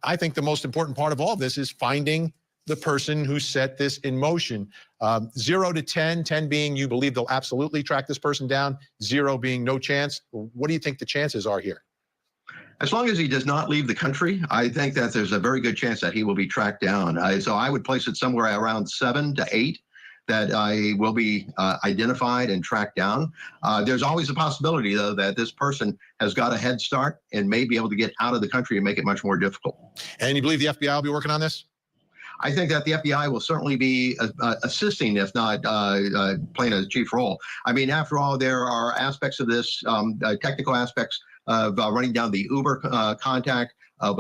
I think the most important part of all this is finding the person who set this in motion. 0 to 10, 10 being you believe they'll absolutely track this person down, 0 being no chance. What do you think the chances are here? As long as he does not leave the country, I think that there's a very good chance that he will be tracked down. So I would place it somewhere around 7 to 8 that I will be identified and tracked down. There's always a possibility, though, that this person has got a head start and may be able to get out of the country and make it much more difficult. And you believe the FBI will be working on this? I think that the FBI will certainly be assisting, if not playing a chief role. I mean, after all, there are aspects of this, technical aspects of running down the Uber contact, of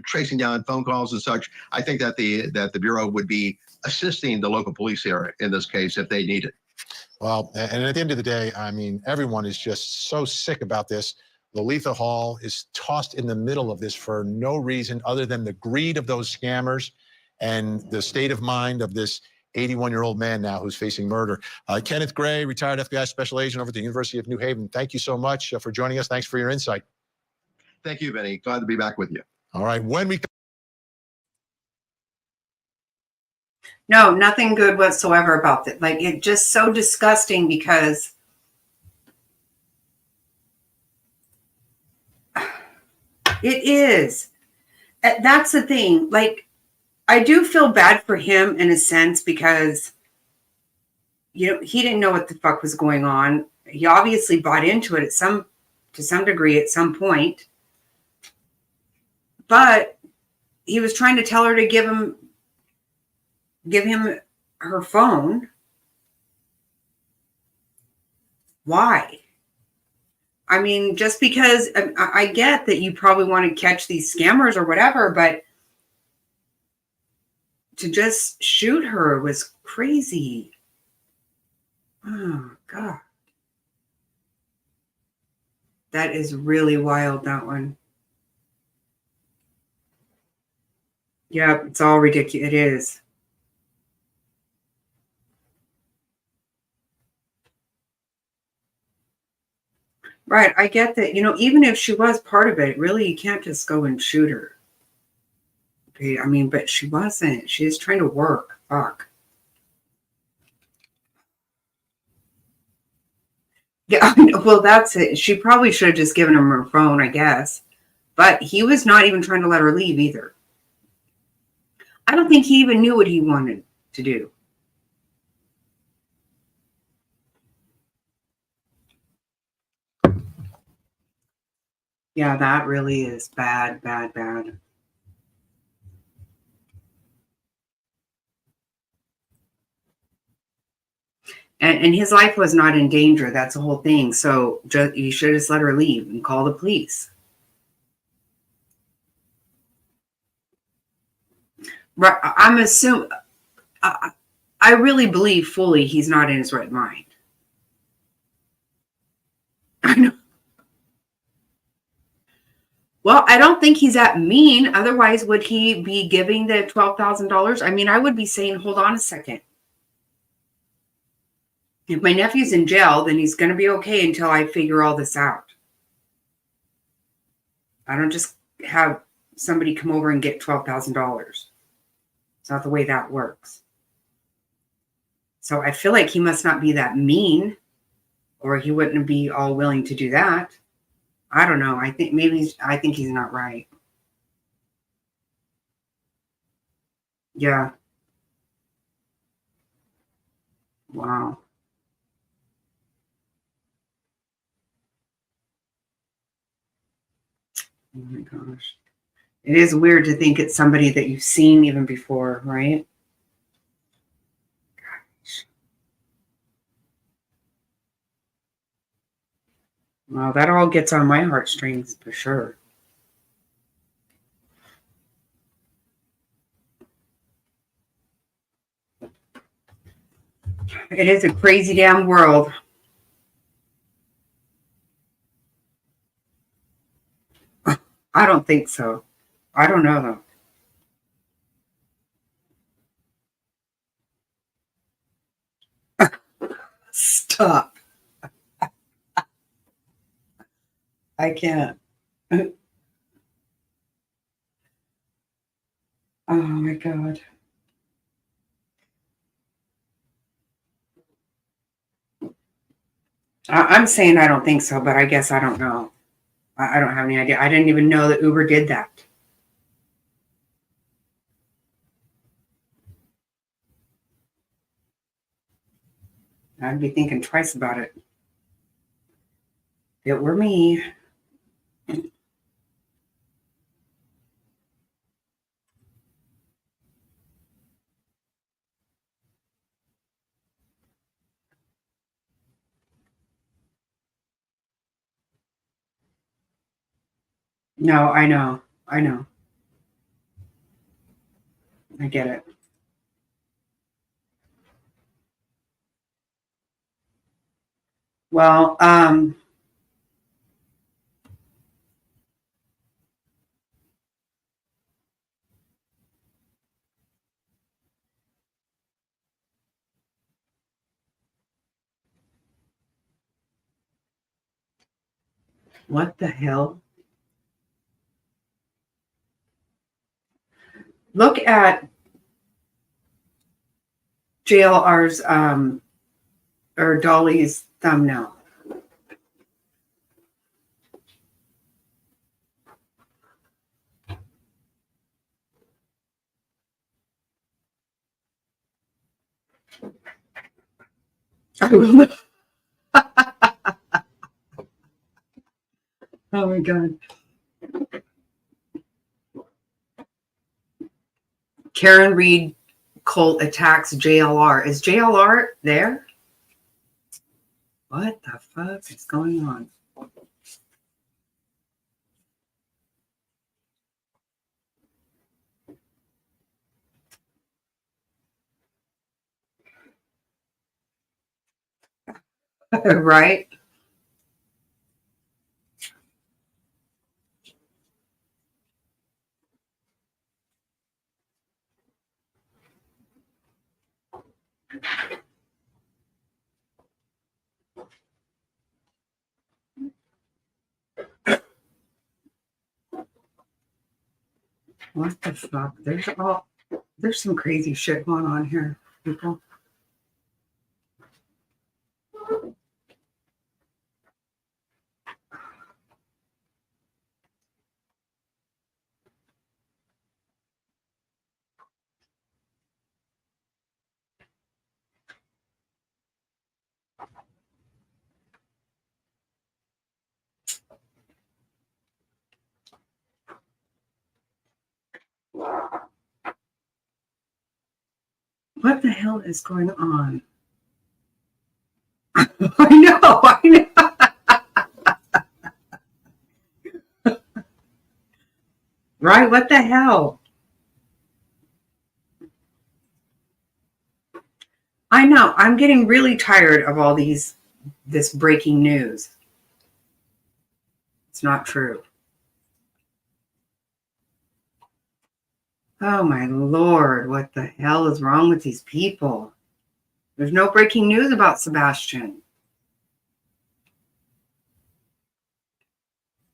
tracing down phone calls and such. I think that the Bureau would be assisting the local police here in this case if they need it. Well, and at the end of the day, I mean, everyone is just so sick about this. Lolita Hall is tossed in the middle of this for no reason other than the greed of those scammers and the state of mind of this 81-year-old man now who's facing murder. Kenneth Gray, retired FBI special agent over at the University of New Haven. Thank you so much for joining us. Thanks for your insight. Thank you, Benny. Glad to be back with you. All right. When we No, nothing good whatsoever about that. Like, it's just so disgusting because it is. That's the thing. Like, I do feel bad for him in a sense because, you know, he didn't know what the fuck was going on. He obviously bought into it to some degree at some point. But he was trying to tell her to give him her phone. Why? I mean, just because I get that you probably want to catch these scammers or whatever, but to just shoot her was crazy. Oh, God. That is really wild, that one. Yeah, it's all ridiculous. It is. Right. I get that. You know, even if she was part of it, really, you can't just go and shoot her. Okay. I mean, but she wasn't. She was trying to work. Fuck. Yeah. Well, that's it. She probably should have just given him her phone, I guess. But he was not even trying to let her leave either. I don't think he even knew what he wanted to do. Yeah, that really is bad, bad, bad. And his life was not in danger. That's the whole thing. So you should have just let her leave and call the police. Right. I'm assuming. I really believe fully he's not in his right mind. I know. Well, I don't think he's that mean. Otherwise, would he be giving the $12,000? I mean, I would be saying, hold on a second. If my nephew's in jail, then he's going to be okay until I figure all this out. I don't just have somebody come over and get $12,000. It's not the way that works. So I feel like he must not be that mean, or he wouldn't be all willing to do that. I don't know. I think he's not right. Yeah. Wow. Oh my gosh. It is weird to think it's somebody that you've seen even before, right? Gosh. Well, that all gets on my heartstrings for sure. It is a crazy damn world. I don't think so. I don't know though. Stop. I can't. Oh my God. I'm saying I don't think so, but I guess I don't know. I don't have any idea. I didn't even know that Uber did that. I'd be thinking twice about it. If it were me. No, I know. I know. I get it. Well, What the hell? Look at JLR's or Dolly's thumbnail. Oh my God. Karen Reed cult attacks JLR. Is JLR there? What the fuck is going on? Right? What the fuck? There's some crazy shit going on here, people. What the hell is going on? I know. Right? What the hell? I know. I'm getting really tired of all this breaking news. It's not true. Oh my Lord, what the hell is wrong with these people? There's no breaking news about Sebastian.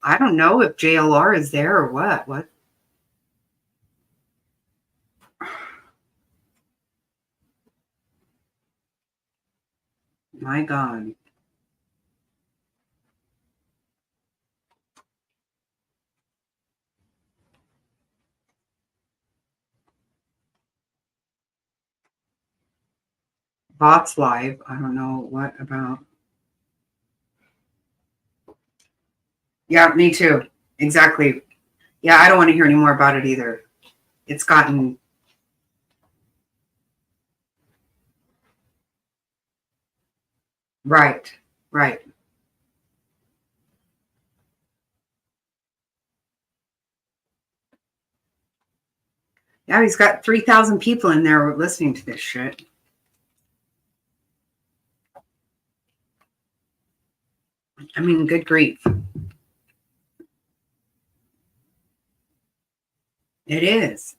I don't know if JLR is there or what. What? My God. Bots live. I don't know what about. Yeah, me too. Exactly. Yeah, I don't want to hear any more about it either. It's gotten. Right. Right. Yeah, he's got 3,000 people in there listening to this shit. I mean, good grief. It is.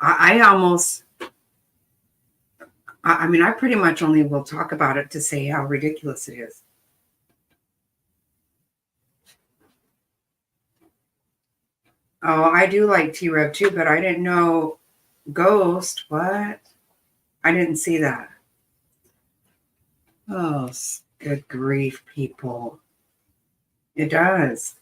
I almost, I mean, I pretty much only will talk about it to say how ridiculous it is. Oh, I do like T-Rev too, but I didn't know Ghost. What? I didn't see that. Oh, good grief, people. It does.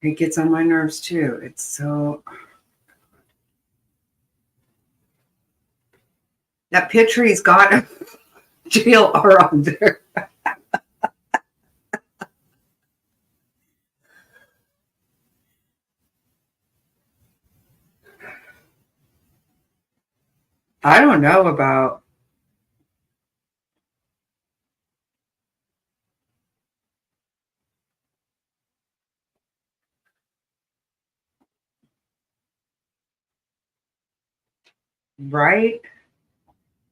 It gets on my nerves too. It's so. That picture he's got JLR on there. I don't know about. Right?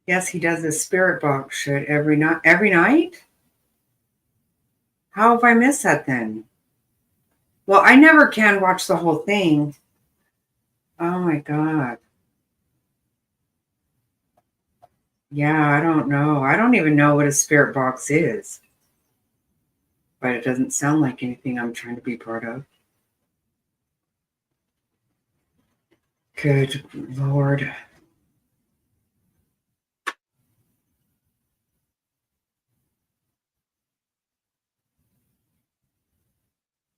Yes, he does this spirit box shit every night. Every night? How have I missed that then? Well, I never can watch the whole thing. Oh my God. Yeah, I don't know. I don't even know what a spirit box is. But it doesn't sound like anything I'm trying to be part of. Good Lord.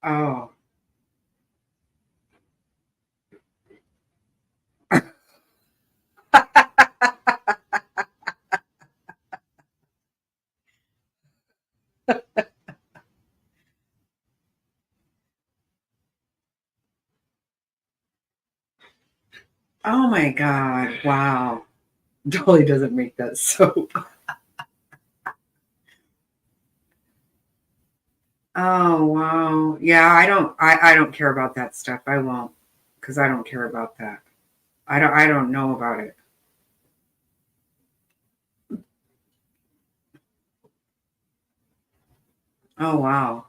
Oh. Oh my God. Wow. Dolly doesn't make that soap. Oh wow. Yeah, I don't care about that stuff. I won't, because I don't care about that. I don't know about it. Oh wow.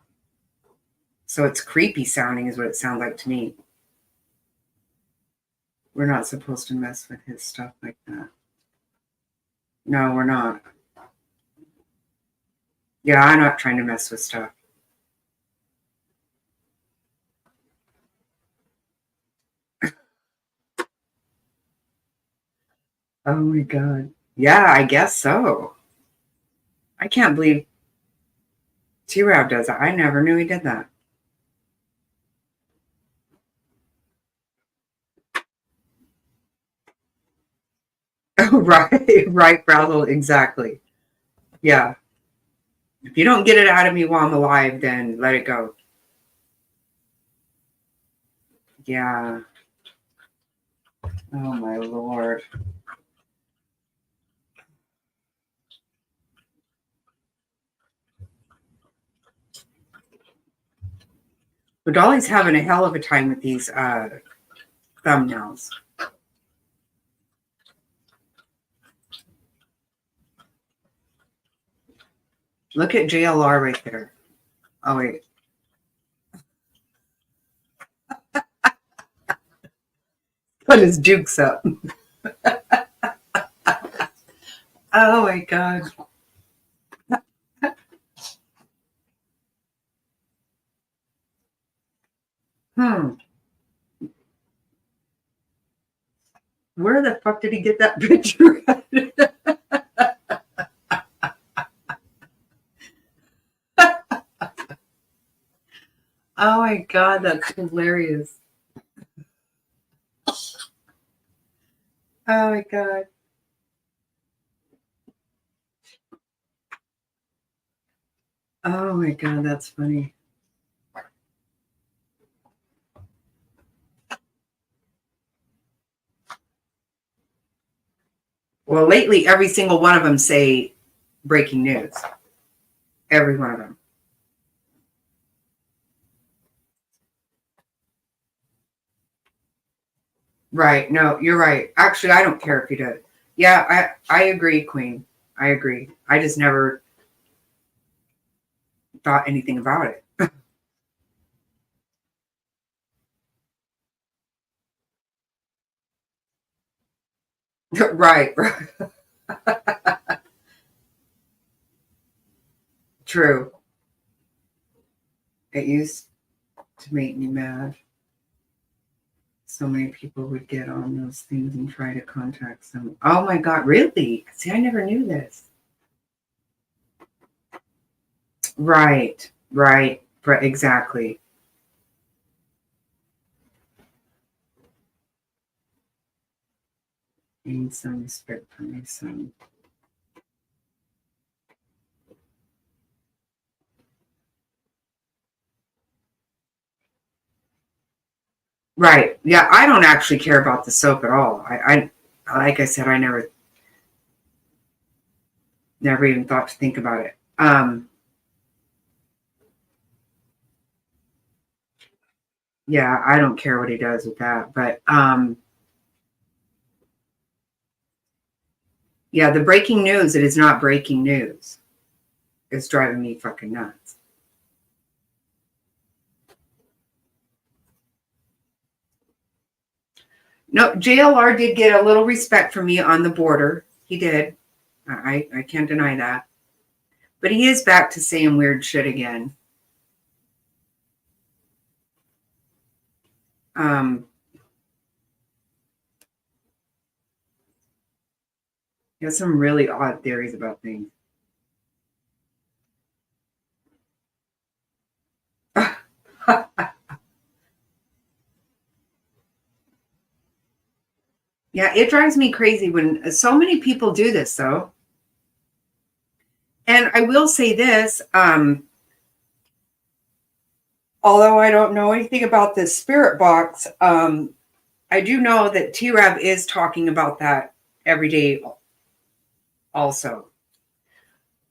So it's creepy sounding is what it sounds like to me. We're not supposed to mess with his stuff like that. No, we're not. Yeah, I'm not trying to mess with stuff. Oh my God. Yeah, I guess so. I can't believe T-Rab does that. I never knew he did that. Oh, right, right, Frazzle, exactly. Yeah. If you don't get it out of me while I'm alive, then let it go. Yeah. Oh my Lord. But Dolly's having a hell of a time with these thumbnails. Look at JLR right there. Oh, wait. Put his dukes up. Oh my God. Where the fuck did he get that picture? Oh my God, that's hilarious. Oh my God. Oh my God, that's funny. Well, lately, every single one of them say breaking news. Every one of them. Right. No, you're right. Actually, I don't care if he does. Yeah, I agree, Queen. I agree. I just never thought anything about it. Right. True. It used to make me mad. So many people would get on those things and try to contact some. Oh my God, really? See, I never knew this. Right, right, exactly. Need some respect for my son. Right. Yeah, I don't actually care about the soap at all. I like I said, I never even thought to think about it. Yeah, I don't care what he does with that. But yeah, the breaking news, it is not breaking news. It's driving me fucking nuts. No, JLR did get a little respect from me on the border. He did. I can't deny that. But he is back to saying weird shit again. He has some really odd theories about things. Yeah, it drives me crazy when so many people do this, though. And I will say this, although I don't know anything about this spirit box, I do know that T-Rab is talking about that every day also.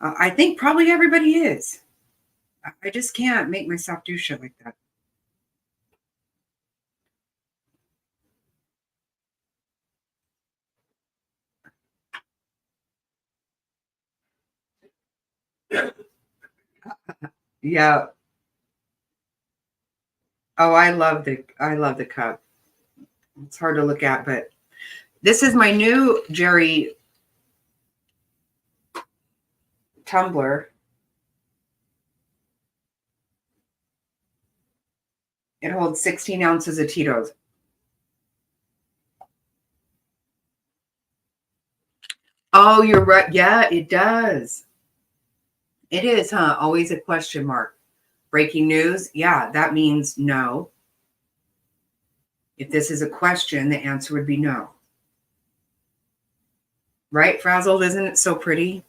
I think probably everybody is. I just can't make myself do shit like that. Yeah. Oh, I love the cup. It's hard to look at, but this is my new Jerry tumbler. It holds 16 ounces of Tito's. Oh, you're right. Yeah, it does. It is, huh? Always a question mark. Breaking news. Yeah, that means no. If this is a question, the answer would be no. Right, Frazzled? Isn't it so pretty?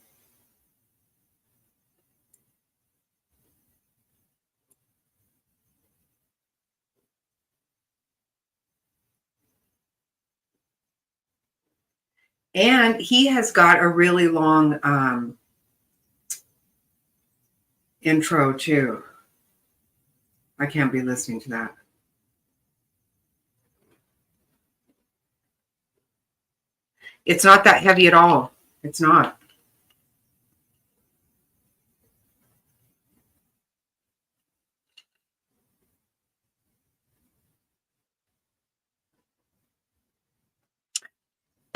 And he has got a really long intro, too. I can't be listening to that. It's not that heavy at all. It's not.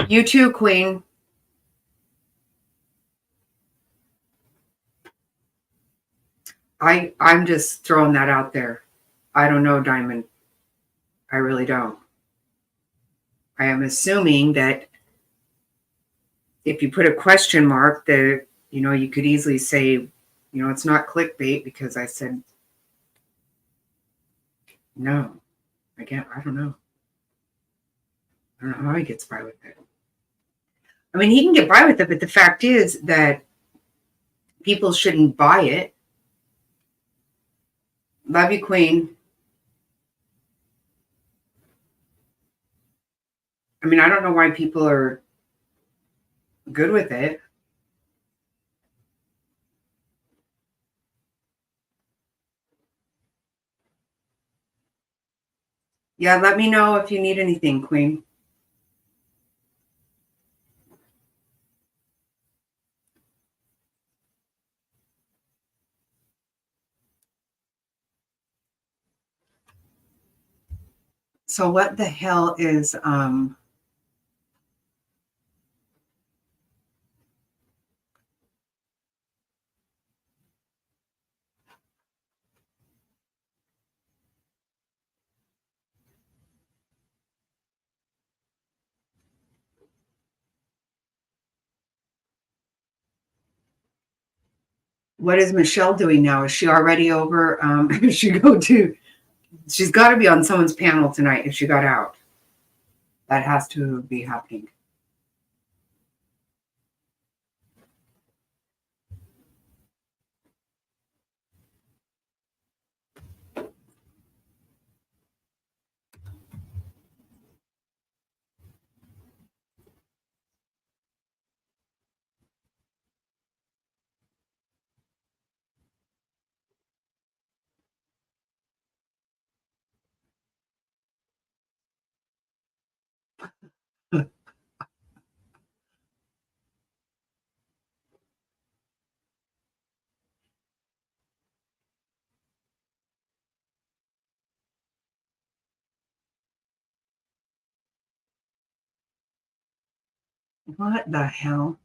You too, Queen. I'm just throwing that out there. I don't know, Diamond. I really don't. I am assuming that if you put a question mark, that you could easily say, it's not clickbait because I said no. I don't know. I don't know how he gets by with it. I mean, he can get by with it, but the fact is that people shouldn't buy it. Love you, Queen. I mean, I don't know why people are good with it. Yeah, let me know if you need anything, Queen. So what the hell is what is Michelle doing now? Is she already over? She's got to be on someone's panel tonight if she got out. That has to be happening. What the hell?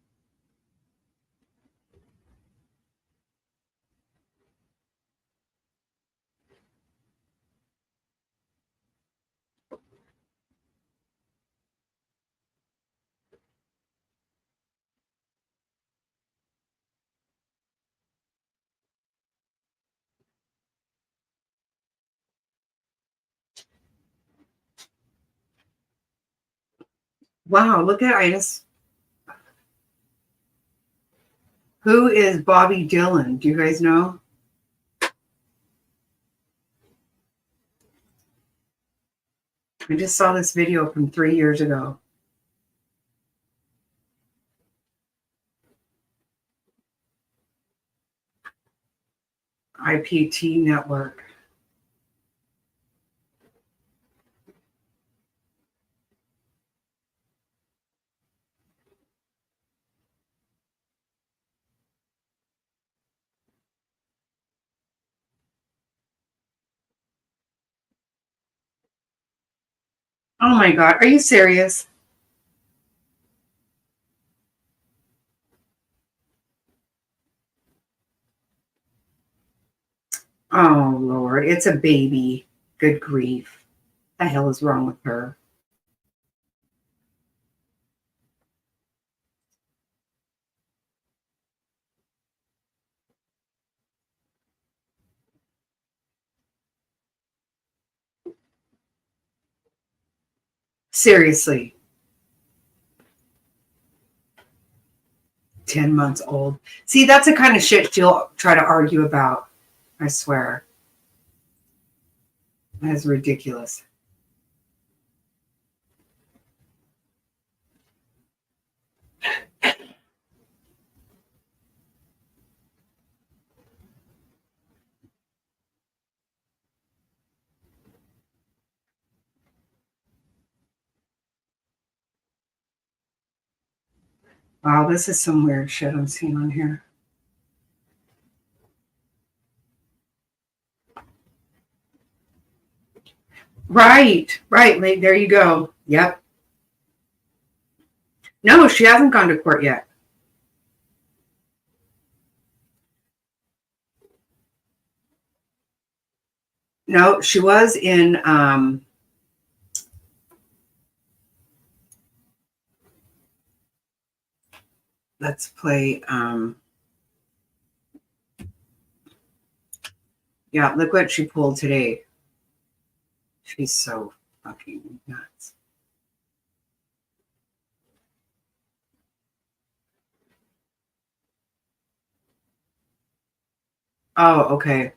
Wow, look at Itis. Who is Bobby Dillon? Do you guys know? I just saw this video from 3 years ago. IPT network. Oh my God, are you serious? Oh Lord, it's a baby. Good grief. What the hell is wrong with her? Seriously. 10 months old. See, that's the kind of shit she'll try to argue about. I swear. That is ridiculous. Wow, this is some weird shit I'm seeing on here. Right. Like, there you go. Yep. No, she hasn't gone to court yet. No, she was in let's play yeah, look what she pulled today. She's so fucking nuts. Oh, okay.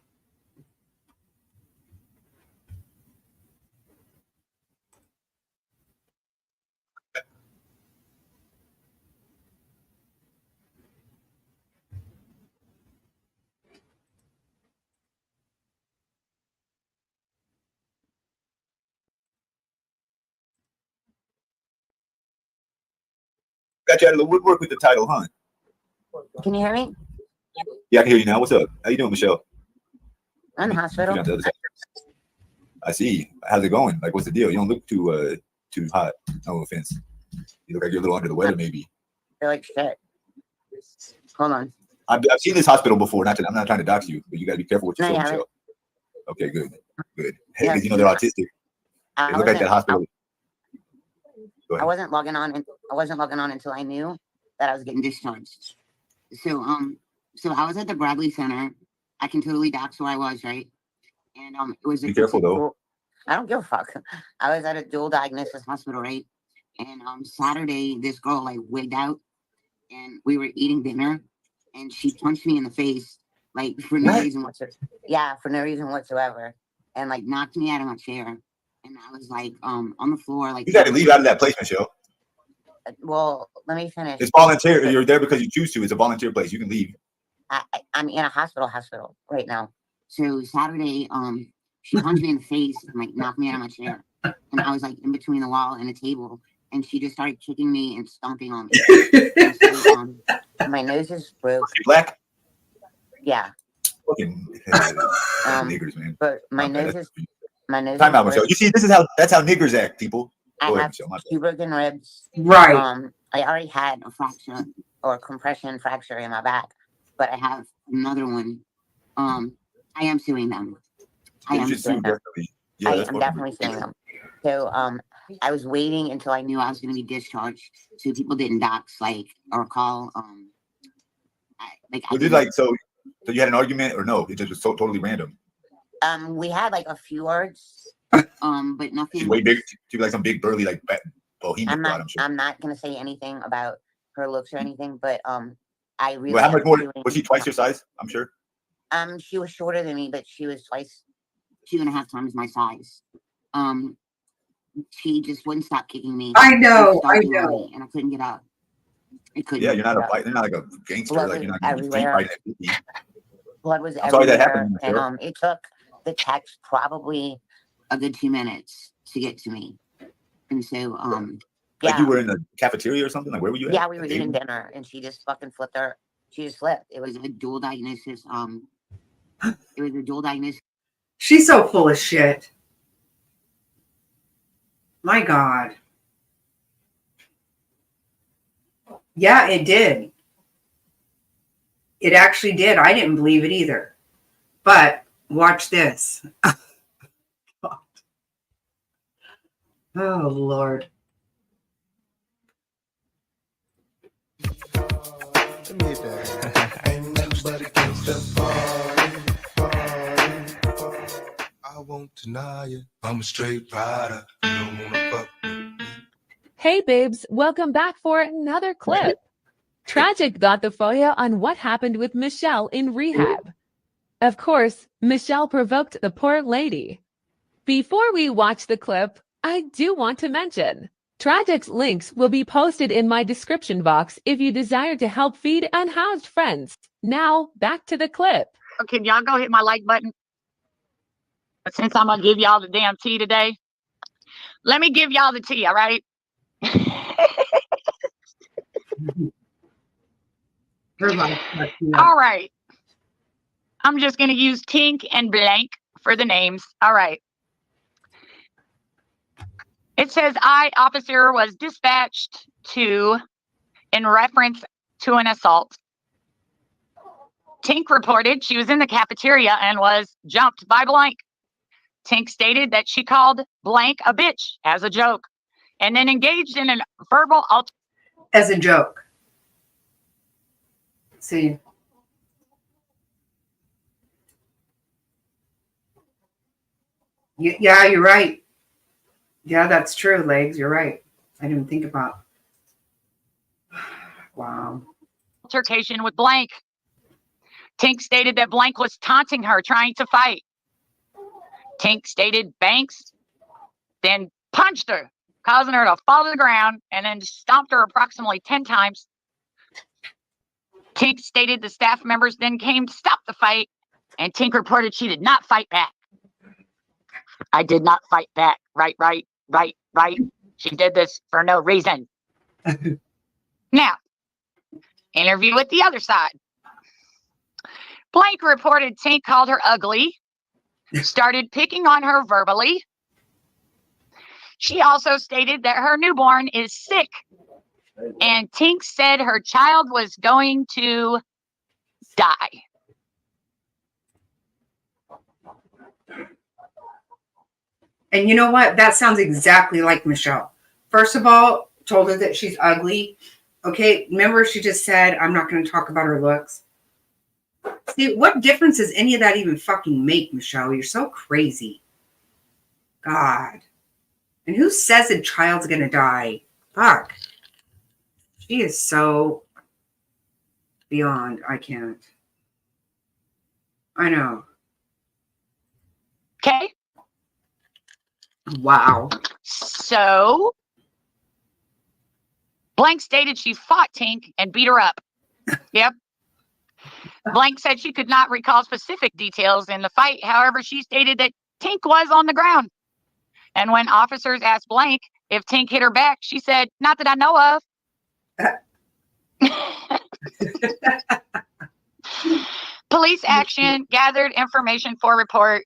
Got you out of the woodwork with the title, huh? Can you hear me? Yeah, I can hear you now. What's up? How you doing, Michelle? I'm in the hospital. I see. How's it going? Like, what's the deal? You don't look too hot. No offense. You look like you're a little under the weather, maybe. I feel like shit. Hold on. I've seen this hospital before. I'm not trying to dox you, but you got to be careful what you say, Michelle. Okay, good. Hey, because you know they're autistic. They look like that hospital. I wasn't logging on until I knew that I was getting discharged. So I was at the Bradley Center. I can totally dox where I was, right? And it was. Be careful though. I don't give a fuck. I was at a dual diagnosis hospital, right? And Saturday, this girl like wigged out, and we were eating dinner, and she punched me in the face, like for no reason whatsoever. Yeah, for no reason whatsoever, and like knocked me out of my chair. And I was like, on the floor, like. You got to leave out of that place, Michelle. Well, let me finish. It's volunteer. You're there because you choose to. It's a volunteer place. You can leave. I'm in a hospital right now. So Saturday, she punched me in the face and like knocked me out of my chair. And I was like in between the wall and a table, and she just started kicking me and stomping on me. So, my nose is broke. Black? Yeah. Fucking niggers, man. But my nose is Time out, Michelle. You see, that's how niggers act, people. I Go ahead, have Michelle, my bad. 2 broken ribs. Right. I already had a fracture or compression fracture in my back, but I have another one. I am suing them. I You am should sue, suing them. definitely. Yeah, I that's am fucking definitely suing them. So I was waiting until I knew I was going to be discharged, so people didn't dox or call. Was it like so you had an argument or no? It just was so totally random. We had a few words, but nothing. She's way big. She's like some big burly bohemian god, I'm sure. I'm not gonna say anything about her looks or anything, but I really. Well, how much more was she? Twice your size, I'm sure. She was shorter than me, but she was 2.5 times my size. She just wouldn't stop kicking me. I know, and I couldn't get up. Yeah, you're not a fight. You're not like a gangster. Blood Like you're was not going to be everywhere. fighting. Blood was I'm sorry everywhere, that happened, Michelle. and it took the text probably a good 2 minutes to get to me. And so, Like you were in the cafeteria or something? Like where were you at? Yeah, we were eating dinner, and she just fucking flipped her. She just flipped. It was a dual diagnosis. It was a dual diagnosis. She's so full of shit. My God. Yeah, it did. It actually did. I didn't believe it either. But watch this. Oh, Lord. I won't deny it. I'm a straight rider. You don't wanna fuck with me. Hey babes, welcome back for another clip. Tragic got the FOIA on what happened with Michelle in rehab. Of course, Michelle provoked the poor lady. Before we watch the clip, I do want to mention, Tragic's links will be posted in my description box if you desire to help feed unhoused friends. Now, back to the clip. Can y'all go hit my like button? But since I'm going to give y'all the damn tea today, let me give y'all the tea, all right? All right. I'm just going to use Tink and Blank for the names. All right. It says, officer, was dispatched to, in reference to an assault. Tink reported she was in the cafeteria and was jumped by Blank. Tink stated that she called Blank a bitch as a joke and then engaged in a verbal as a joke. See. Yeah, you're right. Yeah, that's true, Legs. You're right. I didn't think about. Wow. altercation with Blank. Tink stated that Blank was taunting her, trying to fight. Tink stated Banks then punched her, causing her to fall to the ground, and then stomped her approximately 10 times. Tink stated the staff members then came to stop the fight, and Tink reported she did not fight back. I did not fight back. Right. She did this for no reason. Now, interview with the other side. Blank reported Tink called her ugly, started picking on her verbally. She also stated that her newborn is sick, and Tink said her child was going to die. And you know what? That sounds exactly like Michelle. First of all, told her that she's ugly. Okay, remember she just said, I'm not going to talk about her looks. See, what difference does any of that even fucking make, Michelle? You're so crazy. God. And who says a child's going to die? Fuck. She is so beyond. I can't. I know. Okay. Wow. So, Blank stated she fought Tink and beat her up. Yep. Blank said she could not recall specific details in the fight. However, she stated that Tink was on the ground. And when officers asked Blank if Tink hit her back, she said, not that I know of. Police action gathered information for report.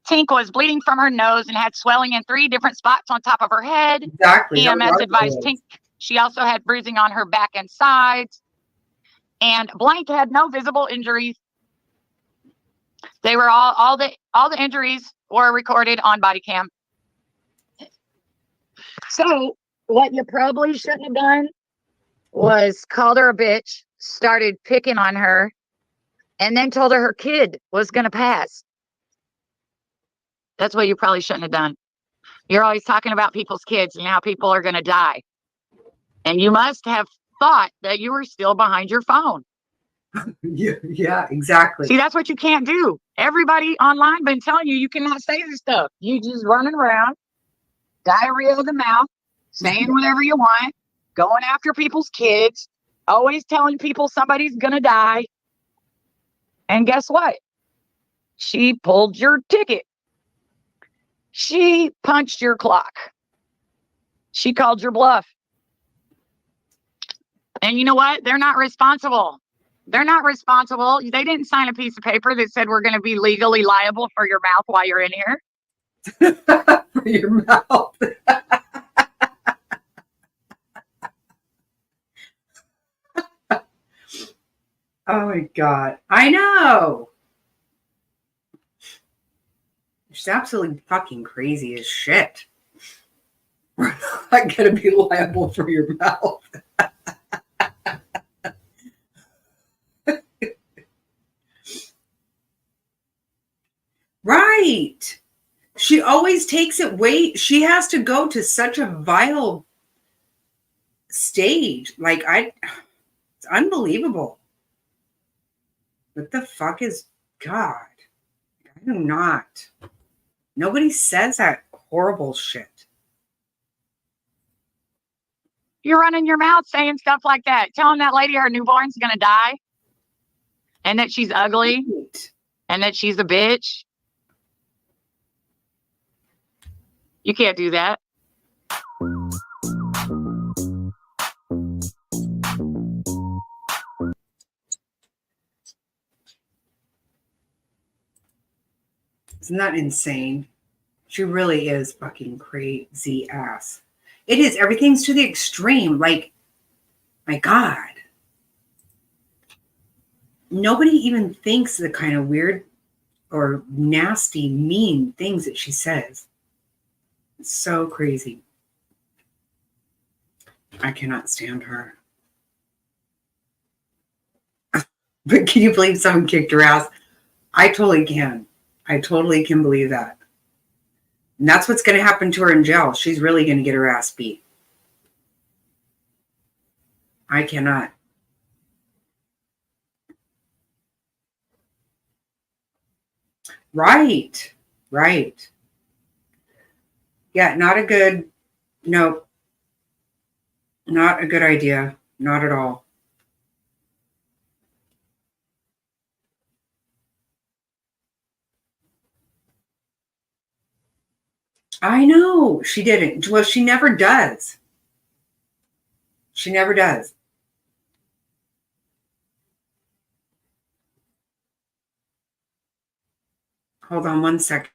Tink was bleeding from her nose and had swelling in 3 different spots on top of her head. Exactly. EMS advised Tink she also had bruising on her back and sides. And Blank had no visible injuries. They were all the injuries were recorded on body cam. So what you probably shouldn't have done was called her a bitch, started picking on her, and then told her kid was going to pass. That's what you probably shouldn't have done. You're always talking about people's kids and how people are going to die. And you must have thought that you were still behind your phone. Yeah, exactly. See, that's what you can't do. Everybody online been telling you cannot say this stuff. You just running around, diarrhea of the mouth, saying whatever you want, going after people's kids, always telling people somebody's going to die. And guess what? She pulled your ticket. She punched your clock. She called your bluff. And you know what? They're not responsible. They're not responsible. They didn't sign a piece of paper that said we're going to be legally liable for your mouth while you're in here. For your mouth. Oh my God. I know. She's absolutely fucking crazy as shit. We're not going to be liable for your mouth. Right. She always takes it way. She has to go to such a vile stage. Like, it's unbelievable. What the fuck is God? I do not. Nobody says that horrible shit. You're running your mouth saying stuff like that, telling that lady her newborn's going to die and that she's ugly and that she's a bitch. You can't do that. Isn't that insane? She really is fucking crazy ass. It is. Everything's to the extreme. Like, my God. Nobody even thinks the kind of weird or nasty, mean things that she says. It's so crazy. I cannot stand her. But can you believe someone kicked her ass? I totally can. I totally can believe that. And that's what's going to happen to her in jail. She's really going to get her ass beat. I cannot. Right. Right. Yeah, not a good, no, not a good idea. Not at all. I know. She didn't. Well, she never does. She never does. Hold on one second.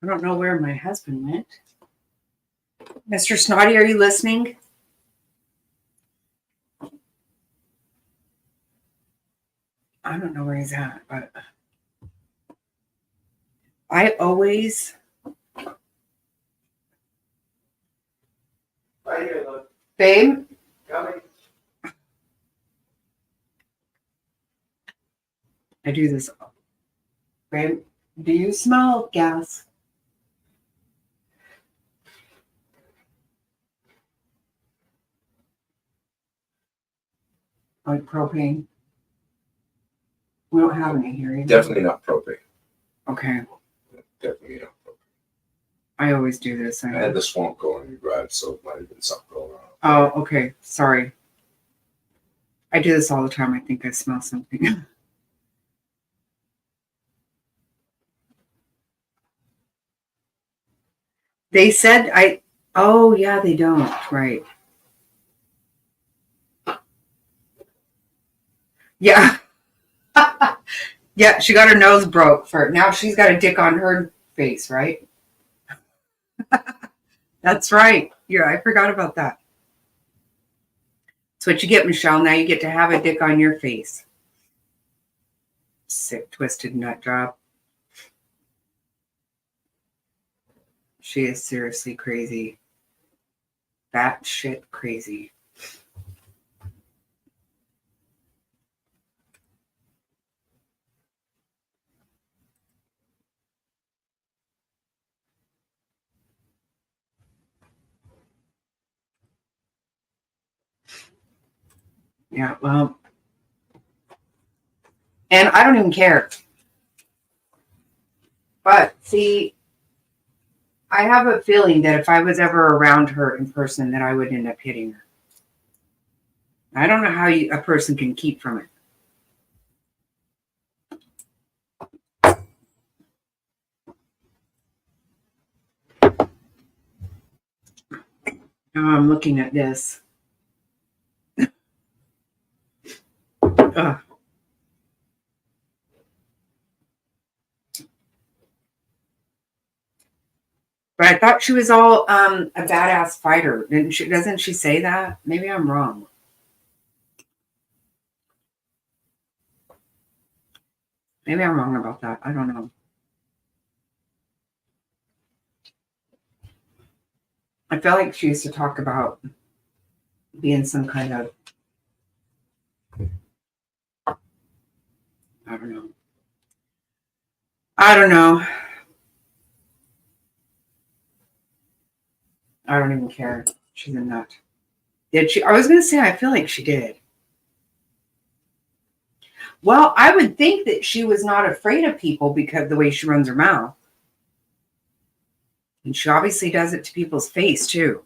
I don't know where my husband went. Mr. Snotty, are you listening? I don't know where he's at, but I always... Babe? I do this. Babe, do you smell gas? Like propane? We don't have any here. Definitely not propane. Okay. Definitely not propane. I always do this. I had the swamp going in the garage, so it might have been something going on. Oh, okay. Sorry. I do this all the time. I think I smell something. They said oh yeah, they don't. Right. Yeah. Yeah, she got her nose broke for now she's got a dick on her face, right? That's right. Yeah, I forgot about that. That's what you get, Michelle. Now you get to have a dick on your face. Sick, twisted nut job. She is seriously crazy. That shit crazy. Yeah, well, and I don't even care. But see, I have a feeling that if I was ever around her in person, that I would end up hitting her. I don't know how a person can keep from it. Now I'm looking at this. Ugh. But I thought she was all a badass fighter. Doesn't she say that? Maybe I'm wrong. Maybe I'm wrong about that. I don't know. I feel like she used to talk about being some kind of, I don't know. I don't know. I don't even care. She's a nut. Did she? I was going to say, I feel like she did. Well, I would think that she was not afraid of people because of the way she runs her mouth. And she obviously does it to people's face, too.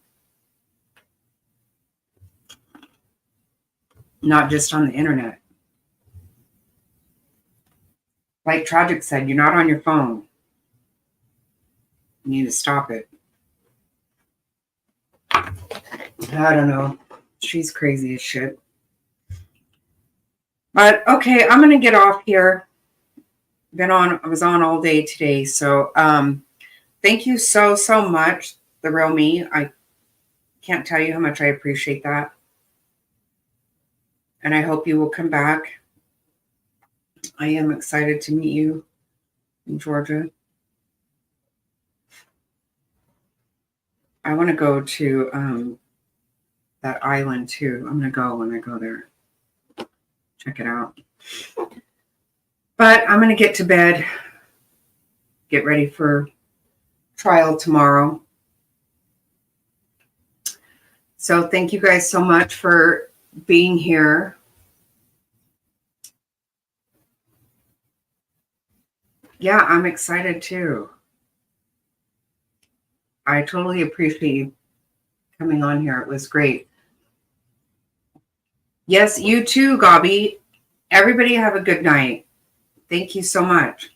Not just on the internet. Like Tragic said, you're not on your phone. You need to stop it. I don't know. She's crazy as shit. But okay, I'm gonna get off here. I was on all day today. So thank you so much, The Real Me. I can't tell you how much I appreciate that. And I hope you will come back. I am excited to meet you in Georgia. I want to go to that island too. I'm gonna go when I go there. Check it out. But I'm gonna get to bed. Get ready for trial tomorrow. So thank you guys so much for being here. Yeah, I'm excited too. I totally appreciate you coming on here. It was great. Yes, you too, Gabi. Everybody have a good night. Thank you so much.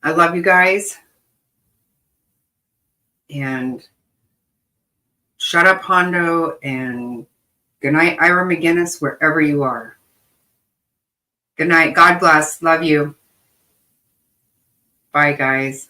I love you guys. And shut up, Hondo. And good night, Ira McGinnis, wherever you are. Good night. God bless. Love you. Bye, guys.